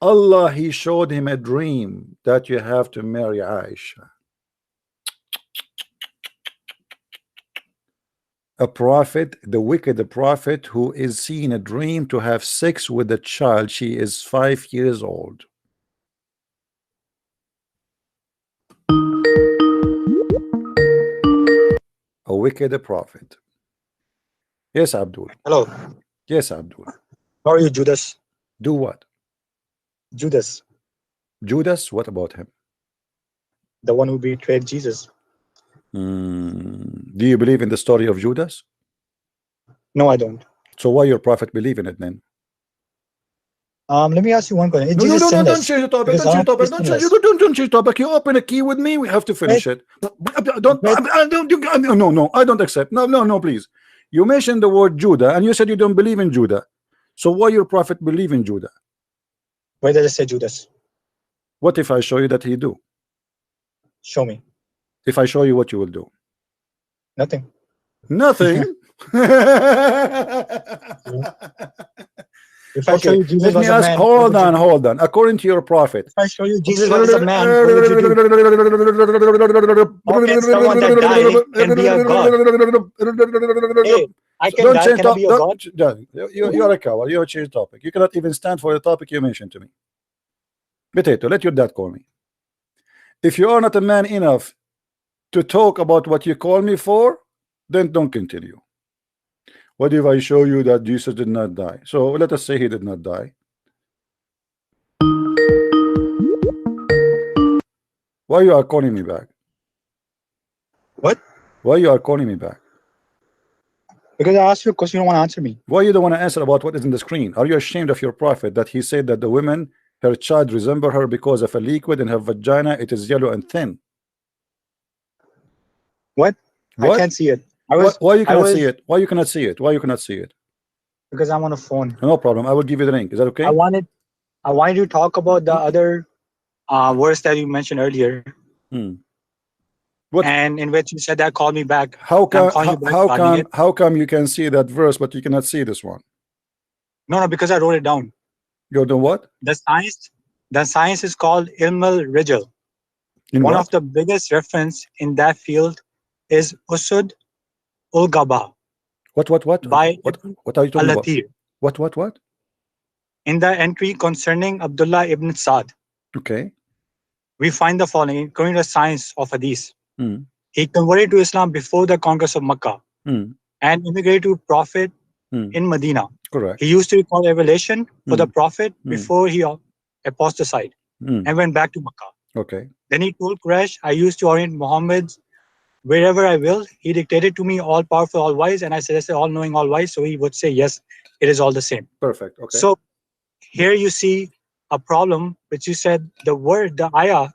Allah, he showed him a dream that you have to marry Aisha. A prophet, the wicked prophet who is seeing a dream to have sex with a child. She is 5 years old. A wicked prophet. Yes, Abdul. Hello. Yes, Abdul. How are you, Judas? Do what? Judas. Judas? What about him? The one who betrayed Jesus. Do you believe in the story of Judas? No, I don't. So why your prophet believe in it then? Let me ask you one question. No, don't change the topic. Don't change the topic. Don't change the topic. You open a key with me. We have to finish it. No, I don't accept. No, please. You mentioned the word Judah, and you said you don't believe in Judah. So why your prophet believe in Judah? Why did I say Judas? What if I show you that he do? Show me. If I show you, what you will do? Nothing. Nothing. If I show you Jesus let me was ask. a man, hold on. According to your prophet, if I show you Jesus was a man, what would you do? Okay, someone that died can be a god. Hey, I can die. Can I be a god? You're a coward. You change topic. You cannot even stand for the topic you mentioned to me. Potato, let your dad call me. If you are not a man enough to talk about what you call me for, then don't continue. What if I show you that Jesus did not die? So let us say he did not die. Why you are calling me back? What? Why you are calling me back? Because I asked you a question, you don't want to answer me. Why you don't want to answer about what is in the screen? Are you ashamed of your prophet that he said that the women, her child resemble her because of a liquid in her vagina, it is yellow and thin? What? I can't see it. Why you cannot see it? Why you cannot see it? Why you cannot see it? Because I'm on a phone. No problem. I will give you the link. Is that okay? I wanted you to talk about the other verse that you mentioned earlier. What? And in which you said that call me back. How come you can see that verse but you cannot see this one? No, because I wrote it down. You know what? The science is called Ilm al-Rijal. One of the biggest reference in that field is Usud ul-Gaba. What are you talking about? What? In the entry concerning Abdullah ibn Sa'd. Okay. We find the following, according to the science of Hadith. He converted to Islam before the conquest of Makkah and immigrated to Prophet in Medina. Correct. He used to recall revelation for the Prophet before he apostatized and went back to Makkah. Okay. Then he told Quraysh, I used to orient Muhammad wherever I will. He dictated to me all powerful, all wise, and I suggested all knowing, all wise. So he would say, yes, it is all the same. Perfect. Okay. So here you see a problem, which you said the ayah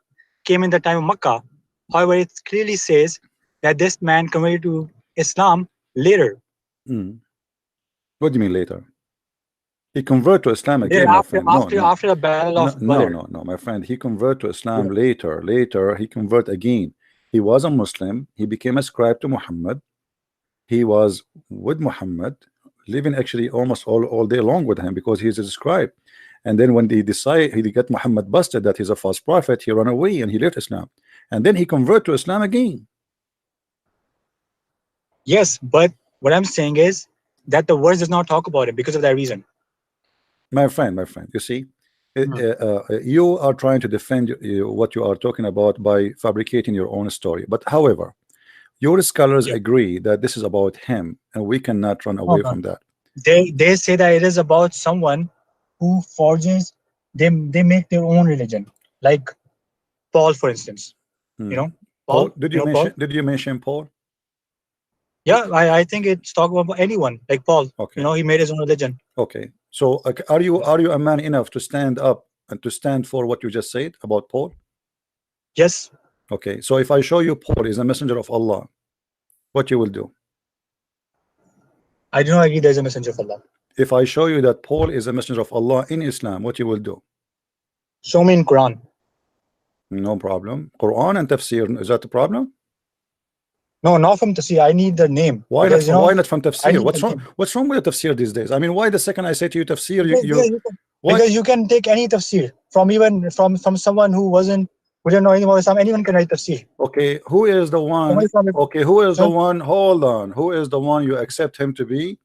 came in the time of Makkah. However, it clearly says that this man converted to Islam later. What do you mean later? He converted to Islam again, Yeah, my after friend. after the battle of Badr. No, my friend. He converted to Islam later. Later, he converted again. He was a Muslim. He became a scribe to Muhammad. He was with Muhammad, living actually almost all day long with him because he's a scribe. And then when he got Muhammad busted that he's a false prophet, he ran away and he left Islam. And then he converted to Islam again. Yes, but what I'm saying is that the verse does not talk about it because of that reason. My friend, you see, you are trying to defend what you are talking about by fabricating your own story. But however, your scholars agree that this is about him, and we cannot run away from that. They say that it is about someone who forges. They make their own religion, like Paul, for instance. You know, Paul. Did you mention Paul? Yeah, I think it's talking about anyone like Paul. Okay. You know, he made his own religion. Okay. So are you a man enough to stand up and to stand for what you just said about Paul? Yes. Okay. So if I show you Paul is a messenger of Allah, what you will do? I do not agree there's a messenger of Allah. If I show you that Paul is a messenger of Allah in Islam, what you will do? Show me in Quran. No problem. Quran and Tafsir, is that the problem? No, not from Tafsir. I need the name. Why not? Why not from Tafsir? What's wrong with the Tafsir these days? I mean, why the second I say to you Tafsir, because you can take any Tafsir from someone who didn't know anything about Islam. Anyone can write Tafsir. Okay, who is the one? Okay, who is the one? Hold on. Who is the one you accept him to be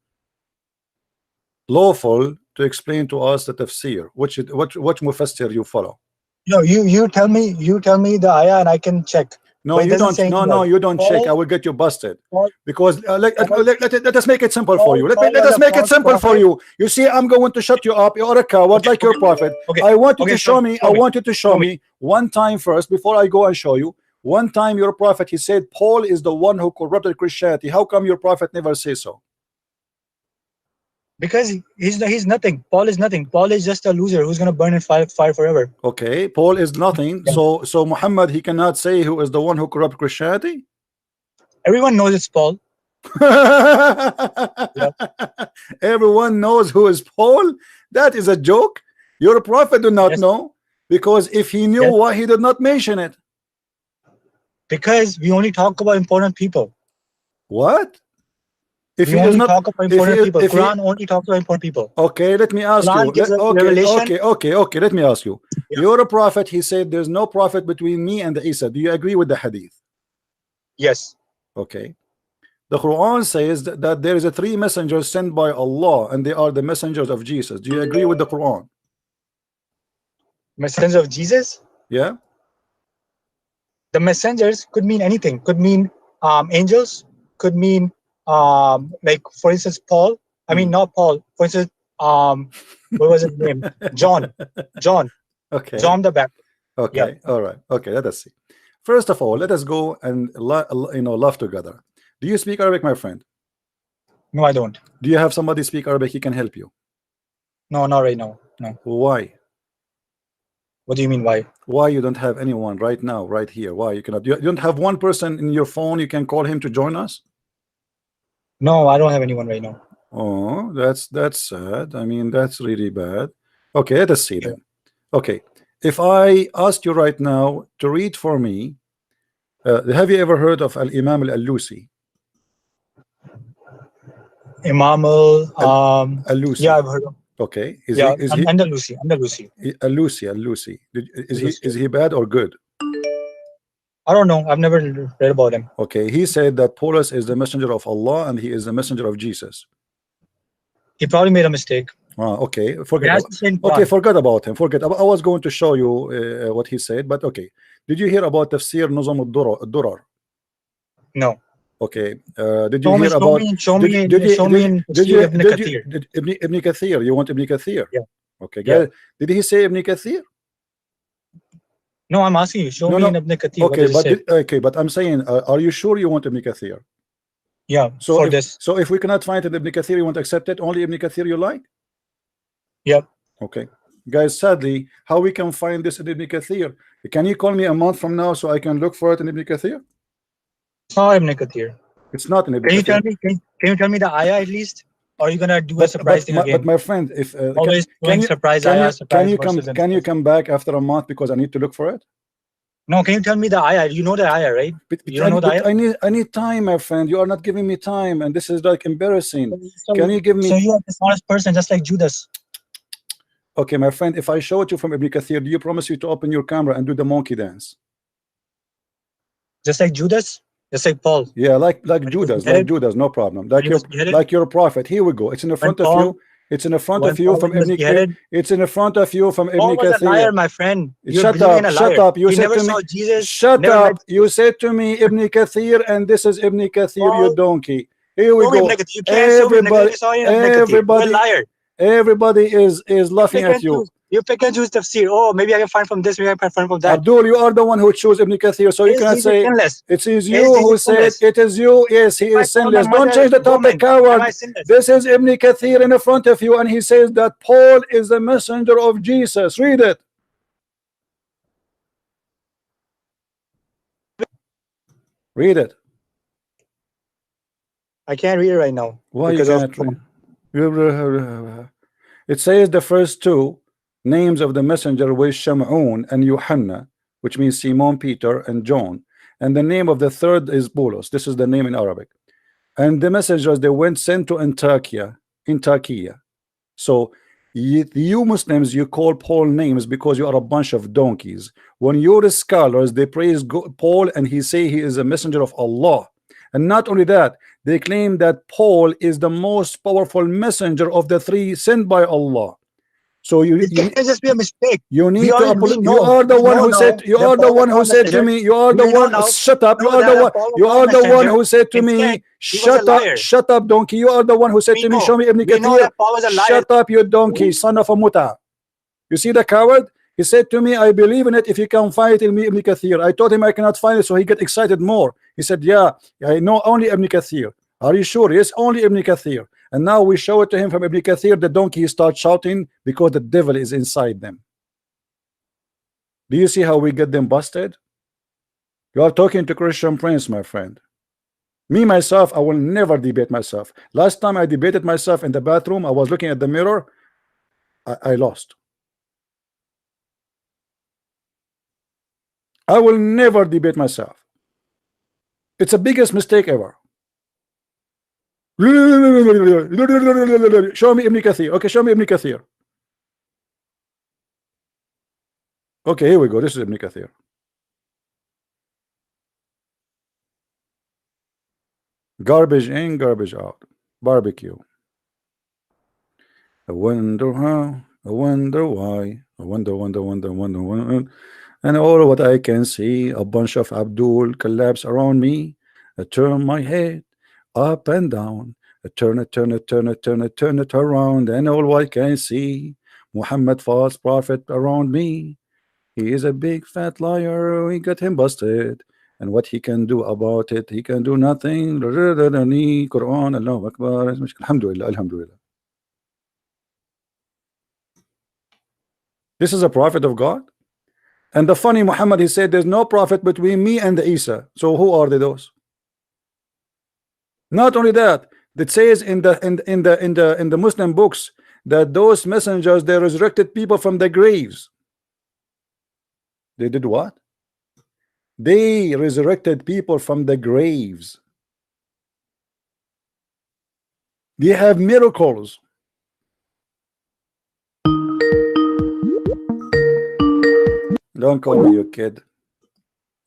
lawful to explain to us the Tafsir? Which Mufassir you follow? No, you tell me the ayah and I can check. No, you don't. No, you don't check. I will get you busted. Because let us make it simple for you. Let us make it simple for you. You see, I'm going to shut you up. You're a coward like your prophet. I want you to show me. I want you to show me one time first before I go and show you. One time your prophet, he said Paul is the one who corrupted Christianity. How come your prophet never says so? Because he's nothing. Paul is nothing. Paul is just a loser who's gonna burn in fire forever. Okay, Paul is nothing. So Muhammad, he cannot say who is the one who corrupted Christianity. Everyone knows it's Paul. Everyone knows who is Paul. That is a joke. Your prophet do not know, because if he knew, why he did not mention it? Because we only talk about important people. What? If we only talk about important people. Quran only talks about important people. Okay, let me ask you. Okay, let me ask you. You're a prophet. He said there's no prophet between me and Isa. Do you agree with the hadith? Yes. Okay. The Quran says that there is 3 messengers sent by Allah, and they are the messengers of Jesus. Do you agree with the Quran? Messengers of Jesus? Yeah. The messengers could mean anything. Could mean angels. Could mean like, for instance, Paul. I mean, not Paul. For instance, what was his name? John. Okay. John the Baptist. Okay. Yeah. All right. Okay. Let us see. First of all, let us go and laugh together. Do you speak Arabic, my friend? No, I don't. Do you have somebody speak Arabic? He can help you. No, not right now. No. Why? What do you mean? Why? Why you don't have anyone right now, right here? Why you cannot? You don't have one person in your phone you can call him to join us? No, I don't have anyone right now. Oh, that's sad. I mean, that's really bad. Okay, let us see then. Okay, if I ask you right now to read for me, have you ever heard of Al-Imam Al-Alusi? Imam Al-Alusi. Yeah, I've heard of. Okay, Andalusi. Alusi. Is he bad or good? I don't know. I've never read about him. Okay, he said that Paulus is the messenger of Allah and he is the messenger of Jesus. He probably made a mistake. Okay, forget about him. I was going to show you what he said, but okay. Did you hear about Tafsir Nuzam al-Durar? No. Okay. Did you hear about? Show me in Ibn Kathir. Ibn Kathir. You want Ibn Kathir? Yeah. Okay. Yeah. Did he say Ibn Kathir? No, I'm asking you. Show me in Ibn Kathir. Okay, but I'm saying, are you sure you want Ibn Kathir? Yeah. So if we cannot find it Ibn Kathir, you want to accept it? Only Ibn Kathir you like? Yep. Okay. Guys, sadly, how we can find this in Ibn Kathir? Can you call me a month from now so I can look for it in Ibn Kathir? It's not Ibn Kathir. It's not in Ibn Can you tell Kathir. me? Can you tell me the ayah at least? Or are you gonna do a surprise thing again? But my friend, if always doing surprise ayah, surprise verses. Can you come back after a month because I need to look for it? No, can you tell me the ayah? You know the ayah, right? You don't know the ayah? I need time, my friend. You are not giving me time, and this is like embarrassing. Can you give me? So you are a dishonest person, just like Judas. Okay, my friend, if I show it you from Ibn Kathir, do you promise you to open your camera and do the monkey dance? Just like Judas? Just like Paul? Yeah, like Judas, no problem. Like your prophet. Here we go. It's in the front of you. It's in the front of you from Ibn Kathir. It's in the front of you from Ibn Kathir. Paul was a liar, my friend. Shut up. You said to me, shut up. You said to me Ibn Kathir, and this is Ibn Kathir, you donkey. Here we go. Everybody is laughing at you. You pick and choose tafsir. Oh, maybe I can find from this, maybe I can find from that. Abdul, you are the one who chose Ibn Kathir, so you cannot say it is you who said it is you. Yes, he is sinless. Don't change the topic, coward. This is Ibn Kathir in front of you, and he says that Paul is the messenger of Jesus. Read it. Read it. I can't read it right now. Why you can't read? It says the first two names of the messenger were Shamun and Yohanna, which means Simon, Peter, and John. And the name of the third is Boulos. This is the name in Arabic. And the messengers, they went sent to Antakya. So you Muslims, you call Paul names because you are a bunch of donkeys. When you're scholars, they praise Paul and he say he is a messenger of Allah. And not only that, they claim that Paul is the most powerful messenger of the three sent by Allah. So it can't just be a mistake. You need to apologize. You are the one who said. You are the one who said to me. You are the one. Shut up. You are the one. You are the one who said to me. Shut up. Shut up, donkey. You are the one who said to me. Show me Ibn Kathir. Shut up, you donkey, son of a muta. You see the coward? He said to me, I believe in it if you can find it in Ibn Kathir. I told him I cannot find it, so he get excited more. He said, yeah, I know only Ibn Kathir. Are you sure? Yes, only Ibn Kathir. And now we show it to him from Ibn Kathir. The donkey starts shouting because the devil is inside them. Do you see how we get them busted? You are talking to Christian Prince, my friend. Me, myself, I will never debate myself. Last time I debated myself in the bathroom, I was looking at the mirror. I lost. I will never debate myself. It's the biggest mistake ever. Show me Ibn Kathir. Okay, show me Ibn Kathir. Okay, here we go. This is Ibn Kathir. Garbage in, garbage out. Barbecue. I wonder how, I wonder why, I wonder. And all what I can see, a bunch of Abdul collapse around me. I turn my head up and down. I turn it around, and all I can see, Muhammad, false prophet, around me. He is a big fat liar. We got him busted. And what he can do about it, he can do nothing. Quran, Allahu Akbar. Alhamdulillah, Alhamdulillah. This is a prophet of God. And the funny Muhammad, he said there's no prophet between me and the Isa. So who are they those? Not only that, it says in the Muslim books that those messengers, they resurrected people from the graves. They did what? They resurrected people from the graves. They have miracles. Don't call me you kid.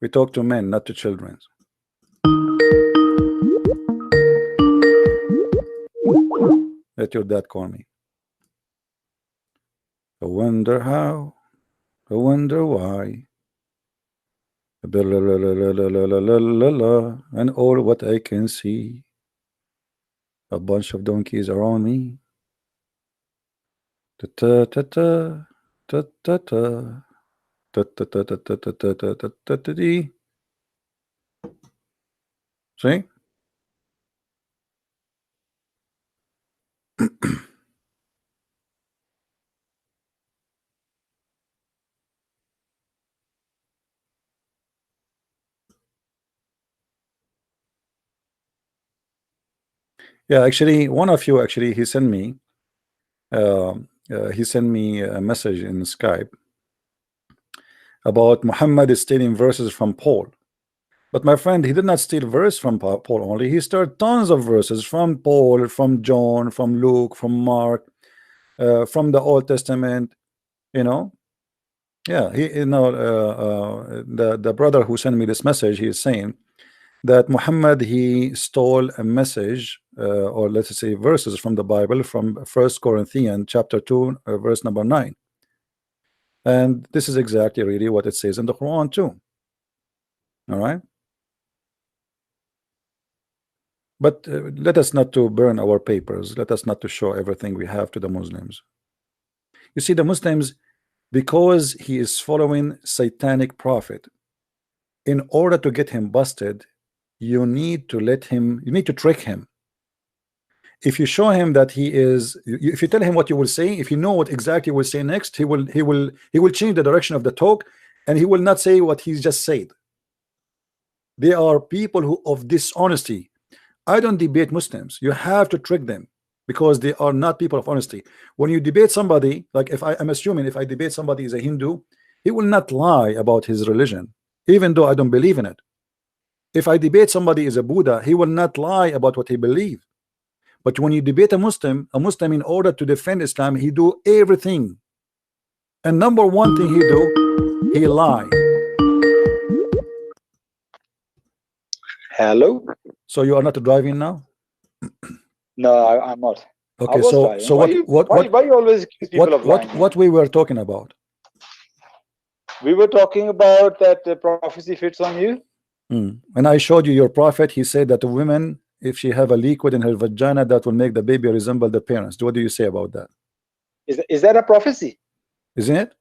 We talk to men, not to children. Let your dad call me. I wonder how, I wonder why. And all what I can see, a bunch of donkeys around me. Ta ta ta ta ta ta ta. See? Yeah, actually, one of you actually he sent me a message in Skype about Muhammad is stealing verses from Paul. But my friend, he did not steal verse from Paul only. He stole tons of verses from Paul, from John, from Luke, from Mark, from the Old Testament. You know, yeah. The brother who sent me this message, he is saying that Muhammad he stole a message, or let's say verses from the Bible, from 1 Corinthians chapter 2, verse number 9. And this is exactly really what it says in the Quran too. All right. But let us not to burn our papers. Let us not to show everything we have to the Muslims. You see, the Muslims, because he is following satanic prophet, in order to get him busted, you need to trick him. If you show him that he is, if you tell him what you will say, if you know what exactly you will say next, he will change the direction of the talk, and he will not say what he's just said. They are people who of dishonesty. I don't debate Muslims. You have to trick them because they are not people of honesty. When you debate somebody, like I'm assuming if I debate somebody is a Hindu, he will not lie about his religion, even though I don't believe in it. If I debate somebody is a Buddha, he will not lie about what he believes. But when you debate a Muslim in order to defend Islam, he do everything. And number one thing he do, he lie. Hello. So you are not driving now? No, I'm not. Okay, so why you always accuse people of lying? What we were talking about? We were talking about that the prophecy fits on you. And I showed you your prophet. He said that a woman, if she have a liquid in her vagina, that will make the baby resemble the parents. What do you say about that? Is that a prophecy? Isn't it?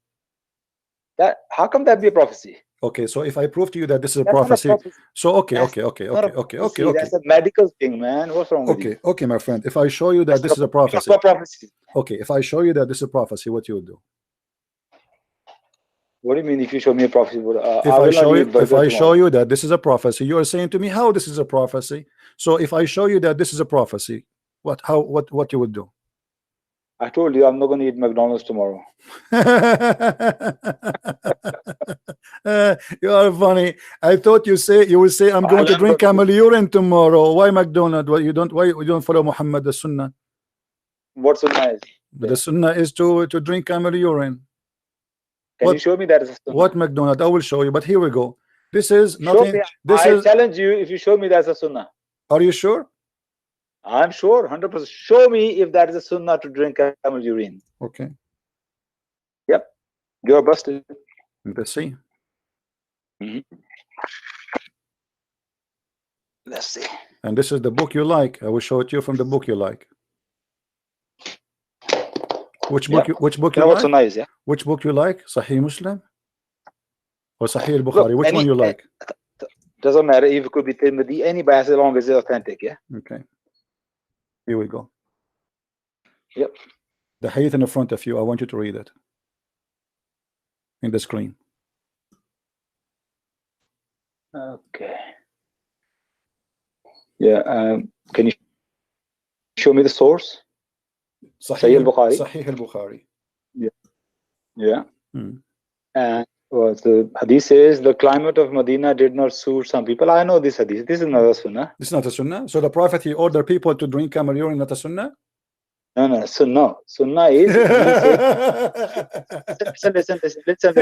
How come that be a prophecy? Okay, so if I prove to you that this is a prophecy, so okay. That's a medical thing, man. What's wrong with you? Okay, my friend. If I show you that this is a prophecy, okay. If I show you that this is a prophecy, what you would do? What do you mean? If you show me a prophecy, if I show you that this is a prophecy, you are saying to me how this is a prophecy. So if I show you that this is a prophecy, what you would do? I told you I'm not going to eat McDonald's tomorrow. You are funny. I thought you would say I'm going to drink camel urine tomorrow. Why McDonald's? Why you don't follow Muhammad the Sunnah? What Sunnah is? The Sunnah is to drink camel urine. Can you show me that as a Sunnah? What McDonald's? I will show you. But here we go. This is nothing. I challenge you if you show me that's a Sunnah. Are you sure? I'm sure, 100%. Show me if that is a Sunnah to drink camel urine. Okay. Yep. You're busted. Let's see. Let's see. And this is the book you like. I will show it to you from the book you like. Which book you like? So nice, yeah? Which book you like? Sahih Muslim or Sahih al-Bukhari? Which one you like? Doesn't matter if it could be Tirmidhi, any bias as long as it's authentic, yeah? Okay. Here we go. Yep. The hadith in the front of you, I want you to read it in the screen. Okay. Yeah. Can you show me the source? Sahih al-Bukhari. Sahih al-Bukhari. Yeah. Yeah. And the hadith says the climate of Medina did not suit some people. I know this hadith. This is not a Sunnah. This is not a Sunnah. So the Prophet he ordered people to drink camel urine, not a Sunnah. No, Sunnah. Sunnah is. Listen.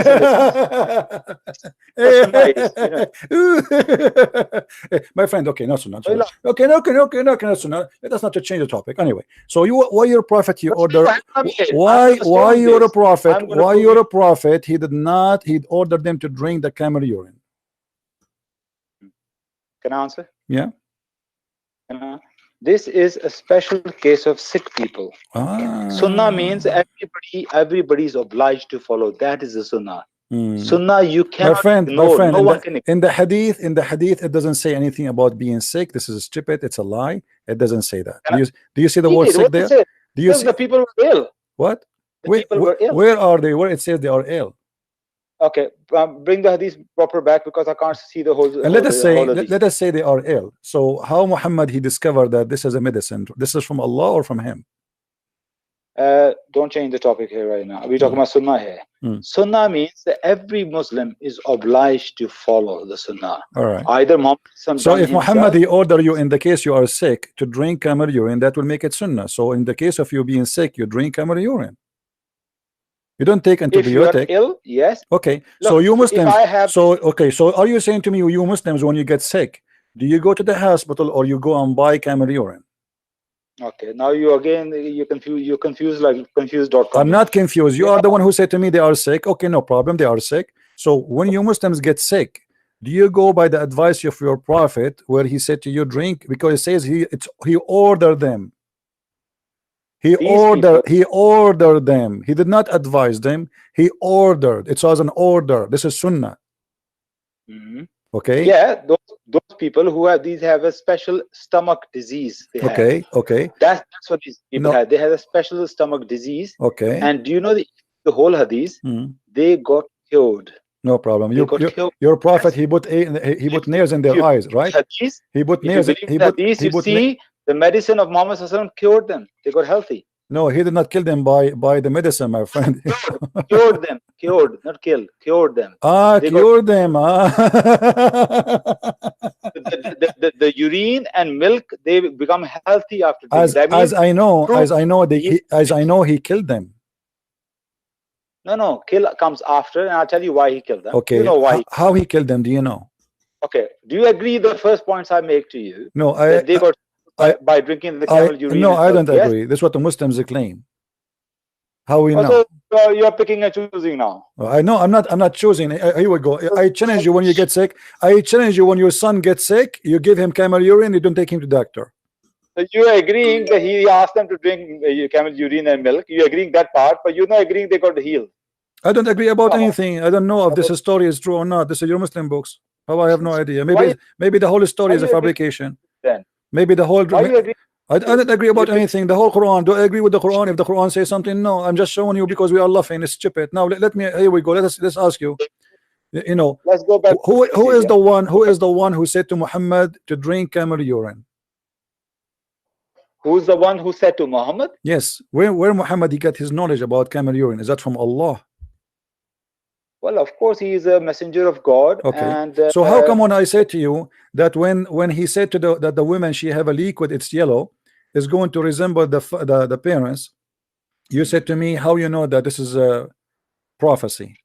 My friend, okay, no Sunnah. Okay, no Sunnah. Let us not to change the topic. Anyway, so why your prophet you order? Why you're a prophet? Why you're a prophet? He did not. He ordered them to drink the camel urine. Can I answer? Yeah. This is a special case of sick people. Sunnah means everybody is obliged to follow. That is the Sunnah. Sunnah you cannot. My friend, in the hadith, it doesn't say anything about being sick. This is stupid. It's a lie. It doesn't say that. Do you see the word sick there? Do you see the people were ill? What? People were ill. Where are they? Where it says they are ill? Okay, bring the hadith proper back because I can't see the whole. And let us say they are ill. So how Muhammad he discovered that this is a medicine? This is from Allah or from him? Don't change the topic here right now. We're talking about Sunnah here. Sunnah means that every Muslim is obliged to follow the Sunnah. All right. Either Muhammad. So if Muhammad he order you in the case you are sick to drink camel urine, that will make it Sunnah. So in the case of you being sick, you drink camel urine. You don't take antibiotic. If you are ill, yes. Okay. Look, so you Muslims. If I have... So are you saying to me, you Muslims, when you get sick, do you go to the hospital or you go and buy camel urine? Okay. Now you confused like confused.com. I'm not confused. You are the one who said to me they are sick. Okay, no problem. They are sick. So when you Muslims get sick, do you go by the advice of your prophet where he said to you drink? Because it says he ordered them. He ordered them. He did not advise them. He ordered. It was an order. This is Sunnah. Okay. Yeah, those people who have a special stomach disease. Okay. That's what these people had. They had a special stomach disease. Okay. And do you know the whole hadith? They got cured. No problem. Your prophet he put nails in their eyes, right? He put nails. You see, the medicine of Muhammad ﷺ cured them. They got healthy. No, he did not kill them by the medicine, my friend. Cured them. Cured, not killed. Cured them. Cured them. The urine and milk, they become healthy after as I know he killed them. No, kill comes after, and I'll tell you why he killed them. Okay. You know why? How he killed them? Do you know? Okay. Do you agree the first points I make to you? No, they got by drinking the camel urine. No, I don't agree. This is what the Muslims claim. How we know? So you're picking and choosing now. I know. I'm not choosing. Here we go. I challenge you when you get sick. I challenge you when your son gets sick. You give him camel urine. You don't take him to doctor. So you're agreeing that he asked them to drink camel urine and milk. You're agreeing that part, but you're not agreeing they got healed. I don't agree about anything. I don't know if this story is true or not. This is your Muslim books. How I have no idea. Maybe the whole story is a fabrication. Then maybe the whole. I don't agree about anything. The whole Quran. Do I agree with the Quran? If the Quran says something, no. I'm just showing you because we are laughing. It's stupid. Now let me. Here we go. Let's ask you. You know. Let's go back. Who is the one? Who is the one who said to Muhammad to drink camel urine? Who's the one who said to Muhammad? Yes. Where Muhammad he got his knowledge about camel urine? Is that from Allah? Well, of course, he is a messenger of God. Okay. And, so how come when I say to you that when he said to the woman she have a liquid, it's yellow, is going to resemble the parents, you said to me, how you know that this is a prophecy?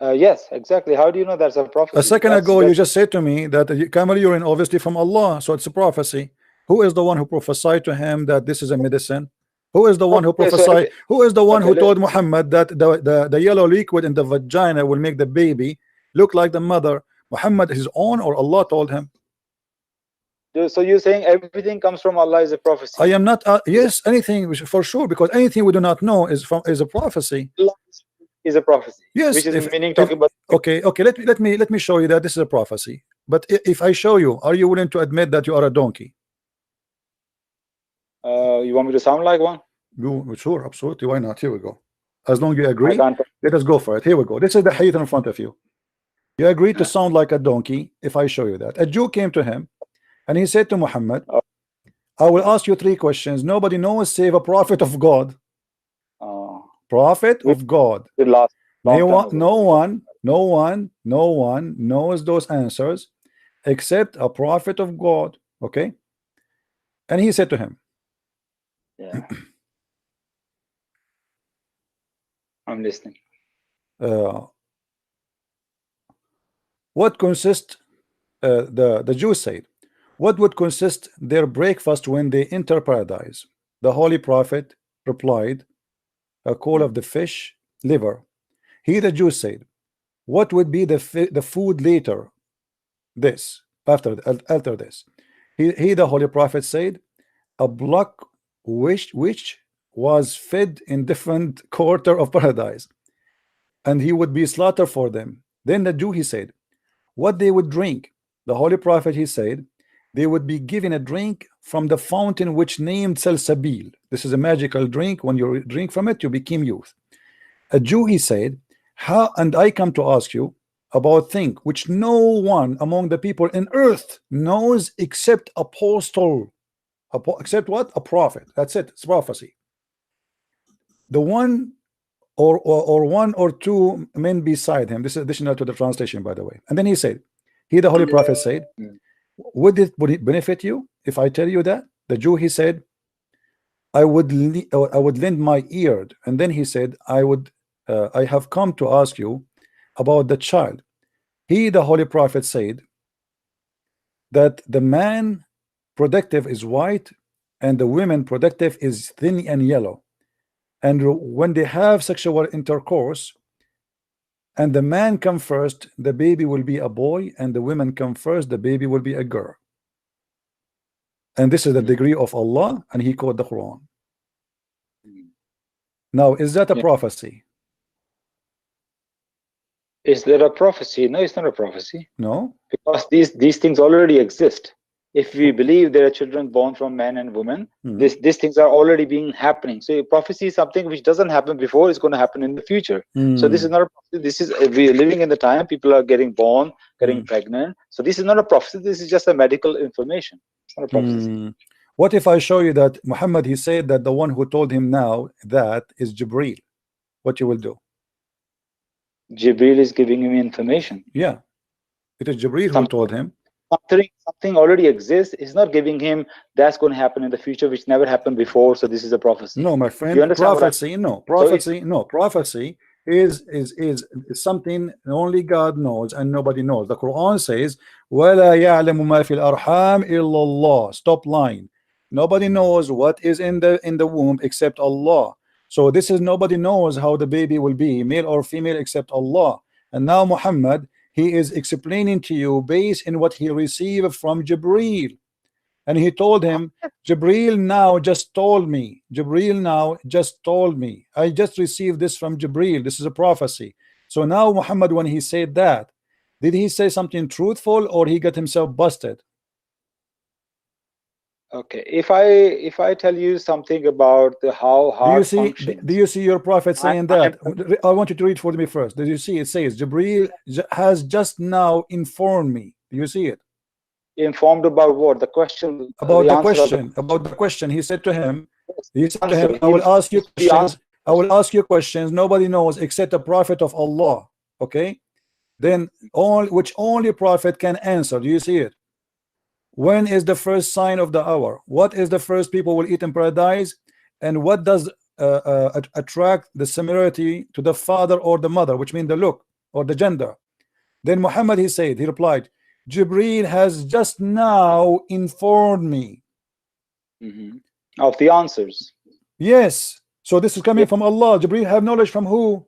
Yes, exactly. How do you know that's a prophecy? A second ago, you just said to me that the camel urine obviously from Allah, so it's a prophecy. Who is the one who prophesied to him that this is a medicine? Who is the one who prophesied? Who is the one who told Muhammad that the yellow liquid in the vagina will make the baby look like the mother? Muhammad his own or Allah told him? So you're saying everything comes from Allah is a prophecy? I am not. Yes, anything for sure, because anything we do not know is a prophecy. Is a prophecy. Yes. Which is meaning talking about. Okay. Let me show you that this is a prophecy. But if I show you, are you willing to admit that you are a donkey? You want me to sound like one? Sure, absolutely. Why not? Here we go. As long as you agree, let us go for it. Here we go. This is the hadith in front of you. You agree to sound like a donkey if I show you that. A Jew came to him and he said to Muhammad, I will ask you 3 questions. Nobody knows save a prophet of God. Prophet of God. No one knows those answers except a prophet of God. Okay. And he said to him, yeah. I'm listening. What consists the Jews said, what would consist their breakfast when they enter paradise? The holy prophet replied, a call of the fish liver. He, the Jews, said, what would be the food later? This after this. He the holy prophet said, a block which was fed in different quarter of paradise, and he would be slaughtered for them. Then the Jew, he said, what they would drink? The holy prophet, he said, they would be given a drink from the fountain which named Salsabil. This is a magical drink. When you drink from it, you become youth. a Jew, he said, how, and I come to ask you about things which no one among the people in earth knows except apostle, except what? A prophet. That's it. It's prophecy. The one or one or two men beside him. This is additional to the translation, by the way. And then he said, he, the holy prophet, said, would it benefit you if I tell you that? The Jew, he said, I would lend my ear. And then he said, I have come to ask you about the child. He, the holy prophet, said that the man productive is white and the women productive is thin and yellow. And when they have sexual intercourse and the man come first, the baby will be a boy, and the women come first, the baby will be a girl. And this is the degree of Allah, and he quoted the Quran. Now, is that a prophecy? Is there a prophecy? No, it's not a prophecy. No, because these things already exist. If we believe there are children born from men and women, these things are already being happening. So prophecy is something which doesn't happen before, it's going to happen in the future. So this is not a prophecy. This is, we're living in the time people are getting born, getting pregnant. So this is not a prophecy. This is just a medical information. It's not a prophecy. What if I show you that Muhammad, he said that the one who told him now that is Jibreel? What you will do? Jibreel is giving him information. Yeah, it is Jibreel who told him. Something already exists. Is not giving him that's going to happen in the future, which never happened before. So this is a prophecy. No, my friend. Prophecy, no. Prophecy, no. Prophecy is something only God knows and nobody knows. The Quran says, وَلَا يَعْلَمُ مَا فِي الْأَرْحَامِ إِلَّا اللَّهِ. Stop lying. Nobody knows what is in the womb except Allah. So this is, nobody knows how the baby will be, male or female, except Allah. And now Muhammad, he is explaining to you based on what he received from Jibreel. And he told him, Jibreel now just told me. Jibreel now just told me. I just received this from Jibreel. This is a prophecy. So now Muhammad, when he said that, did he say something truthful or he got himself busted? Okay, if I tell you something about the how heart functions. Do you see your prophet saying that? I want you to read for me first. Did you see it says Jibreel has just now informed me? Do you see it? Informed about what? The question. About the question. About the question. He said to him, I will ask you questions. I will ask you questions nobody knows except the prophet of Allah. Okay? Then which only prophet can answer. Do you see it? When is the first sign of the hour? What is the first people will eat in paradise? And what does attract the similarity to the father or the mother, which means the look or the gender? Then Muhammad, he replied, Jibreel has just now informed me of the answers. Yes. So this is coming from Allah. Jibreel have knowledge from who?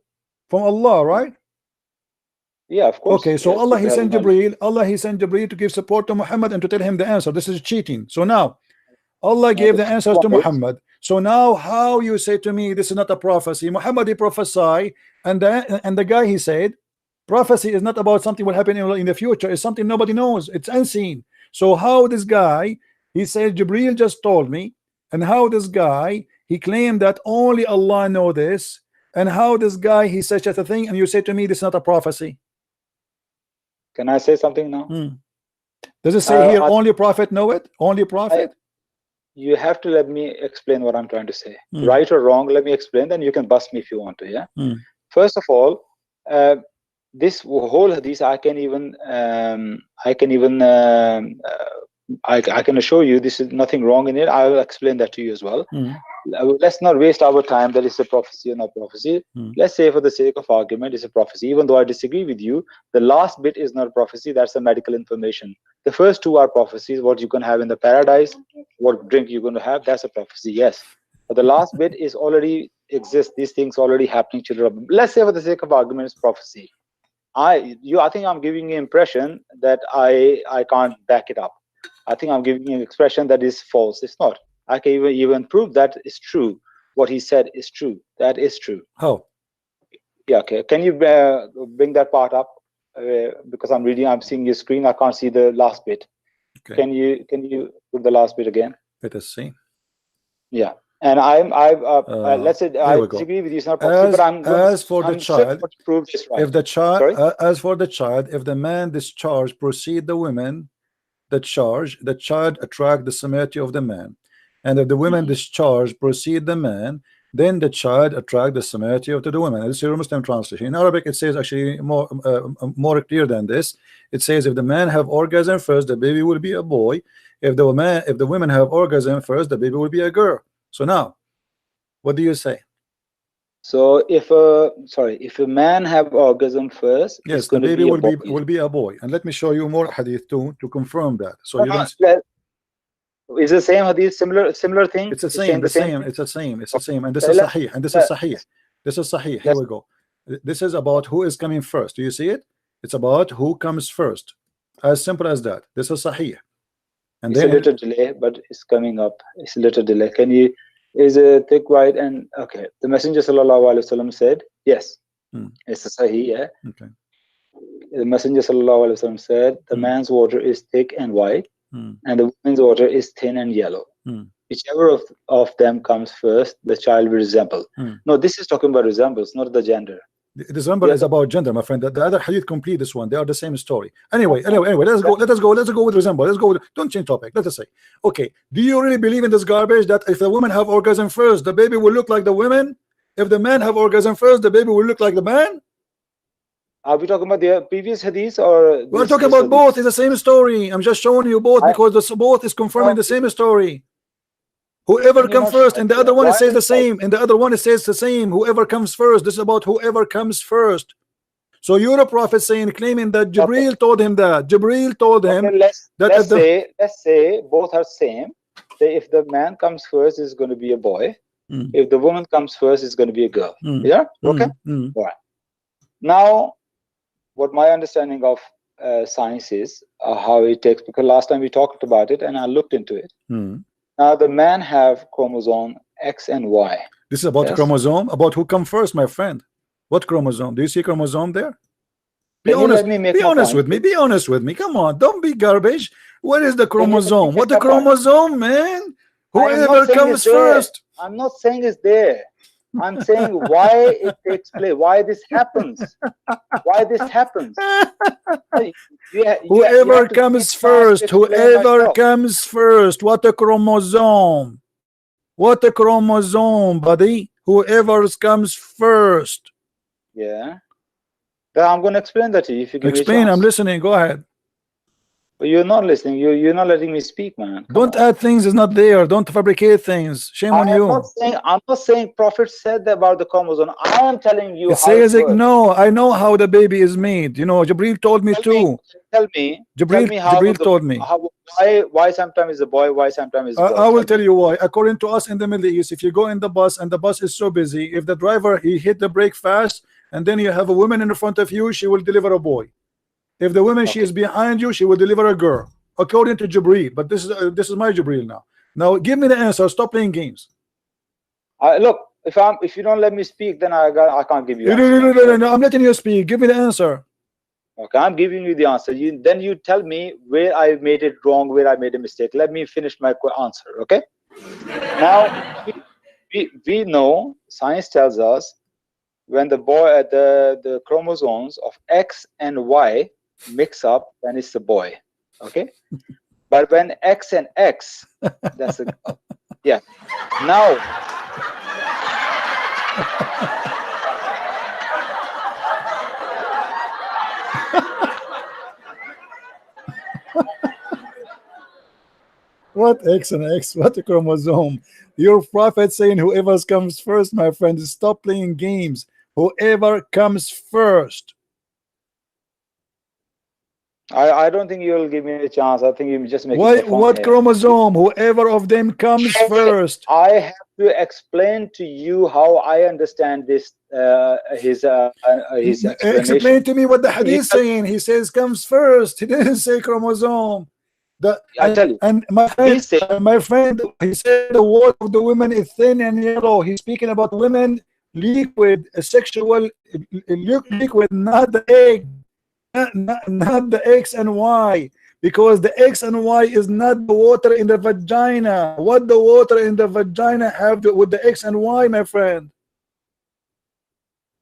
From Allah, right? Yeah, of course. Okay, so yes, Allah, he sent Jibreel to give support to Muhammad and to tell him the answer. This is cheating. So now Allah gave the answers to Muhammad. So now how you say to me this is not a prophecy? Muhammad, he prophesied, and the guy, he said prophecy is not about something will happen in the future. It's something nobody knows. It's unseen. So how this guy, he said Jibreel just told me, and how this guy, he claimed that only Allah know this, and how this guy, he said such a thing, and you say to me this is not a prophecy? Can I say something now? Does it say here only prophet know it? Only prophet? You have to let me explain what I'm trying to say. Right or wrong, let me explain, then you can bust me if you want to. Yeah. First of all, this whole hadith, I can assure you this is nothing wrong in it. I will explain that to you as well. Let's not waste our time that it's a prophecy or not prophecy. Let's say for the sake of argument it's a prophecy, even though I disagree with you. The last bit is not prophecy, that's a medical information. The first two are prophecies, what you can have in the paradise, what drink you're going to have, that's a prophecy, yes. But the last bit is already exists, these things already happening, children. Let's say for the sake of argument it's prophecy. I think I'm giving you impression that I can't back it up. I think I'm giving you an expression that is false. It's not. I can even prove that is true. What he said is true. That is true. How? Yeah. Okay. Can you bring that part up? Because I'm seeing your screen. I can't see the last bit. Okay. Can you put the last bit again? Let us see. Yeah. And let's say I disagree with you, it's not prophecy, but I'm for the child, to prove this right. If the child, Sorry? As for the child, if the man discharge proceed the women, the child attract the symmetry of the man, and if the women discharge proceed the man, then the child attract the symmetry of the woman. This is your Muslim translation. In Arabic, it says actually more clear than this. It says if the man have orgasm first, the baby will be a boy. If the women have orgasm first, the baby will be a girl. So now, what do you say? So if a man have orgasm first, yes, the baby will be a boy. And let me show you more hadith too to confirm that. So you don't. Is the same hadith similar thing? It's the same. It's the same. And this is sahih. And this is sahih. This is sahih. Here we go. This is about who is coming first. Do you see it? It's about who comes first. As simple as that. This is sahih. And it's a little delay, but it's coming up. It's a little delay. Can you? Is a thick white and okay. The Messenger sallallahu alaihi wasallam said yes. It's a sahih. Yeah. Okay. The Messenger sallallahu alaihi wasallam said the man's water is thick and white, and the woman's water is thin and yellow. Whichever of them comes first, the child will resemble. No, this is talking about resembles, not the gender. The resemble is about gender, my friend. The other hadith complete this one. They are the same story. Anyway, let's go. Let us go with resemble. Let's go. Don't change topic. Let us say, okay, do you really believe in this garbage that if the women have orgasm first, the baby will look like the women? If the man have orgasm first, the baby will look like the man? Are we talking about the previous hadith or? We're talking about both. It's the same story. I'm just showing you both because both is confirming the same story. Whoever comes first, and the other one it says the same, and the other one it says the same. Whoever comes first. This is about whoever comes first. So you're a prophet claiming that Jibreel told him that. Jibreel told him that. Let's say both are same. Say if the man comes first, it's going to be a boy. If the woman comes first, it's going to be a girl. Yeah. Okay. All right. Now, what my understanding of science is, how it takes, because last time we talked about it, and I looked into it. Now the man have chromosome X and Y. This is about the chromosome, about who come first, my friend. What chromosome? Do you see chromosome there? Be honest. Be honest with me. Be honest with me. Come on, don't be garbage. What is the chromosome? What the chromosome, man? Whoever comes first. I'm not saying it's there. I'm saying why it takes place, why this happens, why this happens. Whoever comes first, whoever comes first. What a chromosome. What a chromosome, buddy. Whoever comes first. Yeah. Then I'm going to explain that to you. If you give explain, I'm listening. Go ahead. But you're not listening. You're not letting me speak, man. Don't add things is not there. Don't fabricate things. Shame on you. I'm not saying Prophet said about the chromosome. I am telling you. It says no. I know how the baby is made. You know, Jibreel told me too. Tell me. Jibreel told me. Why sometimes is a boy? Why sometimes is a girl? I will tell you why. According to us in the Middle East, if you go in the bus and the bus is so busy, if the driver he hit the brake fast, and then you have a woman in front of you, she will deliver a boy. If the woman she is behind you, she will deliver a girl, according to Jibreel. But this is my Jibreel now. Now give me the answer. Stop playing games. Look, if you don't let me speak, then I can't give you. No, I'm letting you speak. Give me the answer. Okay, I'm giving you the answer. Then you tell me where I made it wrong, where I made a mistake. Let me finish my answer. Okay. Now we know science tells us when the chromosomes of X and Y mix up, then it's a boy. Okay. But when X and X, that's a girl. Yeah. Now what X and X? What a chromosome? Your prophet saying whoever comes first, my friend, stop playing games. Whoever comes first. I don't think you'll give me a chance. I think you just make what chromosome? Whoever of them comes first. I have to explain to you how I understand this. His explanation. Explain to me what the hadith saying. He says comes first. He didn't say chromosome. I tell you. And my friend, he said the word of the women is thin and yellow. He's speaking about women, liquid, sexual liquid, not the egg, not the X and Y. because the X and Y is not the water in the vagina. What the water in the vagina have to, with the X and Y, my friend?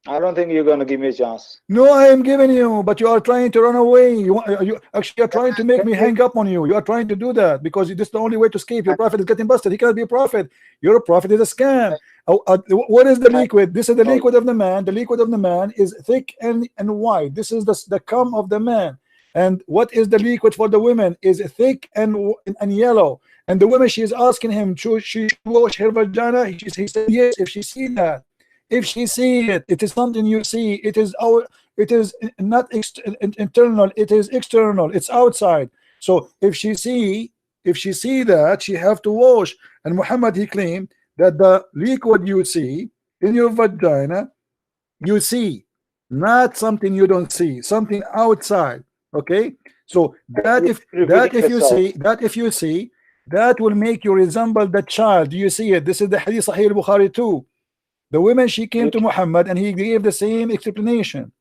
I don't think you're going to give me a chance. No, I am giving you, but you are trying to run away. You actually are trying to make me hang up on you. You are trying to do that because this is the only way to escape. Your prophet is getting busted. He cannot be a prophet. Your prophet is a scam. What is the liquid? This is the liquid of the man. The liquid of the man is thick and white. This is the cum of the man. And what is the liquid for the women is thick and yellow. And the woman, she is asking him, should she wash her vagina? He said yes, if she see that. If she see it, it is something you see. It is not internal. It is external. It's outside. So if she see that, she have to wash. And Muhammad, he claimed that the liquid you see in your vagina, you see, not something you don't see, something outside. Okay. So that if you see, that will make you resemble the child. Do you see it? This is the Hadith Sahih al-Bukhari too. The woman, she came to Muhammad and he gave the same explanation.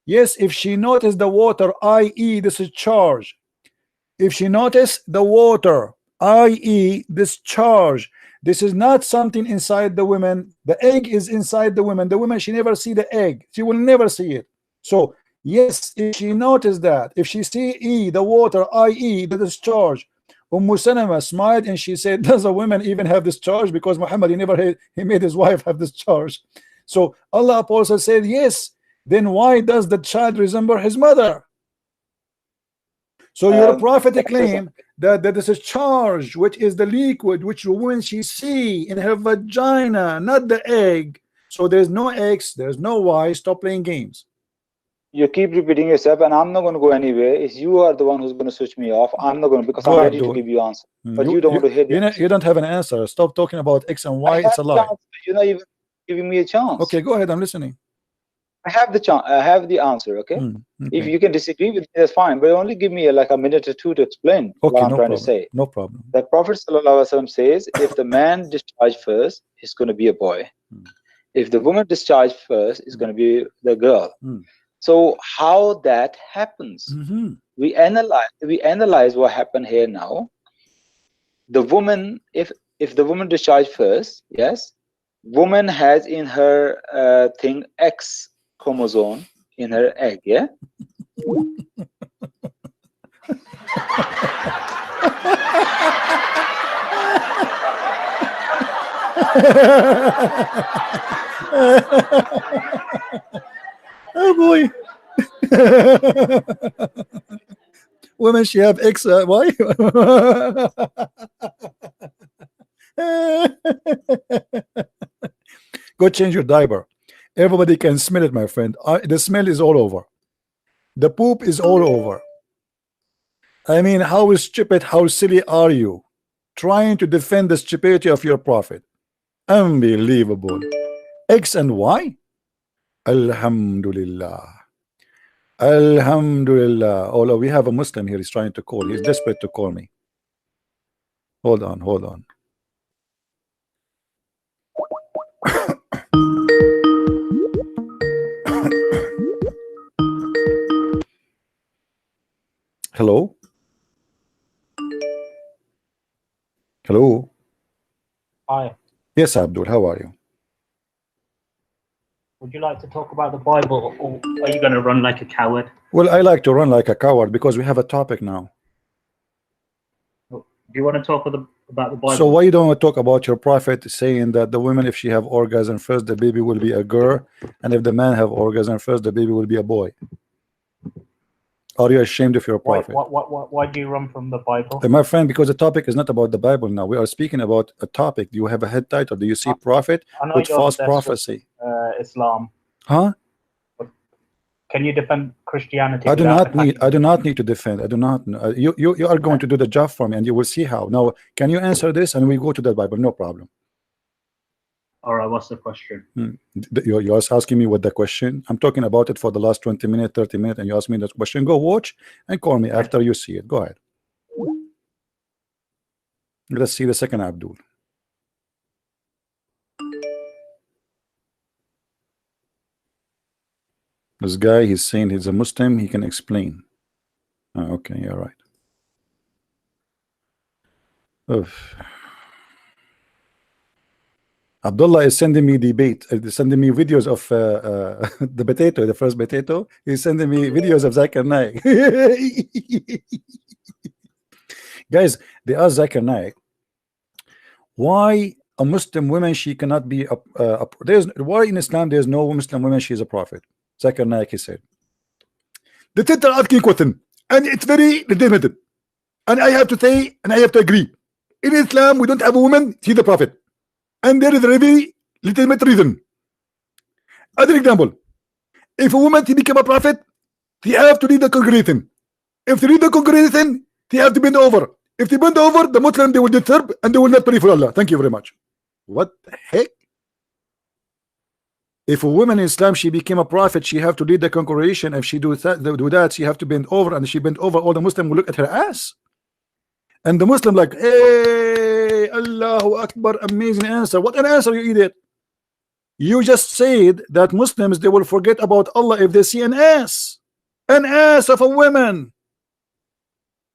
Yes, if she noticed the water, i.e. this is charge. If she noticed the water, i.e. this charge, this is not something inside the woman. The egg is inside the woman. The woman, she never see the egg. She will never see it. So yes, if she noticed that, if she see the water, i.e. the discharge, Salama smiled and she said, does a woman even have this charge? Because Muhammad, he made his wife have this charge. So Allah Apostle said yes. Then why does the child resemble his mother? So your prophet claimed that this is charge, which is the liquid which the woman she see in her vagina, not the egg. So there's no X, there's no Y. Stop playing games. You keep repeating yourself, and I'm not going to go anywhere. If you are the one who's going to switch me off, I'm not going to, because I'm ready to give you answer. But you don't want to hear the answer. You don't have an answer. Stop talking about X and Y. It's a lie. You're not even giving me a chance. Okay, go ahead. I'm listening. I have the chance. I have the answer. Okay. Okay. If you can disagree with me, that's fine. But only give me like a minute or two to explain what I'm trying to say. No problem. The Prophet ﷺ says, if the man discharged first, it's going to be a boy. If the woman discharged first, it's going to be the girl. So how that happens, we analyze what happened here now. The woman, if the woman discharged first, yes, woman has in her thing X chromosome in her egg, yeah. Oh boy. Women, she have X, Y. Go change your diaper. Everybody can smell it, my friend. The smell is all over. The poop is all over. I mean, how stupid, how silly are you trying to defend the stupidity of your prophet? Unbelievable. X and Y. Alhamdulillah. Alhamdulillah. Although we have a Muslim here, he's trying to call. He's desperate to call me. Hold on. Hello? Hello? Hi. Yes, Abdul, how are you? Would you like to talk about the Bible, or are you going to run like a coward? Well, I like to run like a coward because we have a topic now. Do you want to talk about the Bible? So why you don't talk about your prophet saying that the woman, if she have orgasm first, the baby will be a girl, and if the man have orgasm first, the baby will be a boy? Are you ashamed of your prophet? Why do you run from the Bible? My friend, because the topic is not about the Bible now. We are speaking about a topic. Do you have a head title? Do you see prophet with false prophecy? Islam. Huh? Can you defend Christianity? I do not need to defend. I do not. You are going to do the job for me, and you will see how. Now, can you answer this, and we go to the Bible? No problem. All right. What's the question? You're asking me what the question. I'm talking about it for the last 20 minutes, 30 minutes, and you ask me that question. Go watch and call me after you see it. Go ahead. Let's see the second Abdul. This guy, he's saying he's a Muslim. He can explain. Okay, all right. Oof. Abdullah is sending me debate, sending me videos of the potato, the first potato. He's sending me videos of Zakir Naik. Guys, they ask Zakir Naik, why a Muslim woman she cannot be there's why in Islam there's no Muslim woman she is a prophet. Zakir Naik, he said, the title asking question, and it's very legitimate, and I have to say, and I have to agree, in Islam we don't have a woman she's the prophet. And there is a very legitimate reason. Other example, if a woman to become a prophet, they have to lead the congregation. If they lead the congregation, they have to bend over. If they bend over, the Muslim they will disturb and they will not pray for Allah. Thank you very much. What the heck? If a woman in Islam she became a prophet, she have to lead the congregation. If she do that, she have to bend over, and she bend over, all the Muslim will look at her ass. And the Muslim like, hey, Allahu Akbar, amazing answer. What an answer, you idiot. You just said that Muslims, they will forget about Allah if they see an ass of a woman.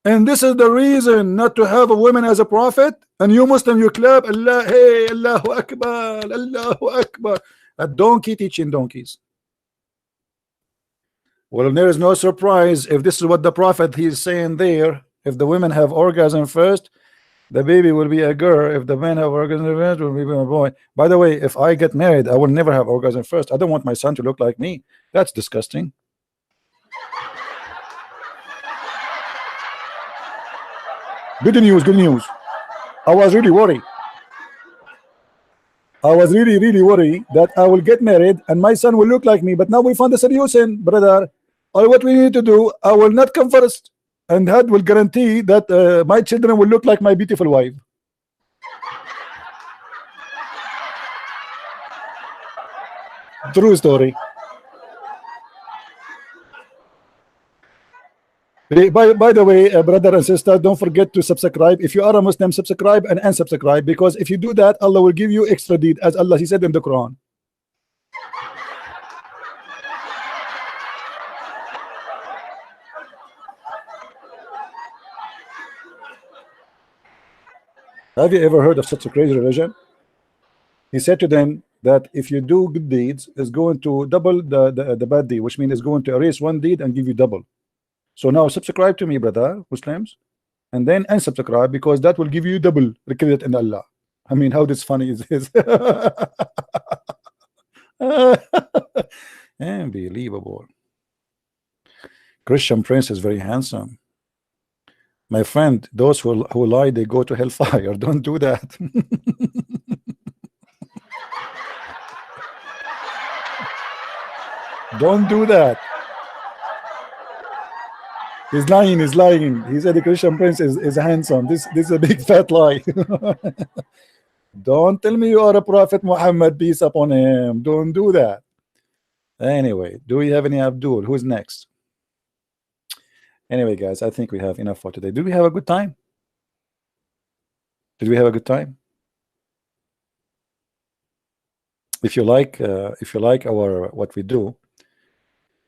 And this is the reason not to have a woman as a prophet. And you Muslim, you clap, Allah, hey, Allahu Akbar, Allahu Akbar. A donkey teaching donkeys. Well, there is no surprise if this is what the prophet he's saying there. If the women have orgasm first, the baby will be a girl. If the men have orgasm first, it will be a boy. By the way, if I get married, I will never have orgasm first. I don't want my son to look like me. That's disgusting. Good news, good news. I was really worried. I was really worried that I will get married and my son will look like me. But now we found a solution, brother. All what we need to do, I will not come first. And that will guarantee that my children will look like my beautiful wife. True story. By the way, brother and sister, don't forget to subscribe. If you are a Muslim, subscribe and unsubscribe, because if you do that, Allah will give you extra deed, as Allah He said in the Quran. Have you ever heard of such a crazy religion? He said to them that if you do good deeds, it's going to double the bad deed, which means it's going to erase one deed and give you double. So now subscribe to me, brother, Muslims, and then unsubscribe, because that will give you double the credit in Allah. I mean, how this funny is this? Unbelievable. Christian Prince is very handsome. My friend, those who lie, they go to hellfire. Don't do that. Don't do that. He's lying, he's lying. He said the Christian Prince is handsome. This is a big fat lie. Don't tell me you are a Prophet Muhammad, peace upon him. Don't do that. Anyway, do we have any Abdul? Who's next? Anyway, guys, I think we have enough for today. Did we have a good time? Did we have a good time? If you like our what we do,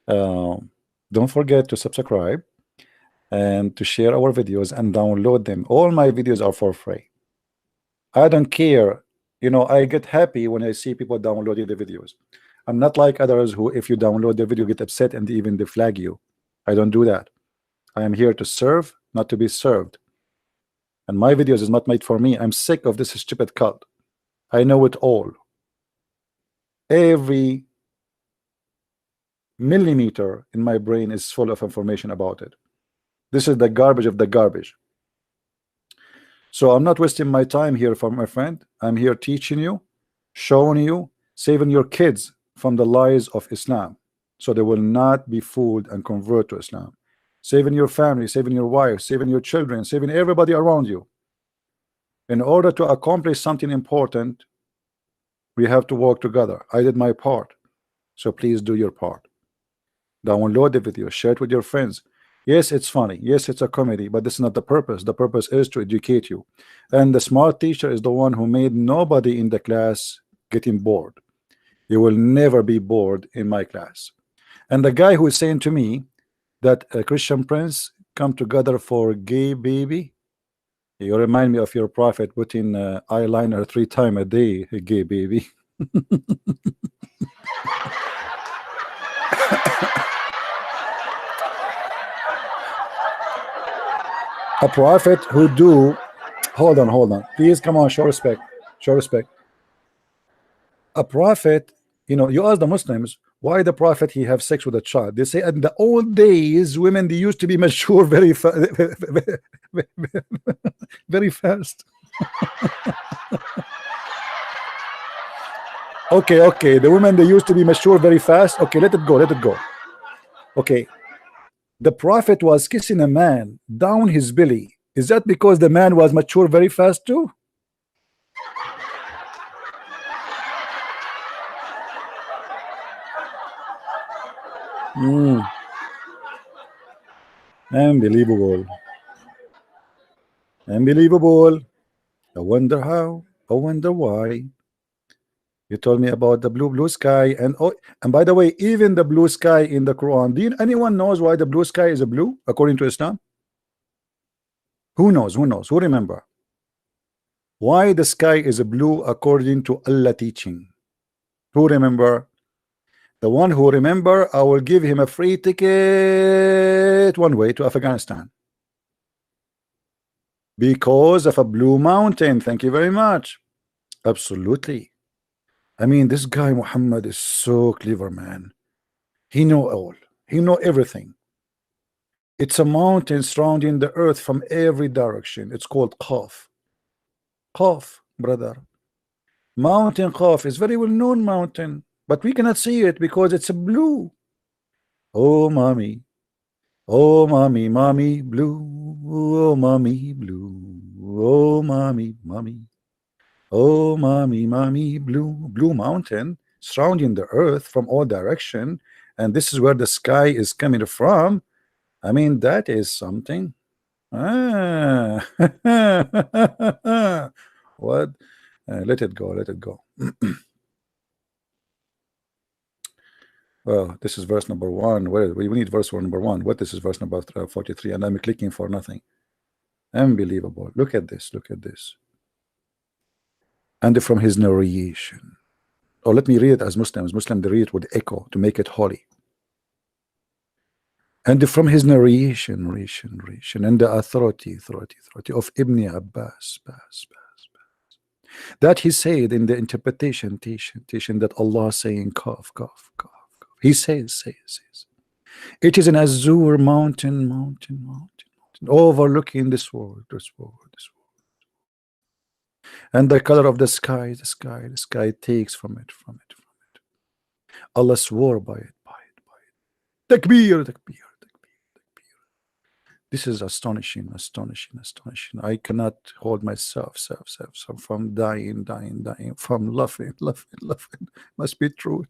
don't forget to subscribe and to share our videos and download them. All my videos are for free. I don't care. You know, I get happy when I see people downloading the videos. I'm not like others who, if you download the video, get upset and even they flag you. I don't do that. I am here to serve, not to be served. And my videos is not made for me. I'm sick of this stupid cult. I know it all. Every millimeter in my brain is full of information about it. This is the garbage of the garbage. So I'm not wasting my time here for my friend. I'm here teaching you, showing you, saving your kids from the lies of Islam, so they will not be fooled and convert to Islam. Saving your family, saving your wife, saving your children, saving everybody around you. In order to accomplish something important, we have to work together. I did my part, so please do your part. Download the video, share it with your friends. Yes, it's funny. Yes, it's a comedy, but this is not the purpose. The purpose is to educate you. And the smart teacher is the one who made nobody in the class getting bored. You will never be bored in my class. And the guy who is saying to me that a Christian Prince come together for gay baby, You remind me of your prophet putting eyeliner 3 times a day, gay baby. A prophet who do, hold on, please, come on, show respect, show respect. A prophet, you know, you ask the Muslims why the prophet he have sex with a child. They say in the old days women, they used to be mature very very fast. Okay, the women, they used to be mature very fast. Okay, let it go. Okay, the prophet was kissing a man down his belly. Is that because the man was mature very fast too? Unbelievable. I wonder how, I wonder why. You told me about the blue sky, and oh, and by the way, even the blue sky in the Quran. Anyone knows why the blue sky is a blue according to Islam? Who knows? Who remember why the sky is a blue according to Allah teaching? Who remember? The one who remember, I will give him a free ticket one way to Afghanistan because of a blue mountain. Thank you very much. Absolutely. I mean, this guy Muhammad is so clever, man. He know all. He know everything. It's a mountain surrounding the earth from every direction. It's called Qaf. Qaf, brother. Mountain Qaf is very well known mountain, but we cannot see it because it's a blue. Oh mommy, mommy blue. Oh mommy blue. Oh mommy, oh mommy blue mountain surrounding the earth from all direction, and this is where the sky is coming from. I mean, that is something. What? Let it go. Well, this is verse number 1. Where we need verse number 1. What? This is verse number 43, and I'm clicking for nothing. Unbelievable. Look at this. And from his narration. Oh, let me read it as Muslims. They read it with echo to make it holy. And from his narration, and the authority of Ibn Abbas, that he said in the interpretation that Allah saying Kaf. He says, it is an azure mountain, overlooking this world. And the color of the sky takes from it. Allah swore by it. Takbir. This is astonishing. I cannot hold myself from dying, from laughing. Must be true.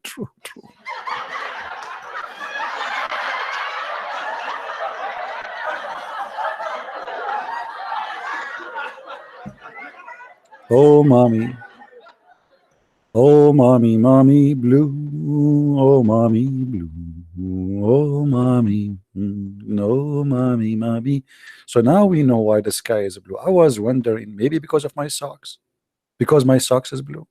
Oh mommy blue. Oh mommy blue. Oh mommy, no mommy. So now we know why the sky is blue. I was wondering, maybe because of my socks, because my socks is blue.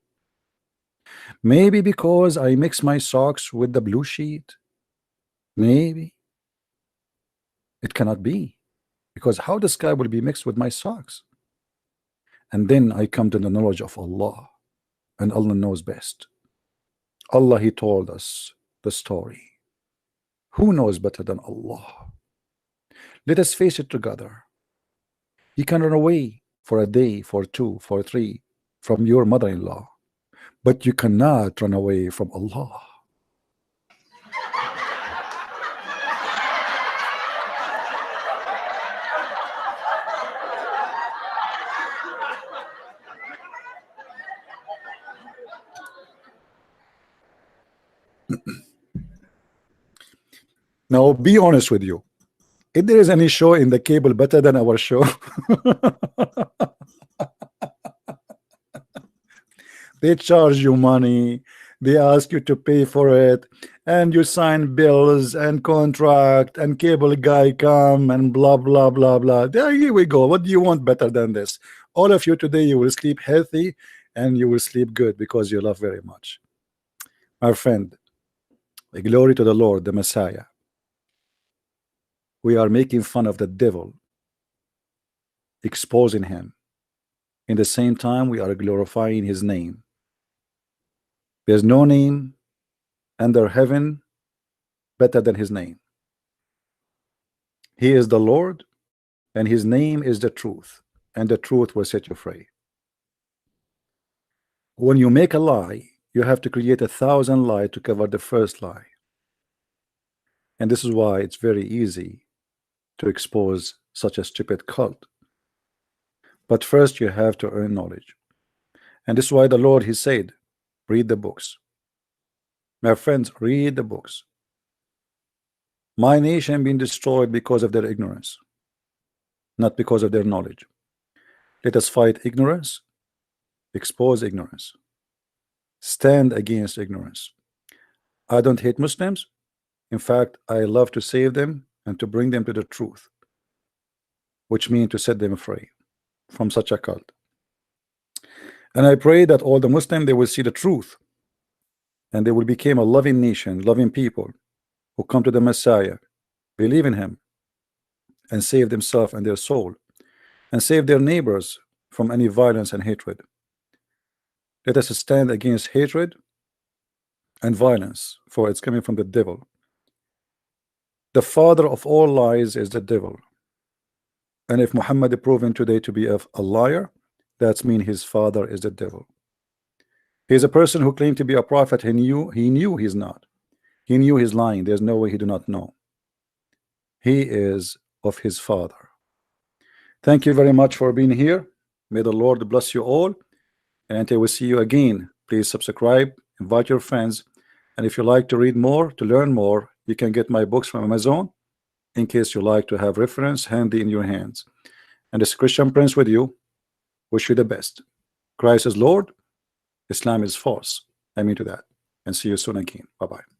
Maybe because I mix my socks with the blue sheet. Maybe. It cannot be, because how the sky will be mixed with my socks? And then I come to the knowledge of Allah, and Allah knows best. Allah, he told us the story. Who knows better than Allah? Let us face it together. You can run away for a day, for 2, for 3 from your mother-in-law, but you cannot run away from Allah. Now, be honest with you. If there is any show in the cable better than our show, they charge you money, they ask you to pay for it, and you sign bills and contract and cable guy come and blah blah blah blah. There, here we go. What do you want better than this? All of you today, you will sleep healthy and you will sleep good because you love very much. My friend, glory to the Lord, the Messiah. We are making fun of the devil, exposing him. In the same time, we are glorifying his name. There's no name under heaven better than his name. He is the Lord, and his name is the truth, and the truth will set you free. When you make a lie, you have to create 1,000 lies to cover the first lie. And this is why it's very easy to expose such a stupid cult. But first you have to earn knowledge. And this is why the Lord, he said, read the books. My friends, read the books. My nation being destroyed because of their ignorance, not because of their knowledge. Let us fight ignorance, expose ignorance, stand against ignorance. I don't hate Muslims. In fact, I love to save them and to bring them to the truth, which means to set them free from such a cult. And I pray that all the Muslims, they will see the truth, and they will become a loving nation, loving people who come to the Messiah, believe in him, and save themselves and their soul, and save their neighbors from any violence and hatred. Let us stand against hatred and violence, for it's coming from the devil. The father of all lies is the devil. And if Muhammad is proven today to be a liar, that means his father is the devil. He is a person who claimed to be a prophet. He knew he's not. He knew he's lying. There's no way he do not know. He is of his father. Thank you very much for being here. May the Lord bless you all. And until we see you again, please subscribe, invite your friends. And if you like to read more, to learn more, you can get my books from Amazon, in case you like to have reference handy in your hands. And this Christian Prince with you, wish you the best. Christ is Lord, Islam is false. I mean to that. And see you soon again. Bye-bye.